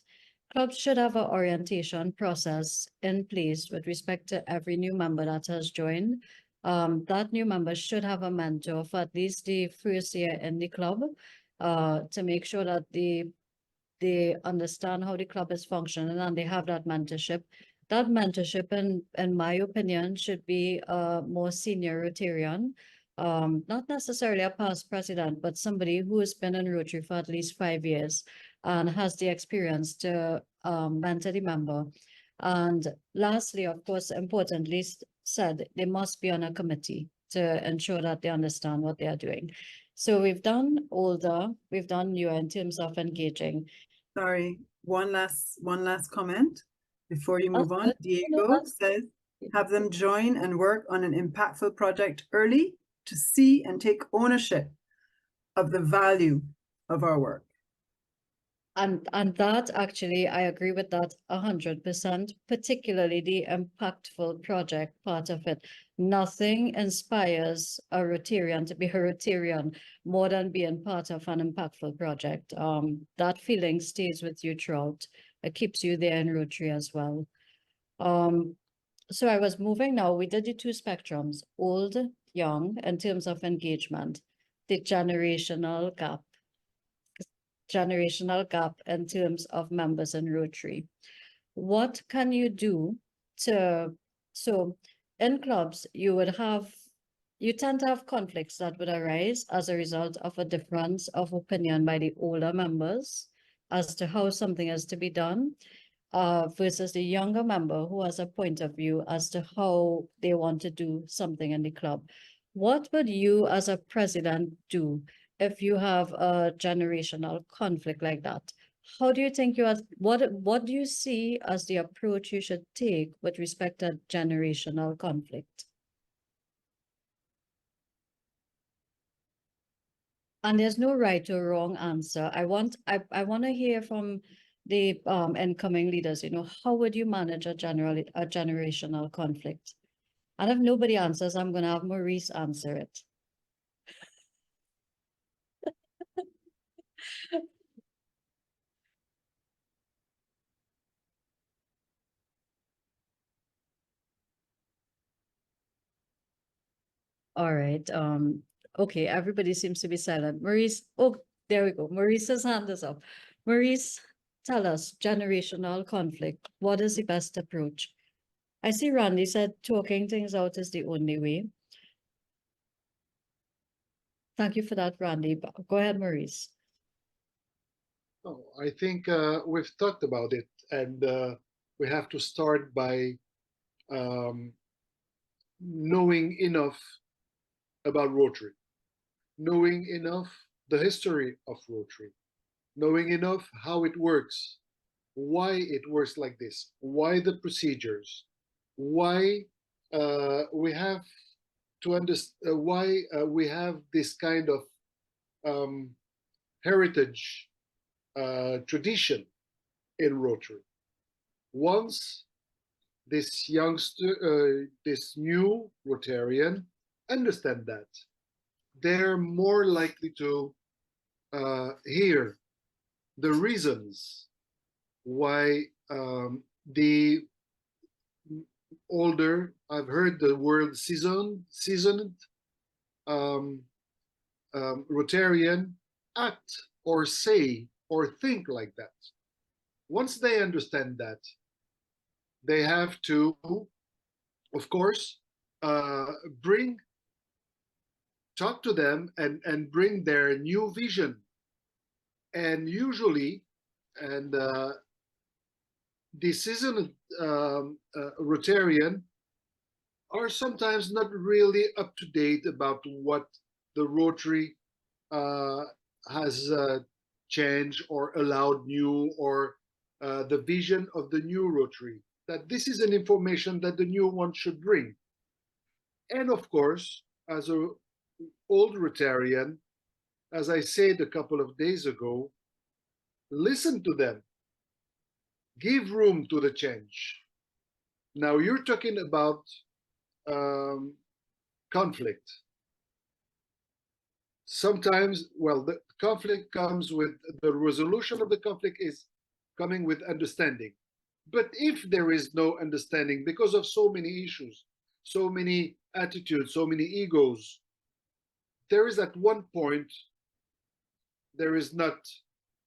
Clubs should have an orientation process in place with respect to every new member that has joined. That new member should have a mentor for at least the first year in the club, to make sure that they understand how the club is functioning and they have that mentorship. That mentorship, in my opinion, should be a more senior Rotarian, not necessarily a past president, but somebody who has been in Rotary for at least 5 years and has the experience to mentor the member. And lastly, of course, importantly said, they must be on a committee to ensure that they understand what they are doing. So we've done older, we've done newer in terms of engaging. Sorry, one last comment before you move on. Good. Diego says, have them join and work on an impactful project early to see and take ownership of the value of our work. And that actually, I agree with that 100%, particularly the impactful project part of it. Nothing inspires a Rotarian to be a Rotarian more than being part of an impactful project. That feeling stays with you throughout. It keeps you there in Rotary as well. So I was moving now. We did the two spectrums, old, young, in terms of engagement, the generational gap in terms of members in Rotary. What can you do so in clubs, you tend to have conflicts that would arise as a result of a difference of opinion by the older members as to how something is to be done, versus the younger member who has a point of view as to how they want to do something in the club. What would you as a president do if you have a generational conflict like that? How do you think what do you see as the approach you should take with respect to generational conflict? And there's no right or wrong answer. I want to hear from the incoming leaders, how would you manage a generational conflict? And if nobody answers, I'm going to have Maurice answer it. All right. Okay, everybody seems to be silent. Maurice, oh, there we go. Maurice's hand is up. Maurice, tell us, generational conflict. What is the best approach? I see Randy said talking things out is the only way. Thank you for that, Randy. Go ahead, Maurice. Oh, I think we've talked about it, and we have to start by knowing enough about Rotary, knowing enough the history of Rotary, knowing enough how it works, why it works like this, why the procedures, why we have to understand, why we have this kind of heritage tradition in Rotary. Once this youngster, this new Rotarian understand that, they're more likely to hear the reasons why the older, I've heard the word seasoned Rotarian act or say or think like that. Once they understand that, they have to, of course, talk to them and bring their new vision. And usually, the seasoned Rotarian are sometimes not really up to date about what the Rotary has changed or allowed new, or the vision of the new Rotary, that this is an information that the new one should bring. And of course, as an old Rotarian, as I said a couple of days ago, listen to them, give room to the change. Now you're talking about conflict. Sometimes, well, the conflict comes with, the resolution of the conflict is coming with understanding. But if there is no understanding because of so many issues, so many attitudes, so many egos, there is at one point, there is not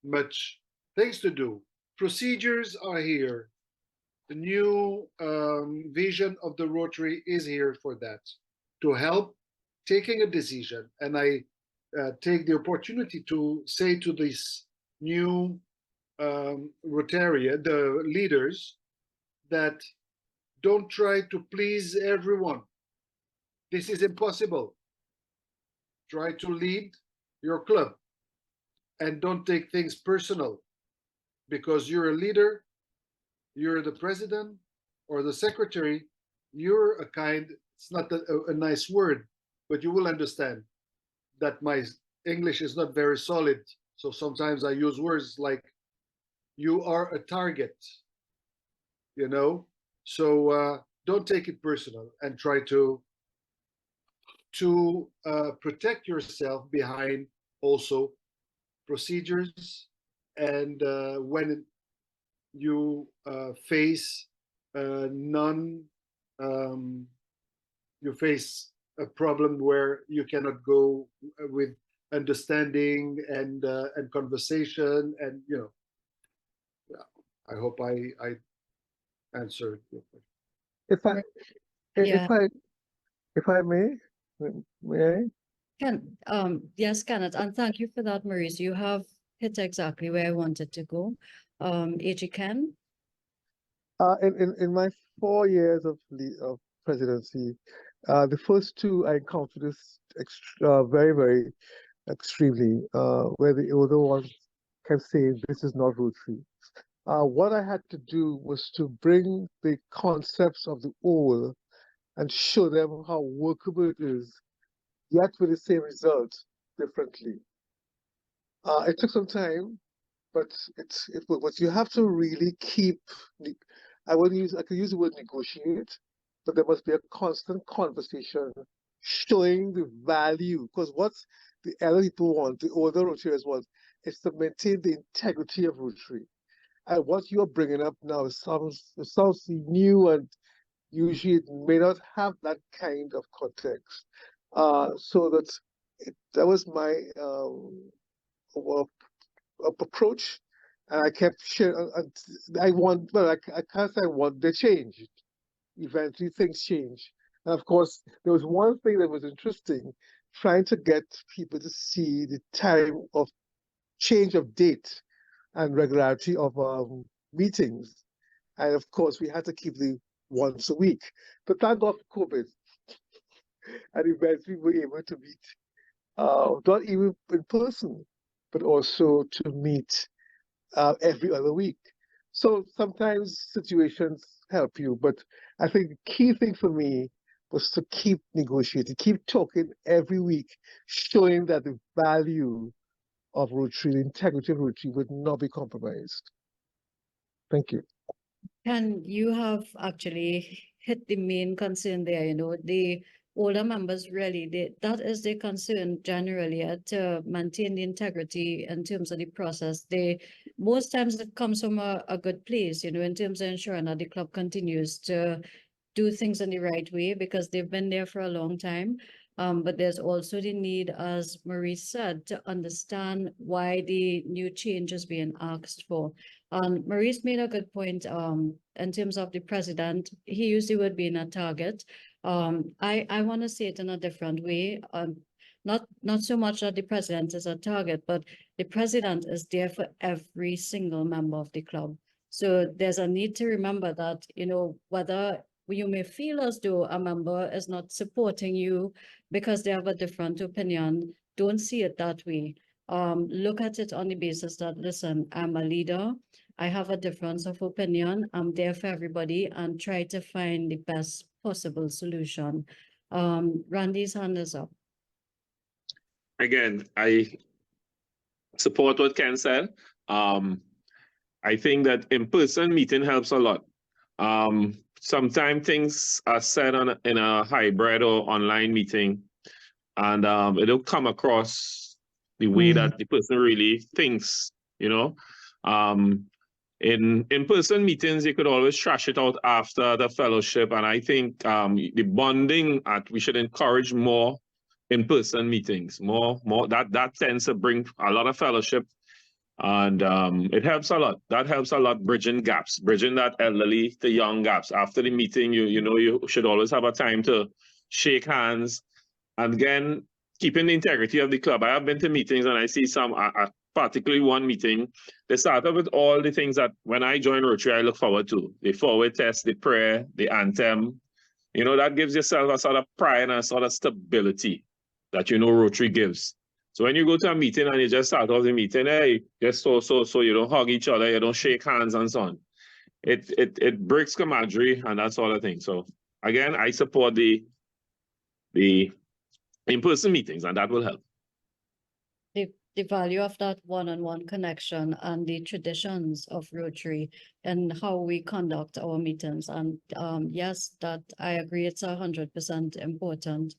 much things to do. Procedures are here. The new vision of the Rotary is here for that, to help taking a decision. And I take the opportunity to say to this new Rotarian, the leaders, that don't try to please everyone. This is impossible. Try to lead your club and don't take things personal, because you're a leader, you're the president or the secretary, you're a kind, it's not a nice word, but you will understand that my English is not very solid. So sometimes I use words like, you are a target, you know? So don't take it personal and try to protect yourself behind also procedures. And when you face you face a problem where you cannot go with understanding and conversation, and yeah, I hope I answered your question. If I may I? Yes, Kenneth, and thank you for that, Maurice. You have hit exactly where I wanted to go. AG Ken? In my 4 years of presidency, the first two I encountered this very, very extremely, where the older ones kept saying, this is not Rotary. What I had to do was to bring the concepts of the old and show them how workable it is, yet with the same result differently. It took some time, but but you have to really keep. I could use the word negotiate, but there must be a constant conversation showing the value. Because what the elder people want, the older Rotarians want, is to maintain the integrity of Rotary. And what you're bringing up now sounds new, and usually it may not have that kind of context. So that was my approach, and I kept sharing. I can't say I want the change. Eventually, things change, and of course, there was one thing that was interesting: trying to get people to see the time of change of date and regularity of meetings, and of course, we had to keep the once a week. But thank God for COVID, and eventually we were able to meet, not even in person, but also to meet every other week. So sometimes situations help you, but I think the key thing for me was to keep negotiating, keep talking every week, showing that the value of Rotary, the integrity of Rotary would not be compromised. Thank you. Ken, you have actually hit the main concern there, the older members really, that is their concern generally, to maintain the integrity in terms of the process. Most times it comes from a good place, in terms of ensuring that the club continues to do things in the right way, because they've been there for a long time. But there's also the need, as Maurice said, to understand why the new change is being asked for. Maurice made a good point in terms of the president. He used the word being a target. I want to say it in a different way. Not so much that the president is a target, but the president is there for every single member of the club. So there's a need to remember that, whether you may feel as though a member is not supporting you because they have a different opinion, don't see it that way. Look at it on the basis that, listen, I'm a leader, I have a difference of opinion, I'm there for everybody, and try to find the best possible solution. Randy's hand is up. Again, I support what Ken said. I think that in-person meeting helps a lot. Sometimes things are said in a hybrid or online meeting, and it'll come across the way that the person really thinks, in-person meetings, you could always trash it out after the fellowship. And I think the bonding, we should encourage more in-person meetings, more that tends to bring a lot of fellowship. And it helps a lot. That helps a lot, bridging gaps, bridging that elderly to young gaps. After the meeting, you should always have a time to shake hands. And again, keeping the integrity of the club. I have been to meetings and I see some, particularly one meeting, they started with all the things that when I join Rotary, I look forward to. The forward test, the prayer, the anthem. That gives yourself a sort of pride and a sort of stability that Rotary gives. So when you go to a meeting and you just start off the meeting, hey, just so you don't hug each other, you don't shake hands and so on. It breaks camaraderie and that sort of thing. So again, I support the in-person meetings, and that will help. The value of that one-on-one connection and the traditions of Rotary and how we conduct our meetings. And yes, that I agree, it's 100% important.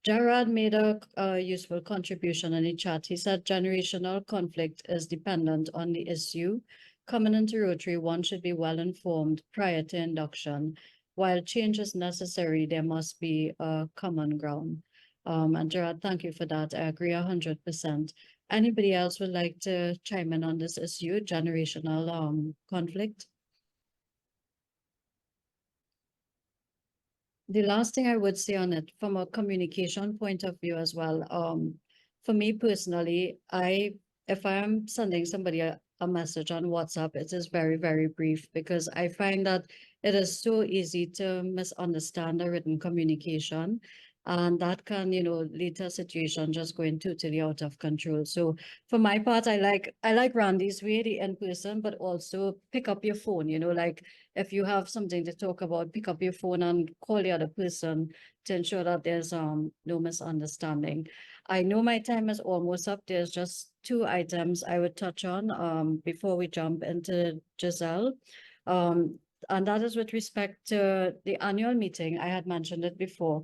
Gerard made a useful contribution in the chat. He said generational conflict is dependent on the issue. coming into Rotary, one should be well informed prior to induction. While change is necessary, there must be a common ground. And Gerard, thank you for that. I agree 100%. Anybody else would like to chime in on this issue, generational conflict? The last thing I would say on it, from a communication point of view as well, for me personally, if I am sending somebody a message on WhatsApp, it is very, very brief, because I find that it is so easy to misunderstand a written communication. And that can, lead to a situation just going totally out of control. So for my part, I like Randy's way, the in-person, but also pick up your phone, like if you have something to talk about, pick up your phone and call the other person to ensure that there's no misunderstanding. I know my time is almost up. There's just 2 items I would touch on before we jump into Giselle. And that is with respect to the annual meeting. I had mentioned it before.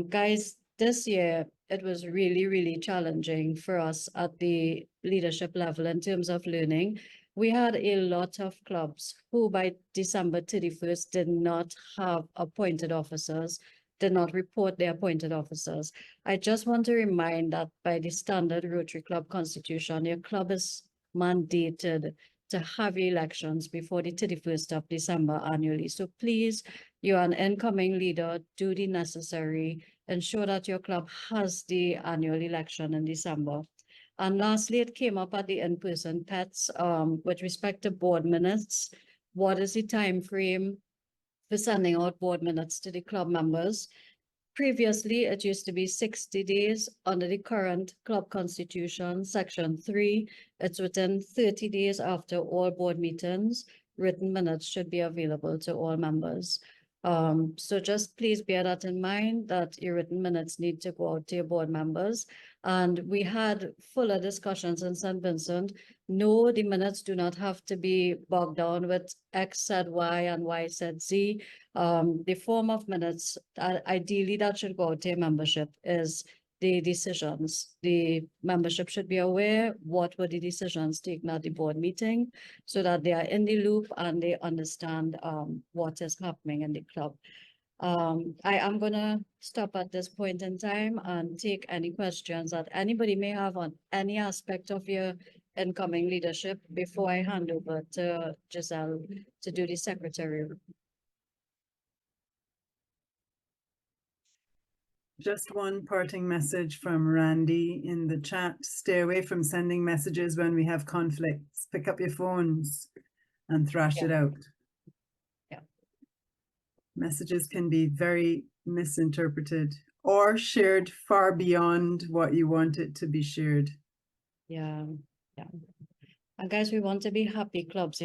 Guys, this year, it was really, really challenging for us at the leadership level in terms of learning. We had a lot of clubs who by December 31st did not have appointed officers, did not report their appointed officers. I just want to remind that by the standard Rotary Club Constitution, your club is mandated to have elections before the 31st of December annually. So please, you're an incoming leader, do the necessary, ensure that your club has the annual election in December. And lastly, it came up at the in-person PETS with respect to board minutes. What is the time frame for sending out board minutes to the club members? Previously, it used to be 60 days. Under the current club constitution, section 3, it's within 30 days after all board meetings. Written minutes should be available to all members. So just please bear that in mind, that your written minutes need to go out to your board members. And we had fuller discussions in St. Vincent. No, the minutes do not have to be bogged down with X said Y and Y said Z. The form of minutes, ideally that should go out to your membership, is the decisions. The membership should be aware what were the decisions taken at the board meeting, so that they are in the loop and they understand what is happening in the club. I am gonna stop at this point in time and take any questions that anybody may have on any aspect of your incoming leadership before I hand over to Giselle to do the secretary. Just one parting message from Randy in the chat. Stay away from sending messages when we have conflicts. Pick up your phones and thrash it out. Yeah. Messages can be very misinterpreted or shared far beyond what you want it to be shared. Yeah. And guys, we want to be happy clubs,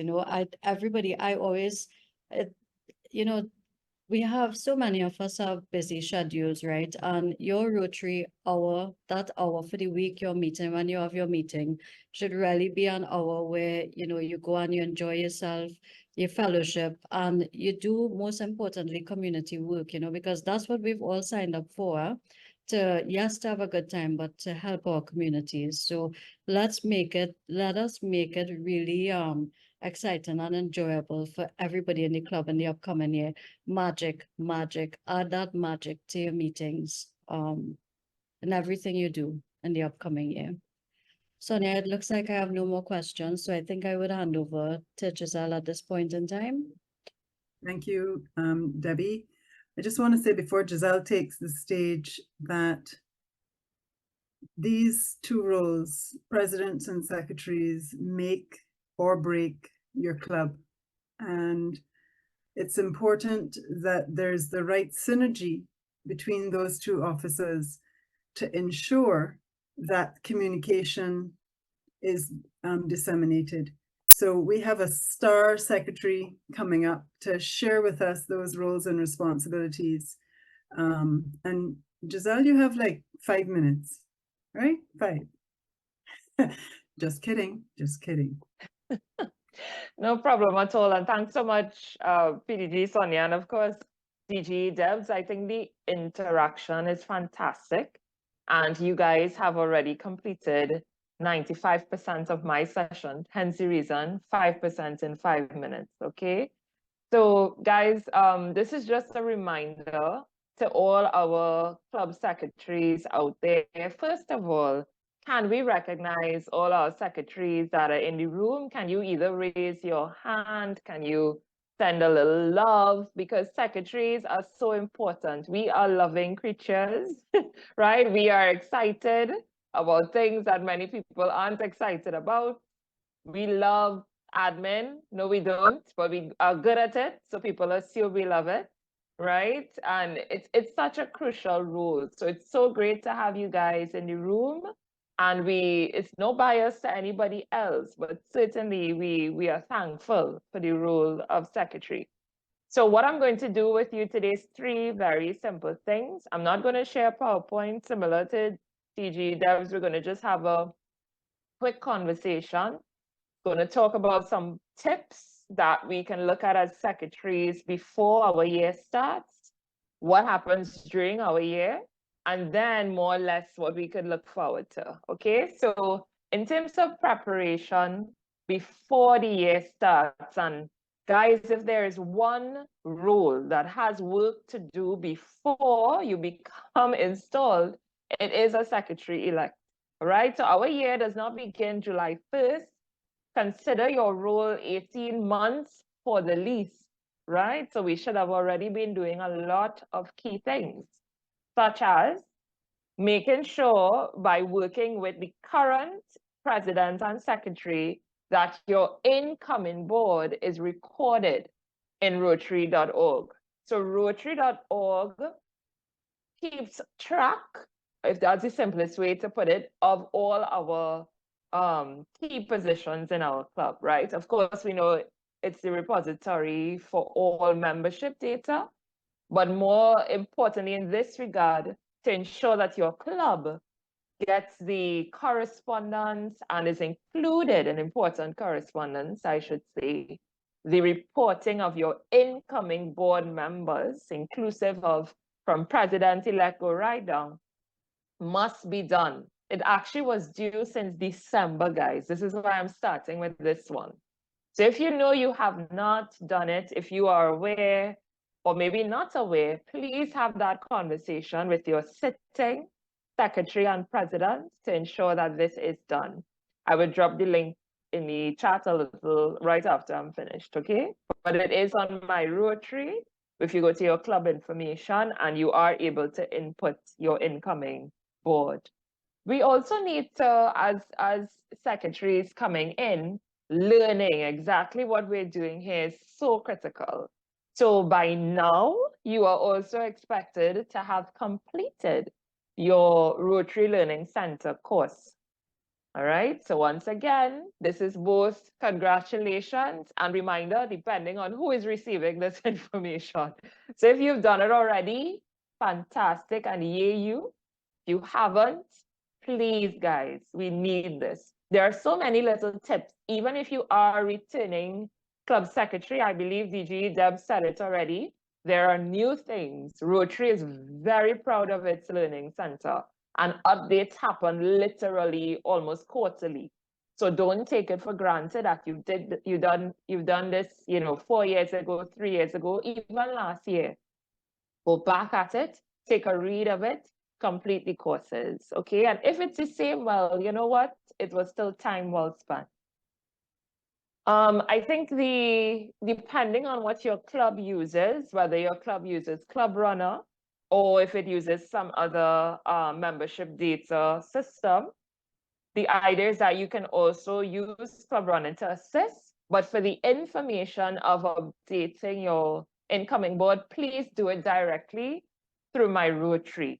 we have so many of us have busy schedules, right? And your Rotary hour, that hour for the week you're meeting, when you have your meeting, should really be an hour where, you go and you enjoy yourself, your fellowship, and you do, most importantly, community work, because that's what we've all signed up for, to have a good time, but to help our communities. So let us make it really exciting and enjoyable for everybody in the club in the upcoming year. Magic, add that magic to your meetings and everything you do in the upcoming year. Sonia, it looks like I have no more questions, so I think I would hand over to Giselle at this point in time. Thank you, Debbie. I just want to say before Giselle takes the stage that these 2 roles, presidents and secretaries, make or break your club. And it's important that there's the right synergy between those 2 offices to ensure that communication is disseminated. So we have a star secretary coming up to share with us those roles and responsibilities. And Giselle, you have like 5 minutes, right? 5. Just kidding. No problem at all. And thanks so much, PDG Sonia. And of course, DG Debs, I think the interaction is fantastic. And you guys have already completed 95% of my session, hence the reason 5% in 5 minutes, okay? So guys, this is just a reminder to all our club secretaries out there. First of all, can we recognize all our secretaries that are in the room? Can you either raise your hand? Can you send a little love? Because secretaries are so important. We are loving creatures, right? We are excited about things that many people aren't excited about. We love admin. No, we don't, but we are good at it. So people assume we love it, right? And it's such a crucial role. So it's so great to have you guys in the room. And it's no bias to anybody else, but certainly we are thankful for the role of secretary. So what I'm going to do with you today is 3 very simple things. I'm not going to share PowerPoint similar to TG Devs. We're going to just have a quick conversation. Going to talk about some tips that we can look at as secretaries before our year starts, what happens during our year, and then more or less what we could look forward to. Okay, so in terms of preparation before the year starts, and guys, if there is one role that has work to do before you become installed, it is a secretary-elect. All right, so our year does not begin July 1st. Consider your role 18 months for the least, right? So we should have already been doing a lot of key things, such as making sure by working with the current president and secretary that your incoming board is recorded in Rotary.org. So Rotary.org keeps track, if that's the simplest way to put it, of all our key positions in our club, right? Of course, we know it's the repository for all membership data, but more importantly in this regard, to ensure that your club gets the correspondence and is included in important correspondence, I should say, the reporting of your incoming board members, inclusive of from president-elect go right down, must be done. It actually was due since December, guys. This is why I'm starting with this one. So if you know you have not done it, if you are aware or maybe not aware, please have that conversation with your sitting secretary and president to ensure that this is done. I will drop the link in the chat a little right after I'm finished, okay? But it is on my Rotary. If you go to your club information and you are able to input your incoming board. We also need to, as secretaries coming in, learning exactly what we're doing here is so critical. So by now, you are also expected to have completed your Rotary Learning Center course. All right, so once again, this is both congratulations and reminder, depending on who is receiving this information. So if you've done it already, fantastic, and yay you. If you haven't, please, guys, we need this. There are so many little tips. Even if you are returning club secretary, I believe DG Deb said it already, there are new things. Rotary is very proud of its learning center, and updates happen literally almost quarterly. So don't take it for granted that you've done this, 4 years ago, 3 years ago, even last year. Go back at it, take a read of it, complete the courses, okay? And if it's the same, well, you know what? It was still time well spent. I think depending on what your club uses, whether your club uses Club Runner or if it uses some other membership data system, the idea is that you can also use Club Runner to assist, but for the information of updating your incoming board, please do it directly through my Rotary.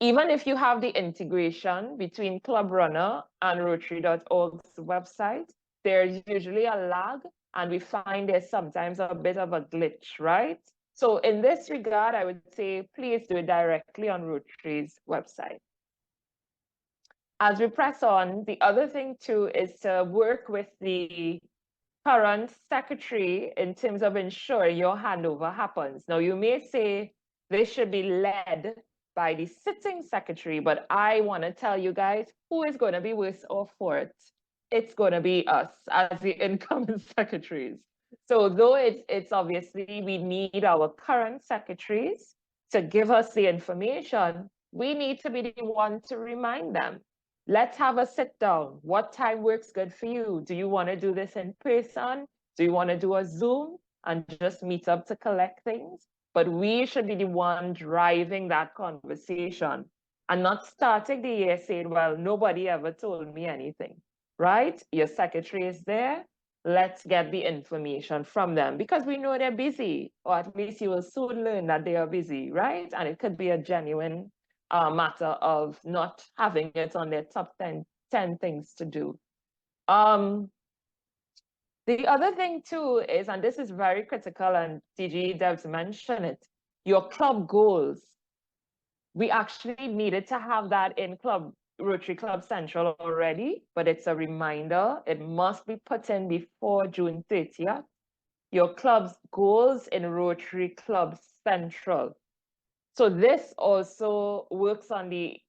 Even if you have the integration between Club Runner and Rotary.org's website, there's usually a lag, and we find there's sometimes a bit of a glitch, right? So in this regard, I would say, please do it directly on Rotary's website. As we press on, the other thing too is to work with the current secretary in terms of ensuring your handover happens. Now, you may say this should be led by the sitting secretary, but I want to tell you guys who is going to be worse off for it. It's going to be us as the incoming secretaries. So though it's obviously we need our current secretaries to give us the information, we need to be the one to remind them. Let's have a sit down. What time works good for you? Do you want to do this in person? Do you want to do a Zoom and just meet up to collect things? But we should be the one driving that conversation and not starting the year saying, well, nobody ever told me anything, right? Your secretary is there. Let's get the information from them because we know they're busy, or at least you will soon learn that they are busy, right? And it could be a genuine matter of not having it on their top 10 things to do. The other thing too is, and this is very critical, and DG Debs mentioned it, your club goals. We actually needed to have that in Rotary Club Central already, but it's a reminder. It must be put in before June 30th. Your club's goals in Rotary Club Central. So this also works on the,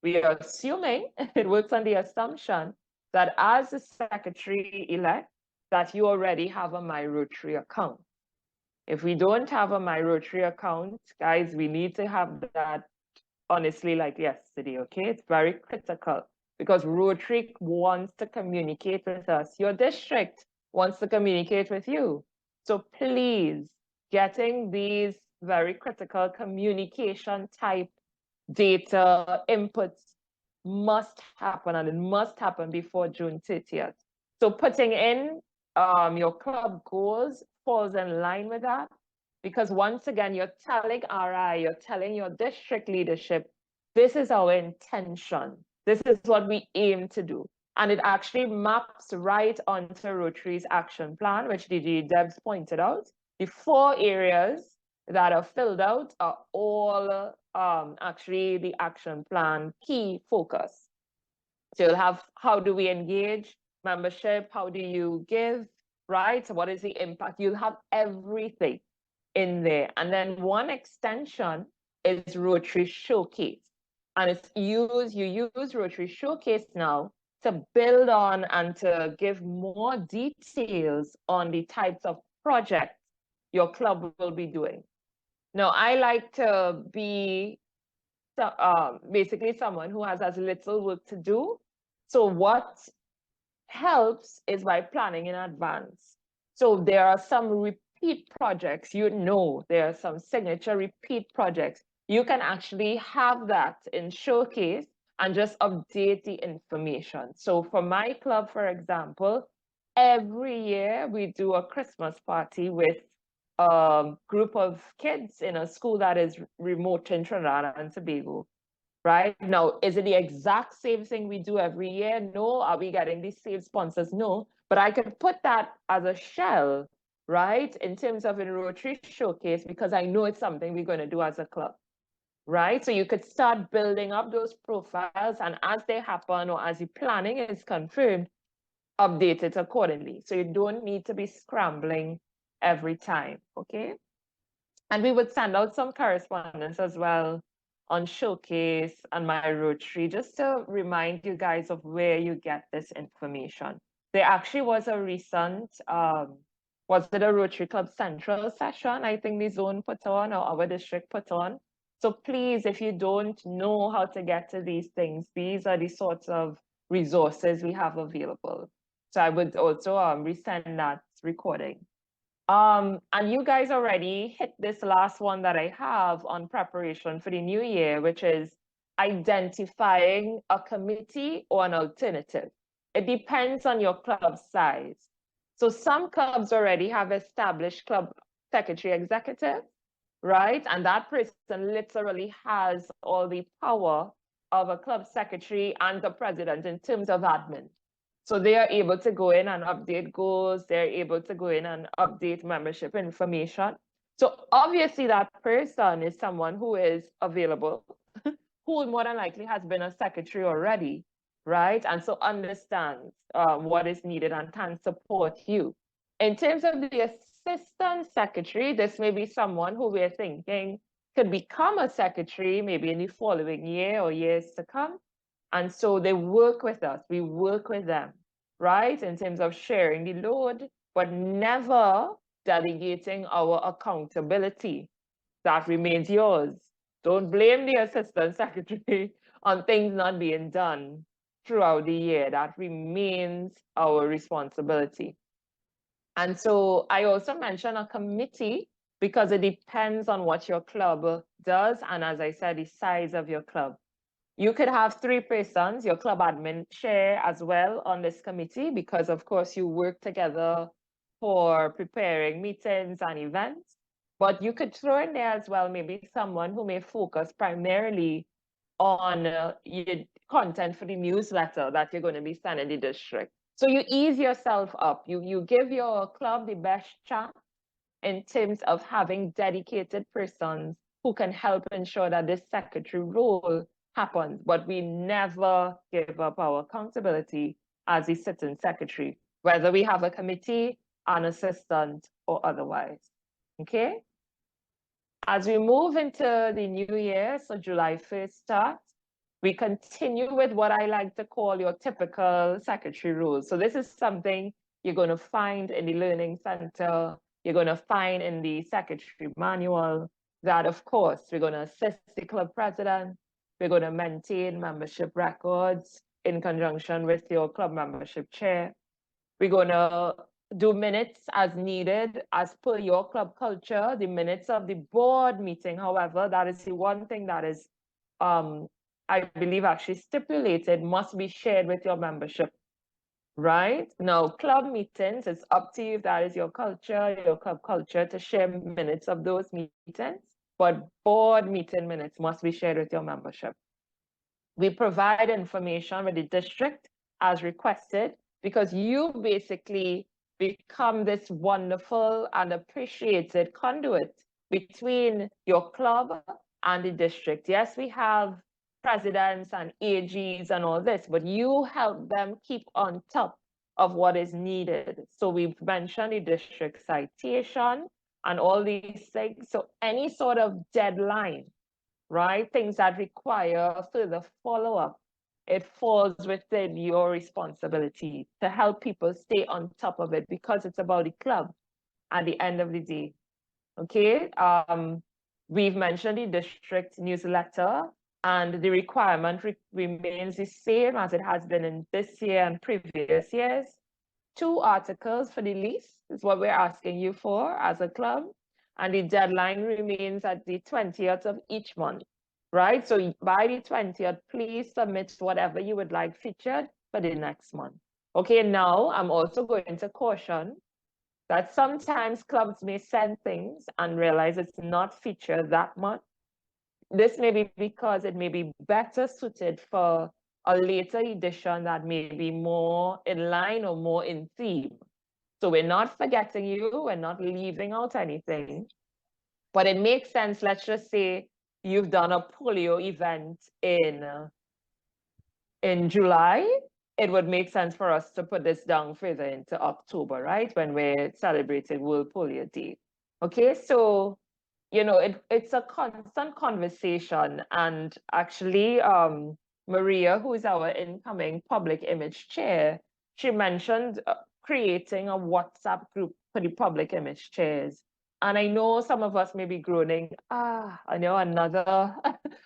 we are assuming, it works on the assumption that as a secretary-elect, that you already have a My Rotary account. If we don't have a My Rotary account, guys, we need to have that honestly like yesterday, okay? It's very critical because Rotary wants to communicate with us. Your district wants to communicate with you. So please, getting these very critical communication type data inputs must happen, and it must happen before June 30th. So putting in your club goals falls in line with that, because once again, you're telling RI, you're telling your district leadership, this is our intention. This is what we aim to do. And it actually maps right onto Rotary's action plan, which DG Debs pointed out. The 4 areas that are filled out are all actually the action plan key focus. So you'll have, how do we engage membership? How do you give, right? So what is the impact? You'll have everything in there. And then one extension is Rotary Showcase. And it's you use Rotary Showcase now to build on and to give more details on the types of projects your club will be doing. Now, I like to be basically someone who has as little work to do. So what helps is by planning in advance. So there are some repeat projects, there are some signature repeat projects. You can actually have that in Showcase and just update the information. So for my club, for example, every year we do a Christmas party with a group of kids in a school that is remote in Trinidad and Tobago. Right now, is it the exact same thing we do every year? No. Are we getting these same sponsors? No. But I could put that as a shell, right, in terms of a Rotary Showcase, because I know it's something we're going to do as a club, right? So you could start building up those profiles, and as they happen or as the planning is confirmed, update it accordingly. So you don't need to be scrambling every time, okay? And we would send out some correspondence as well on Showcase and My Rotary, just to remind you guys of where you get this information. There actually was a recent, was it a Rotary Club Central session? I think the zone put on, or our district put on. So please, if you don't know how to get to these things, these are the sorts of resources we have available. So I would also resend that recording. And you guys already hit this last one that I have on preparation for the new year, which is identifying a committee or an alternative. It depends on your club size. So some clubs already have established club secretary executive, right? And that person literally has all the power of a club secretary and the president in terms of admin. So they are able to go in and update goals. They're able to go in and update membership information. So obviously that person is someone who is available, who more than likely has been a secretary already, right? And so understands what is needed and can support you. In terms of the assistant secretary, this may be someone who we're thinking could become a secretary maybe in the following year or years to come. And so they work with us, we work with them, right? In terms of sharing the load, but never delegating our accountability. That remains yours. Don't blame the assistant secretary on things not being done throughout the year. That remains our responsibility. And so I also mentioned a committee because it depends on what your club does. And as I said, the size of your club. You could have 3 persons, your club admin chair as well on this committee, because of course you work together for preparing meetings and events. But you could throw in there as well, maybe someone who may focus primarily on your content for the newsletter that you're going to be sending the district. So you ease yourself up. You give your club the best chance in terms of having dedicated persons who can help ensure that this secretary role happens, but we never give up our accountability as the sitting secretary, whether we have a committee, an assistant, or otherwise, okay? As we move into the new year, so July 1st starts, we continue with what I like to call your typical secretary rules. So this is something you're going to find in the Learning Center, you're going to find in the secretary manual, that of course, we're going to assist the club president, we're going to maintain membership records in conjunction with your club membership chair. We're going to do minutes as needed, as per your club culture, the minutes of the board meeting. However, that is the one thing that is, I believe, actually stipulated, must be shared with your membership, right? Now, club meetings, it's up to you if that is your culture, your club culture, to share minutes of those meetings, but board meeting minutes must be shared with your membership. We provide information with the district as requested, because you basically become this wonderful and appreciated conduit between your club and the district. Yes, we have presidents and AGs and all this, but you help them keep on top of what is needed. So we've mentioned the district citation and all these things. So any sort of deadline, right? Things that require further follow-up, it falls within your responsibility to help people stay on top of it, because it's about the club at the end of the day, okay? We've mentioned the district newsletter, and the requirement remains the same as it has been in this year and previous years. 2 articles for the least is what we're asking you for as a club. And the deadline remains at the 20th of each month, right? So by the 20th, please submit whatever you would like featured for the next month. Okay, now I'm also going to caution that sometimes clubs may send things and realize it's not featured that much. This may be because it may be better suited for a later edition that may be more in line or more in theme. So we're not forgetting you, we're not leaving out anything, but it makes sense. Let's just say you've done a polio event in July. It would make sense for us to put this down further into October, right? When we're celebrating World Polio Day. Okay, so, you know, it's a constant conversation. And actually, Maria, who is our incoming public image chair, she mentioned creating a WhatsApp group for the public image chairs. And I know some of us may be groaning, I know another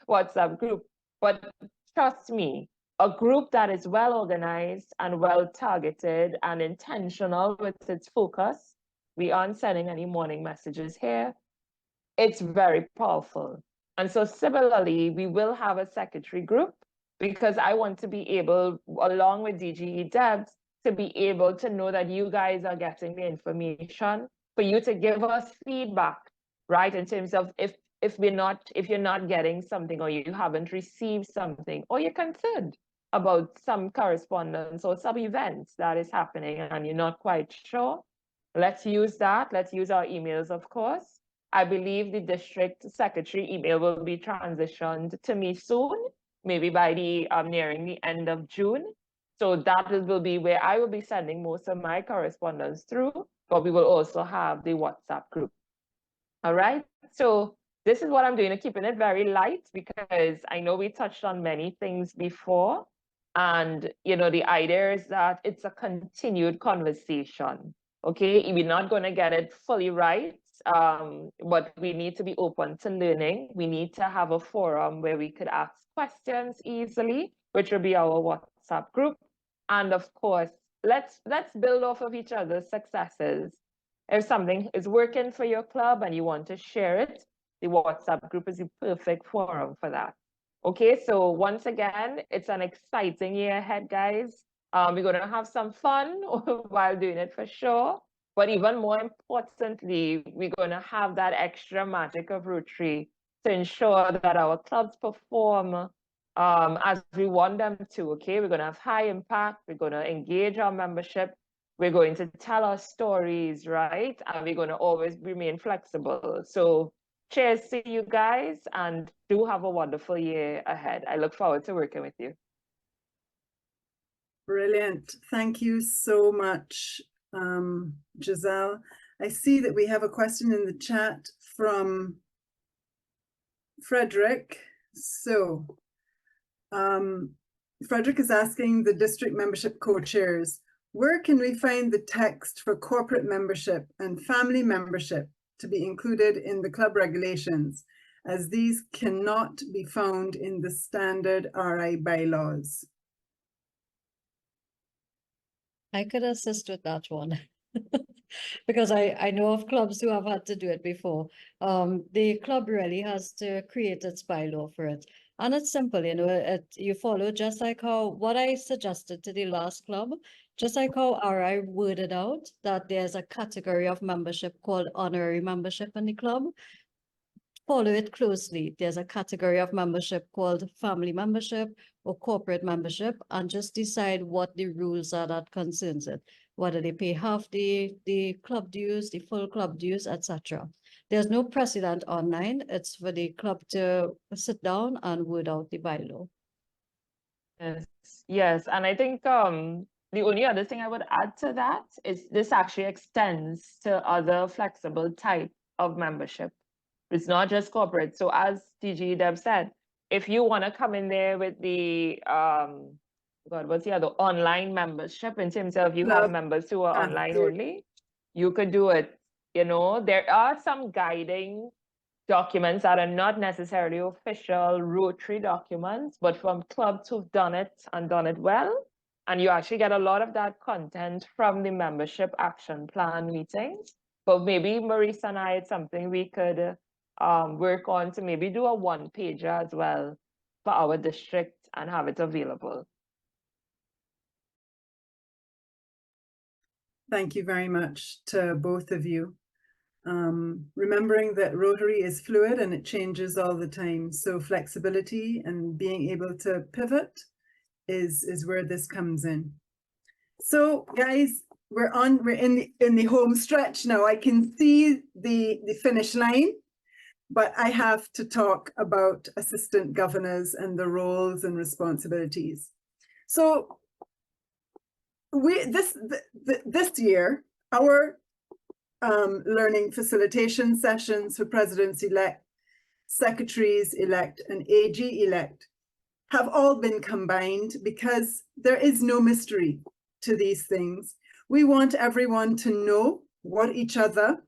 WhatsApp group, but trust me, a group that is well organized and well targeted and intentional with its focus, we aren't sending any morning messages here. It's very powerful. And so similarly, we will have a secretary group, because I want to be able, along with DGE Debs, to be able to know that you guys are getting the information, for you to give us feedback, right? In terms of if you're not getting something, or you haven't received something, or you're concerned about some correspondence or some events that is happening and you're not quite sure, let's use that. Let's use our emails, of course. I believe the district secretary email will be transitioned to me soon, maybe by the nearing the end of June. So that will be where I will be sending most of my correspondence through, but we will also have the WhatsApp group. All right. So this is what I'm doing, keeping it very light, because I know we touched on many things before. And, you know, the idea is that it's a continued conversation. Okay, we're not going to get it fully right, but we need to be open to learning. We need to have a forum where we could ask questions easily, which will be our WhatsApp group. And of course, let's build off of each other's successes. If something is working for your club and you want to share it, the WhatsApp group is the perfect forum for that. Okay, so once again, it's an exciting year ahead, guys. We're going to have some fun while doing it for sure. But even more importantly, we're going to have that extra magic of Rotary to ensure that our clubs perform as we want them to. Okay, we're going to have high impact. We're going to engage our membership. We're going to tell our stories, right? And we're going to always remain flexible. So cheers to you guys, and do have a wonderful year ahead. I look forward to working with you. Brilliant. Thank you so much, Giselle. I see that we have a question in the chat from Frederick. So Frederick is asking the district membership co-chairs, where can we find the text for corporate membership and family membership to be included in the club regulations, as these cannot be found in the standard RI bylaws? I could assist with that one. Because I know of clubs who have had to do it before. The club really has to create its bylaw for it. And it's simple, you know, you follow just like how, what I suggested to the last club, just like how RI worded out that there's a category of membership called honorary membership in the club. Follow it closely. There's a category of membership called family membership or corporate membership, and just decide what the rules are that concerns it. Whether they pay half the club dues, the full club dues, etc. There's no precedent online. It's for the club to sit down and word out the bylaw. Yes, and I think the only other thing I would add to that is this actually extends to other flexible type of membership. It's not just corporate. So as DG Deb said, if you want to come in there with the what's the other online membership, in terms of you have members who are online only, you could do it. You know, there are some guiding documents that are not necessarily official Rotary documents, but from clubs who've done it and done it well. And you actually get a lot of that content from the membership action plan meetings. But maybe Marisa and I, it's something we could work on to maybe do a one-pager as well for our district and have it available. Thank you very much to both of you. Remembering that Rotary is fluid and it changes all the time. So flexibility and being able to pivot is where this comes in. So guys, we're in the home stretch now. I can see the finish line, but I have to talk about assistant governors and the roles and responsibilities. So this year, our learning facilitation sessions for presidents-elect, secretaries-elect, and AG-elect have all been combined because there is no mystery to these things. We want everyone to know what each other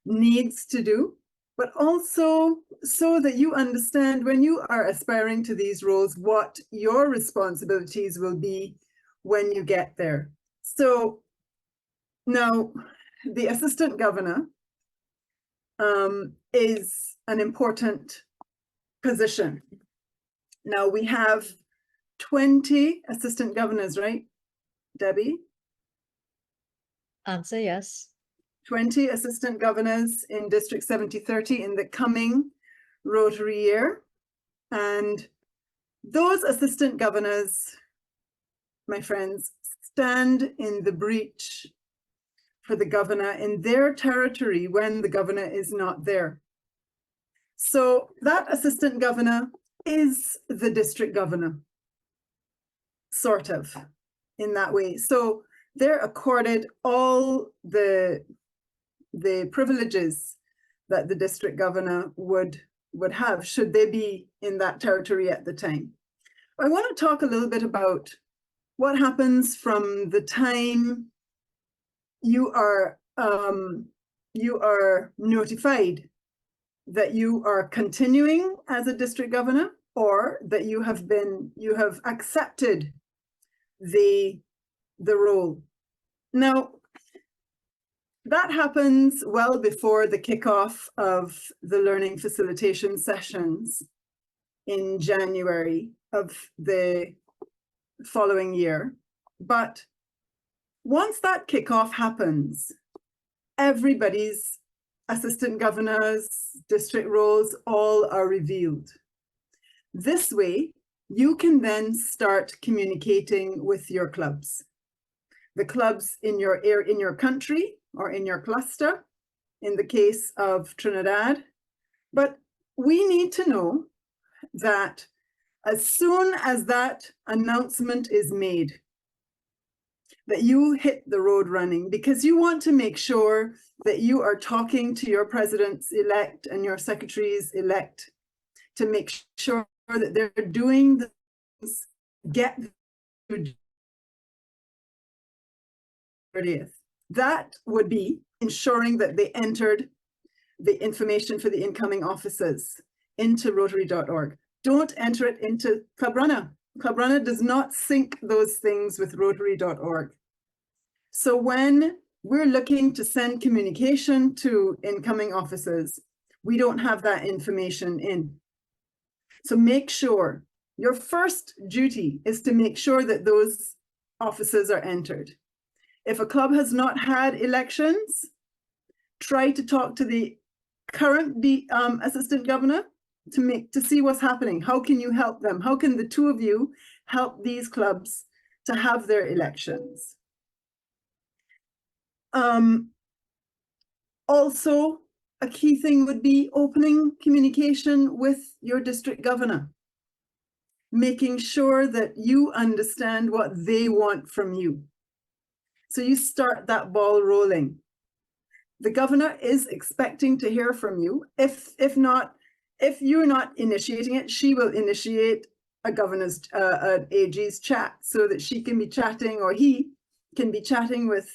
needs to do, but also so that you understand when you are aspiring to these roles, what your responsibilities will be when you get there. So now, the assistant governor is an important position. Now we have 20 assistant governors, right, Debbie? Answer yes. 20 assistant governors in District 7030 in the coming Rotary year. And those assistant governors, my friends, stand in the breach for the governor in their territory when the governor is not there. So that assistant governor is the district governor, sort of, in that way. So they're accorded all the privileges that the district governor would would have should they be in that territory at the time. I want to talk a little bit about what happens from the time you are notified that you are continuing as a district governor, or that you have accepted the role. Now, that happens well before the kickoff of the learning facilitation sessions in January of the following year. But once that kickoff happens, everybody's assistant governors, district roles, all are revealed. This way, you can then start communicating with your clubs. The clubs in your country or in your cluster, in the case of Trinidad. But we need to know that as soon as that announcement is made, that you hit the road running, because you want to make sure that you are talking to your presidents-elect and your secretaries-elect to make sure that they're doing the things, get through 30th. That would be ensuring that they entered the information for the incoming officers into Rotary.org. Don't enter it into Club Runner. Club Runner does not sync those things with Rotary.org. So when we're looking to send communication to incoming officers, we don't have that information in. So make sure, your first duty is to make sure that those officers are entered. If a club has not had elections, try to talk to the current assistant governor to see what's happening. How can you help them? How can the two of you help these clubs to have their elections? Also, a key thing would be opening communication with your district governor, making sure that you understand what they want from you. So you start that ball rolling. The governor is expecting to hear from you. If you're not initiating it, she will initiate a governor's, an AG's chat, so that she can be chatting, or he can be chatting with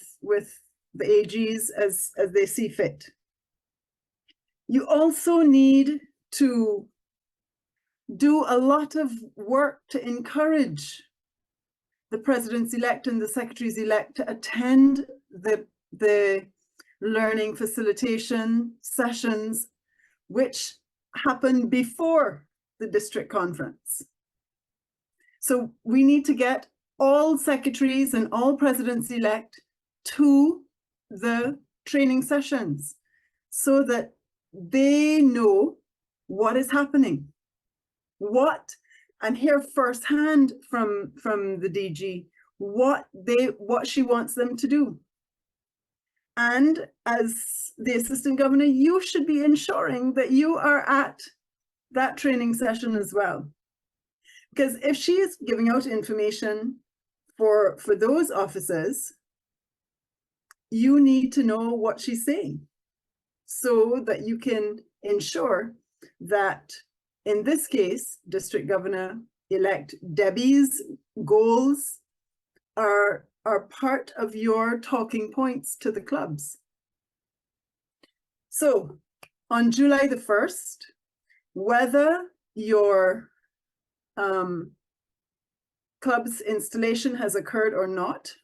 the AGs as they see fit. You also need to do a lot of work to encourage the presidents-elect and the secretaries-elect to attend the learning facilitation sessions, which happen before the district conference. So we need to get all secretaries and all presidents-elect to the training sessions so that they know what is happening, and hear firsthand from the DG what she wants them to do. And as the assistant governor, you should be ensuring that you are at that training session as well. Because if she is giving out information for those officers, you need to know what she's saying so that you can ensure that, in this case, District Governor-elect Debbie's goals are part of your talking points to the clubs. So on July the 1st, whether your club's installation has occurred or not,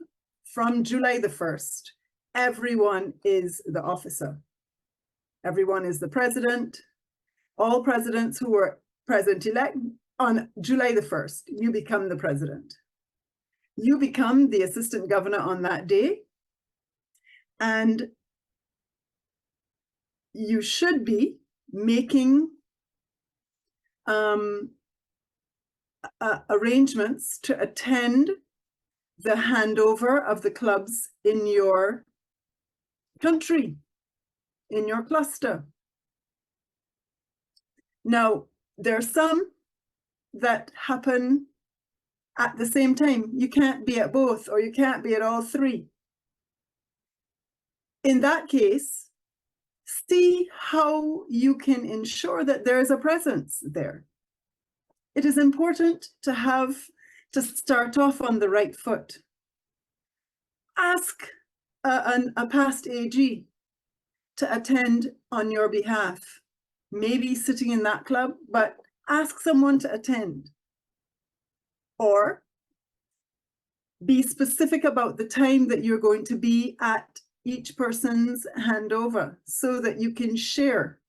from July the 1st, everyone is the officer. Everyone is the president. All presidents who were president-elect, on July the 1st, you become the president. You become the assistant governor on that day, and you should be making arrangements to attend the handover of the clubs in your country, in your cluster. Now, there are some that happen at the same time. You can't be at both, or you can't be at all three. In that case, See how you can ensure that there is a presence there. It is important to start off on the right foot. Ask a past AG to attend on your behalf, maybe sitting in that club, but ask someone to attend. Or be specific about the time that you're going to be at each person's handover so that you can share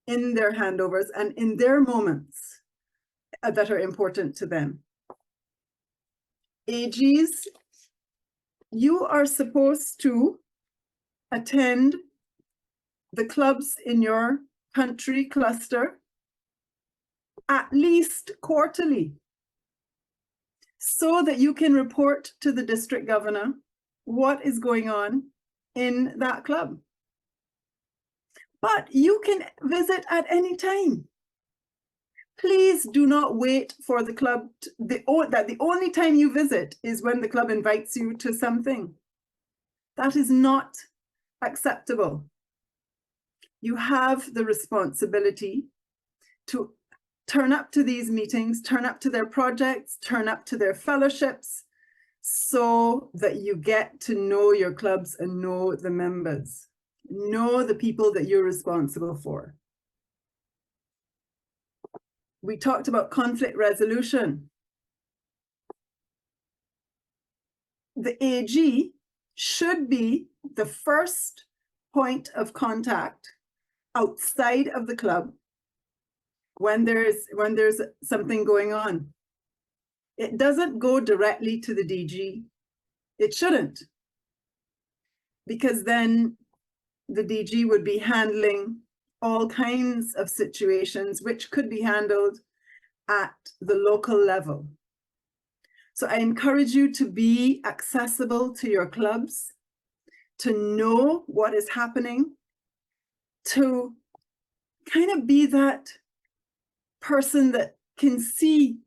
in their handovers and in their moments that are important to them. AGs, you are supposed to attend the clubs in your country cluster at least quarterly so that you can report to the district governor what is going on in that club. But you can visit at any time. Please do not wait for the club, that the only time you visit is when the club invites you to something. That is not acceptable. You have the responsibility to turn up to these meetings, turn up to their projects, turn up to their fellowships, so that you get to know your clubs and know the members, know the people that you're responsible for. We talked about conflict resolution. The AG should be the first point of contact outside of the club when there's something going on. It doesn't go directly to the DG. It shouldn't, because then the DG would be handling all kinds of situations which could be handled at the local level. So I encourage you to be accessible to your clubs, to know what is happening, to kind of be that person that can see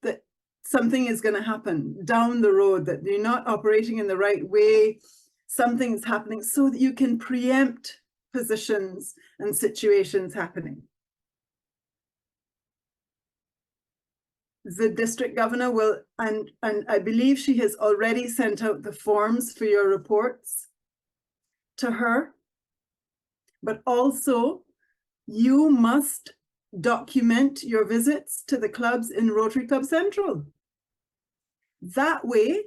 that something is going to happen down the road, that you're not operating in the right way, something's happening, so that you can preempt positions and situations happening. The district governor will, and I believe she has already sent out the forms for your reports to her, but also you must document your visits to the clubs in Rotary Club Central. That way,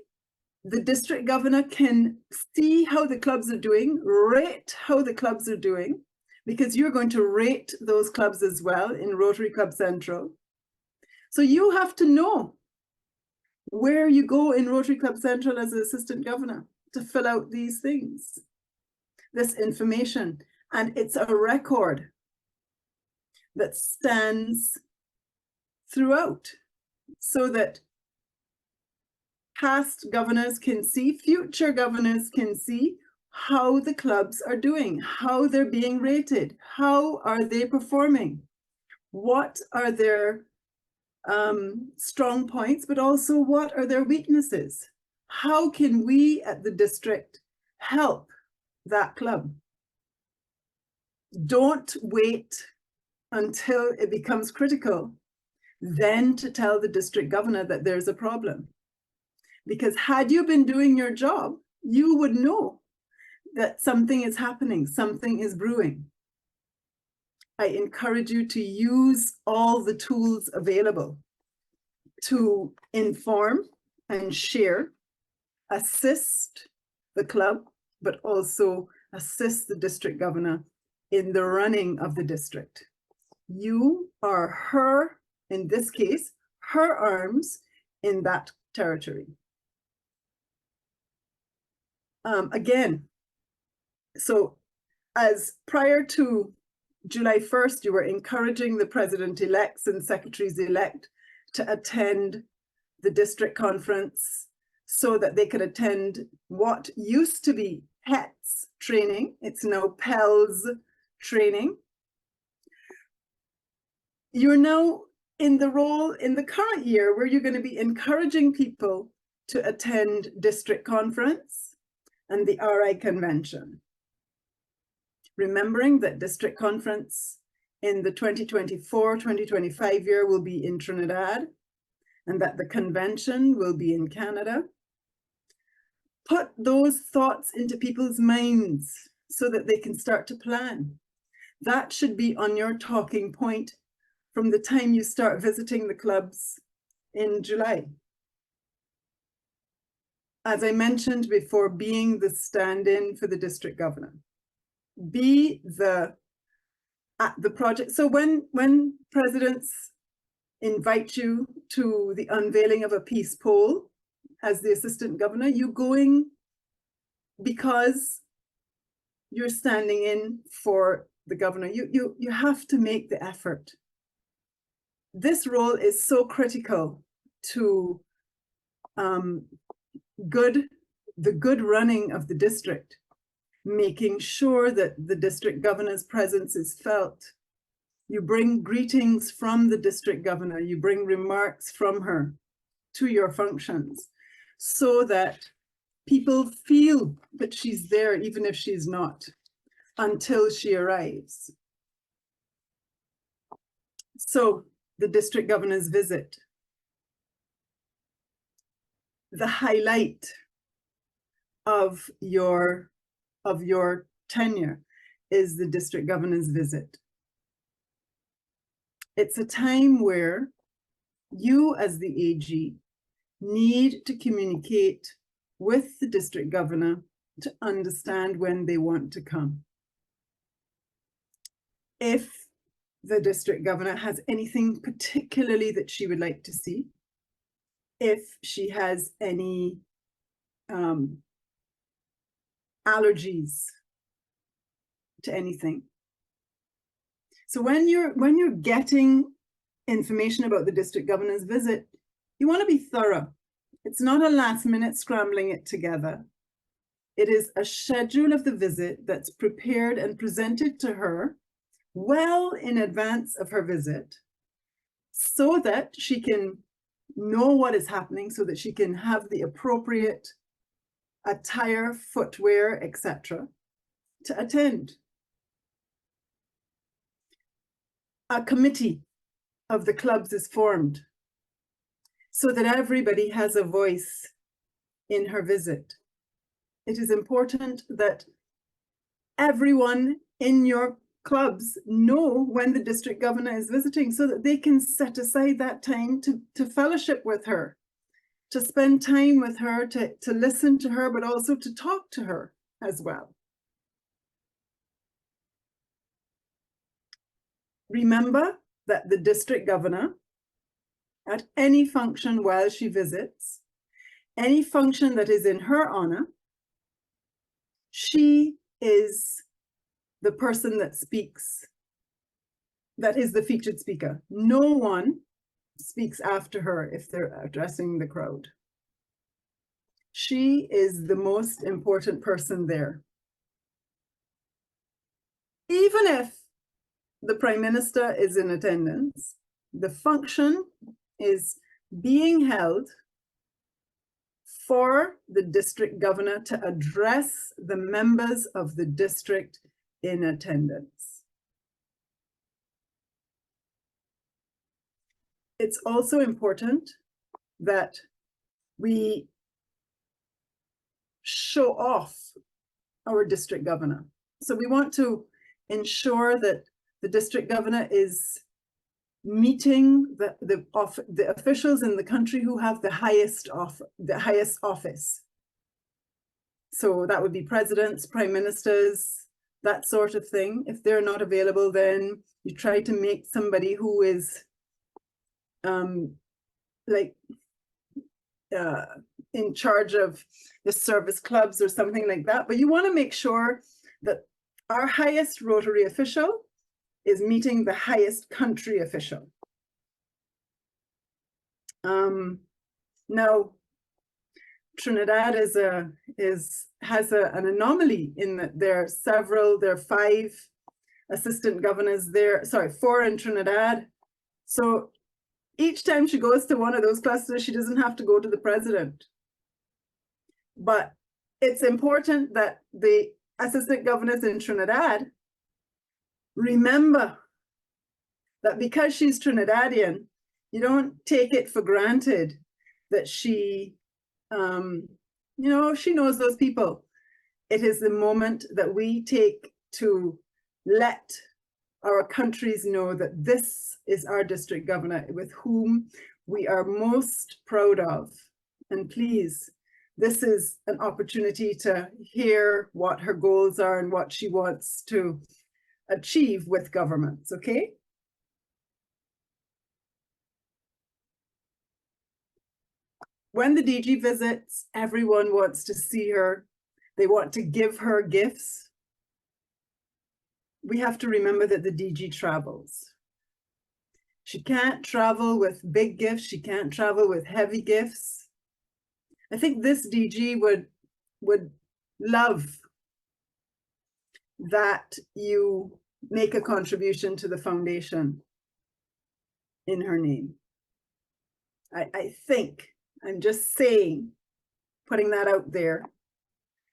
the district governor can see how the clubs are doing, rate how the clubs are doing, because you're going to rate those clubs as well in Rotary Club Central. So you have to know where you go in Rotary Club Central as an assistant governor to fill out these things, this information. And it's a record that stands throughout so that past governors can see, future governors can see how the clubs are doing, how they're being rated, how are they performing, what are their strong points, but also what are their weaknesses. How can we at the district help that club? Don't wait until it becomes critical, then to tell the district governor that there's a problem. Because had you been doing your job, you would know that something is happening, something is brewing. I encourage you to use all the tools available to inform and share, assist the club, but also assist the district governor in the running of the district. You are her, in this case, her arms in that territory. Again, so as prior to July 1st, you were encouraging the president-elects and secretaries-elect to attend the district conference so that they could attend what used to be PETS training. It's now PELS training. You're now in the role in the current year where you're going to be encouraging people to attend district conference and the RI convention. remembering that district conference in the 2024-2025 year will be in Trinidad, and that the convention will be in Canada. Put those thoughts into people's minds so that they can start to plan. That should be on your talking point from the time you start visiting the clubs in July. As I mentioned before, being the stand-in for the district governor. Be at the project. So when presidents invite you to the unveiling of a peace pole as the assistant governor, you're going because you're standing in for the governor. You have to make the effort. This role is so critical to the good running of the district, making sure that the district governor's presence is felt. You bring greetings from the district governor, you bring remarks from her to your functions so that people feel that she's there, even if she's not, until she arrives. So the district governor's visit. The highlight of your tenure is the district governor's visit. It's a time where you as the AG need to communicate with the district governor to understand when they want to come. If the district governor has anything particularly that she would like to see, if she has any allergies to anything. So when you're getting information about the district governor's visit, you want to be thorough. It's not a last minute scrambling it together. It is a schedule of the visit that's prepared and presented to her well in advance of her visit so that she can know what is happening, so that she can have the appropriate attire, footwear, etc. to attend. A committee of the clubs is formed so that everybody has a voice in her visit. It is important that everyone in your clubs know when the district governor is visiting so that they can set aside that time to fellowship with her, to spend time with her, to listen to her, but also to talk to her as well. Remember that the district governor, at any function while she visits, any function that is in her honor, she is the person that speaks, that is the featured speaker. No one speaks after her if they're addressing the crowd. She is the most important person there. Even if the Prime Minister is in attendance, the function is being held for the district governor to address the members of the district in attendance. It's also important that we show off our district governor. So we want to ensure that the district governor is meeting the officials in the country who have the highest office. So that would be presidents, prime ministers, that sort of thing. If they're not available, then you try to make somebody who is in charge of the service clubs or something like that. But you want to make sure that our highest Rotary official is meeting the highest country official. Now, Trinidad has an anomaly in that there are 5 assistant governors there, sorry, 4 in Trinidad. So each time she goes to one of those clusters, she doesn't have to go to the president. But it's important that the assistant governors in Trinidad Remember that because she's Trinidadian, you don't take it for granted that she, she knows those people. It is the moment that we take to let our countries know that this is our district governor with whom we are most proud of. And please, this is an opportunity to hear what her goals are and what she wants to achieve with governments, okay? When the DG visits, everyone wants to see her. They want to give her gifts. We have to remember that the DG travels. She can't travel with big gifts. She can't travel with heavy gifts. I think this DG would love that you make a contribution to the foundation in her name. I think, I'm just saying, putting that out there,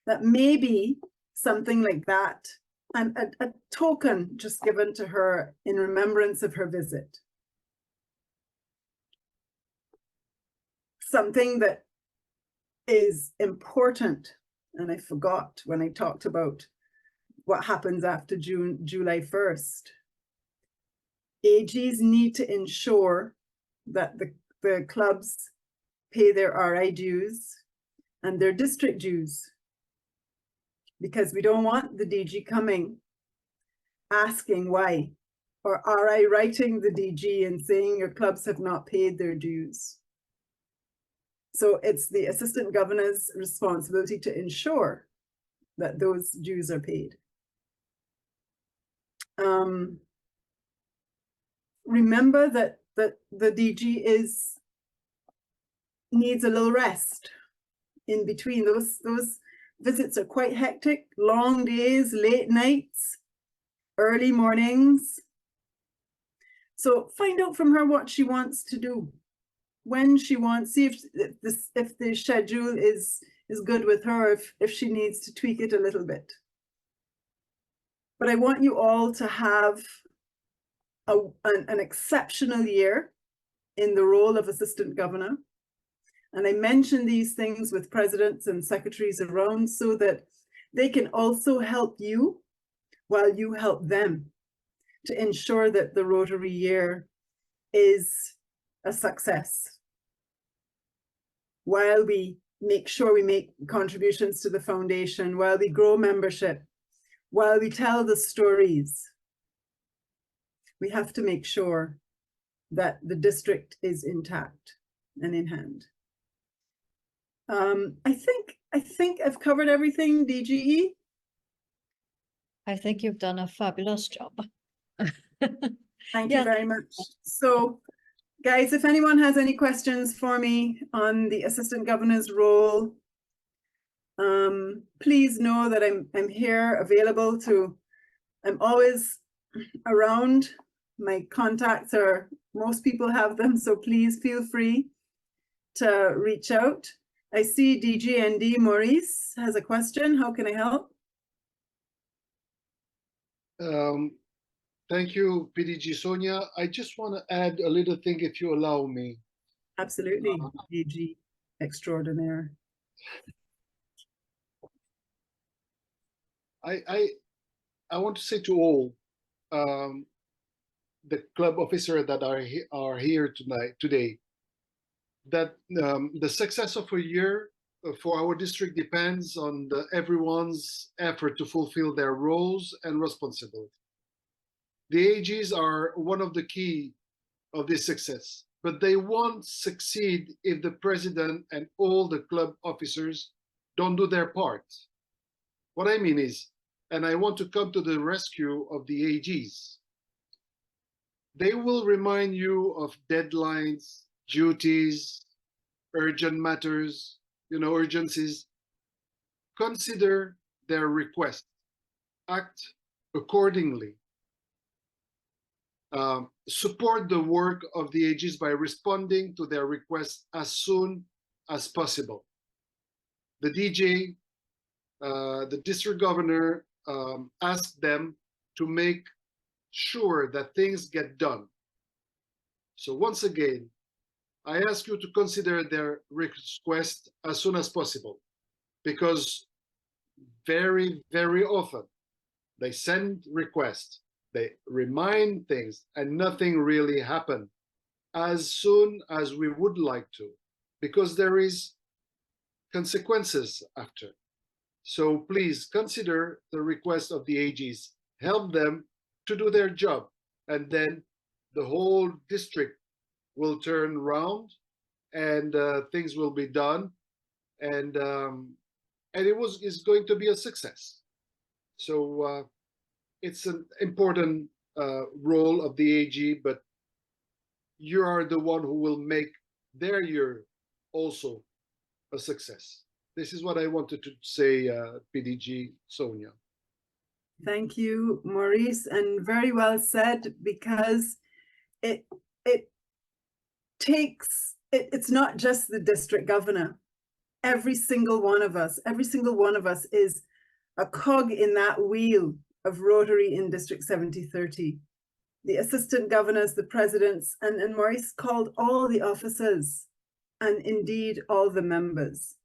that maybe something like that, and a token just given to her in remembrance of her visit. Something that is important, and I forgot when I talked about what happens after July 1st. AGs need to ensure that the clubs pay their RI dues and their district dues, because we don't want the DG coming asking why, or RI writing the DG and saying your clubs have not paid their dues. So it's the assistant governor's responsibility to ensure that those dues are paid. Remember that the DG needs a little rest in between. Those visits are quite hectic, long days, late nights, early mornings. So find out from her what she wants to do, when she wants, see if the schedule is good with her, if she needs to tweak it a little bit. But I want you all to have an exceptional year in the role of assistant governor. And I mention these things with presidents and secretaries around so that they can also help you while you help them to ensure that the Rotary year is a success. While we make sure we make contributions to the foundation, while we grow membership, while we tell the stories, we have to make sure that the district is intact and in hand. I think I've covered everything, DGE. I think you've done a fabulous job. Thank you very much. So, guys, if anyone has any questions for me on the assistant governor's role, please know that I'm here available to, I'm always around. My contacts are, most people have them, so please feel free to reach out. I see DGND Maurice has a question. How can I help? Thank you, PDG Sonia. I just want to add a little thing, if you allow me. Absolutely, DG extraordinaire. I want to say to all the club officers that are here today, that the success of a year for our district depends on everyone's effort to fulfill their roles and responsibility. The AGs are one of the key of this success, but they won't succeed if the president and all the club officers don't do their part. What I mean is, and I want to come to the rescue of the AGs, they will remind you of deadlines, duties, urgent matters, urgencies. Consider their request, act accordingly. Support the work of the AGs by responding to their requests as soon as possible. The DJ, the district governor, asked them to make sure that things get done. So once again, I ask you to consider their request as soon as possible, because very, very often they send requests, they remind things, and nothing really happened as soon as we would like to, because there is consequences after. So please consider the request of the AGs, help them to do their job, and then the whole district will turn round and things will be done, and it's going to be a success. So it's an important role of the AG, but you are the one who will make their year also a success. This is what I wanted to say, PDG Sonia. Thank you, Maurice, and very well said, because it's not just the district governor. Every single one of us is a cog in that wheel of Rotary in District 7030. The assistant governors, the presidents, and Maurice called all the officers, and indeed all the members,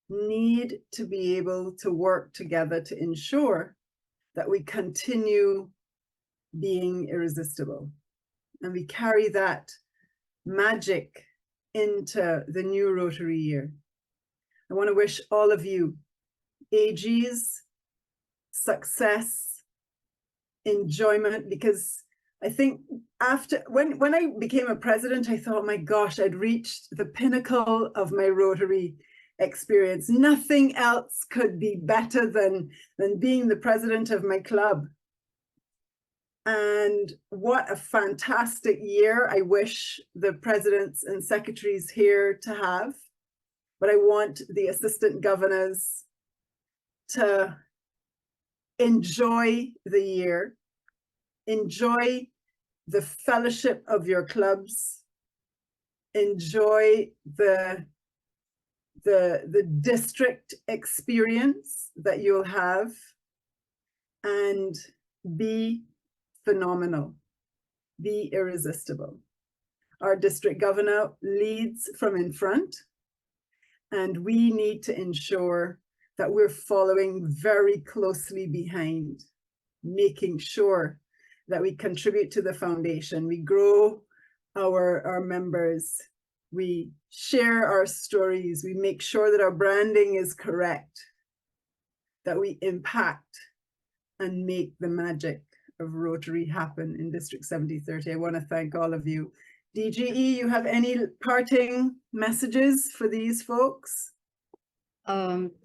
need to be able to work together to ensure that we continue being irresistible. And we carry that magic into the new Rotary year. I want to wish all of you AGs success, enjoyment, because I think after when I became a president, I thought, my gosh, I'd reached the pinnacle of my Rotary experience. Nothing else could be better than being the president of my club. And what a fantastic year I wish the presidents and secretaries here to have. But I want the assistant governors to enjoy the year, enjoy the fellowship of your clubs, enjoy the district experience that you'll have, and be phenomenal, be irresistible. Our district governor leads from in front, and we need to ensure that we're following very closely behind, making sure that we contribute to the foundation, we grow our members, we share our stories, we make sure that our branding is correct, that we impact and make the magic of Rotary happen in District 7030. I want to thank all of you. DGE, you have any parting messages for these folks?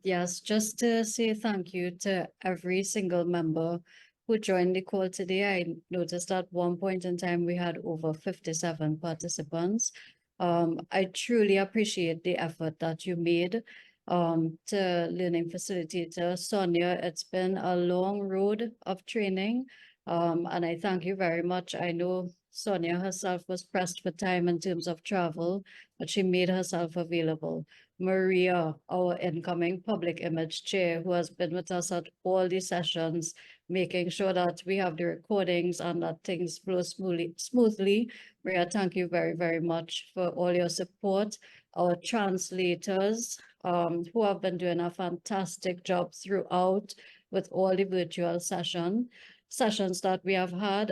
Yes, just to say thank you to every single member who joined the call today. I noticed at one point in time we had over 57 participants. I truly appreciate the effort that you made to learning facilitator. Sonia, it's been a long road of training, and I thank you very much. I know Sonia herself was pressed for time in terms of travel, but she made herself available. Maria, our incoming public image chair, who has been with us at all the sessions, making sure that we have the recordings and that things flow smoothly. Maria, thank you very, very much for all your support. Our translators, who have been doing a fantastic job throughout with all the virtual sessions that we have had.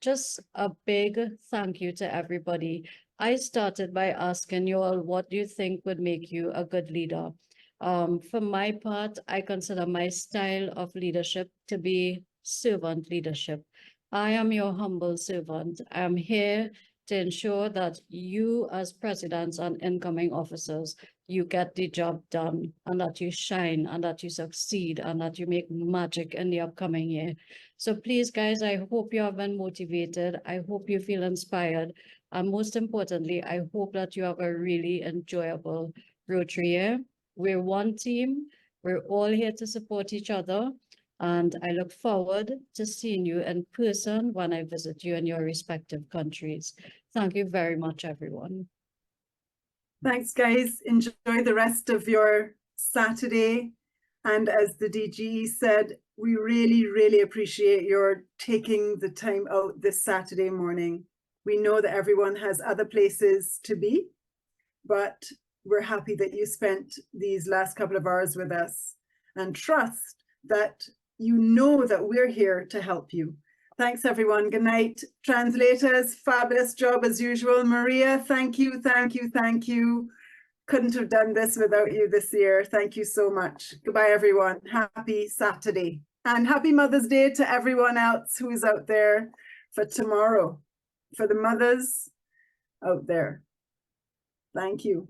Just a big thank you to everybody. I started by asking you all, what do you think would make you a good leader? For my part, I consider my style of leadership to be servant leadership. I am your humble servant. I am here to ensure that you as presidents and incoming officers, you get the job done, and that you shine, and that you succeed, and that you make magic in the upcoming year. So please, guys, I hope you have been motivated. I hope you feel inspired. And most importantly, I hope that you have a really enjoyable Rotary year. We're one team. We're all here to support each other. And I look forward to seeing you in person when I visit you in your respective countries. Thank you very much, everyone. Thanks, guys. Enjoy the rest of your Saturday. And as the DGE said, we really, really appreciate your taking the time out this Saturday morning. We know that everyone has other places to be, but we're happy that you spent these last couple of hours with us, and trust that you know that we're here to help you. Thanks, everyone. Good night. Translators, fabulous job as usual. Maria, thank you, thank you, thank you. Couldn't have done this without you this year. Thank you so much. Goodbye, everyone. Happy Saturday. And happy Mother's Day to everyone else who's out there for tomorrow, for the mothers out there. Thank you.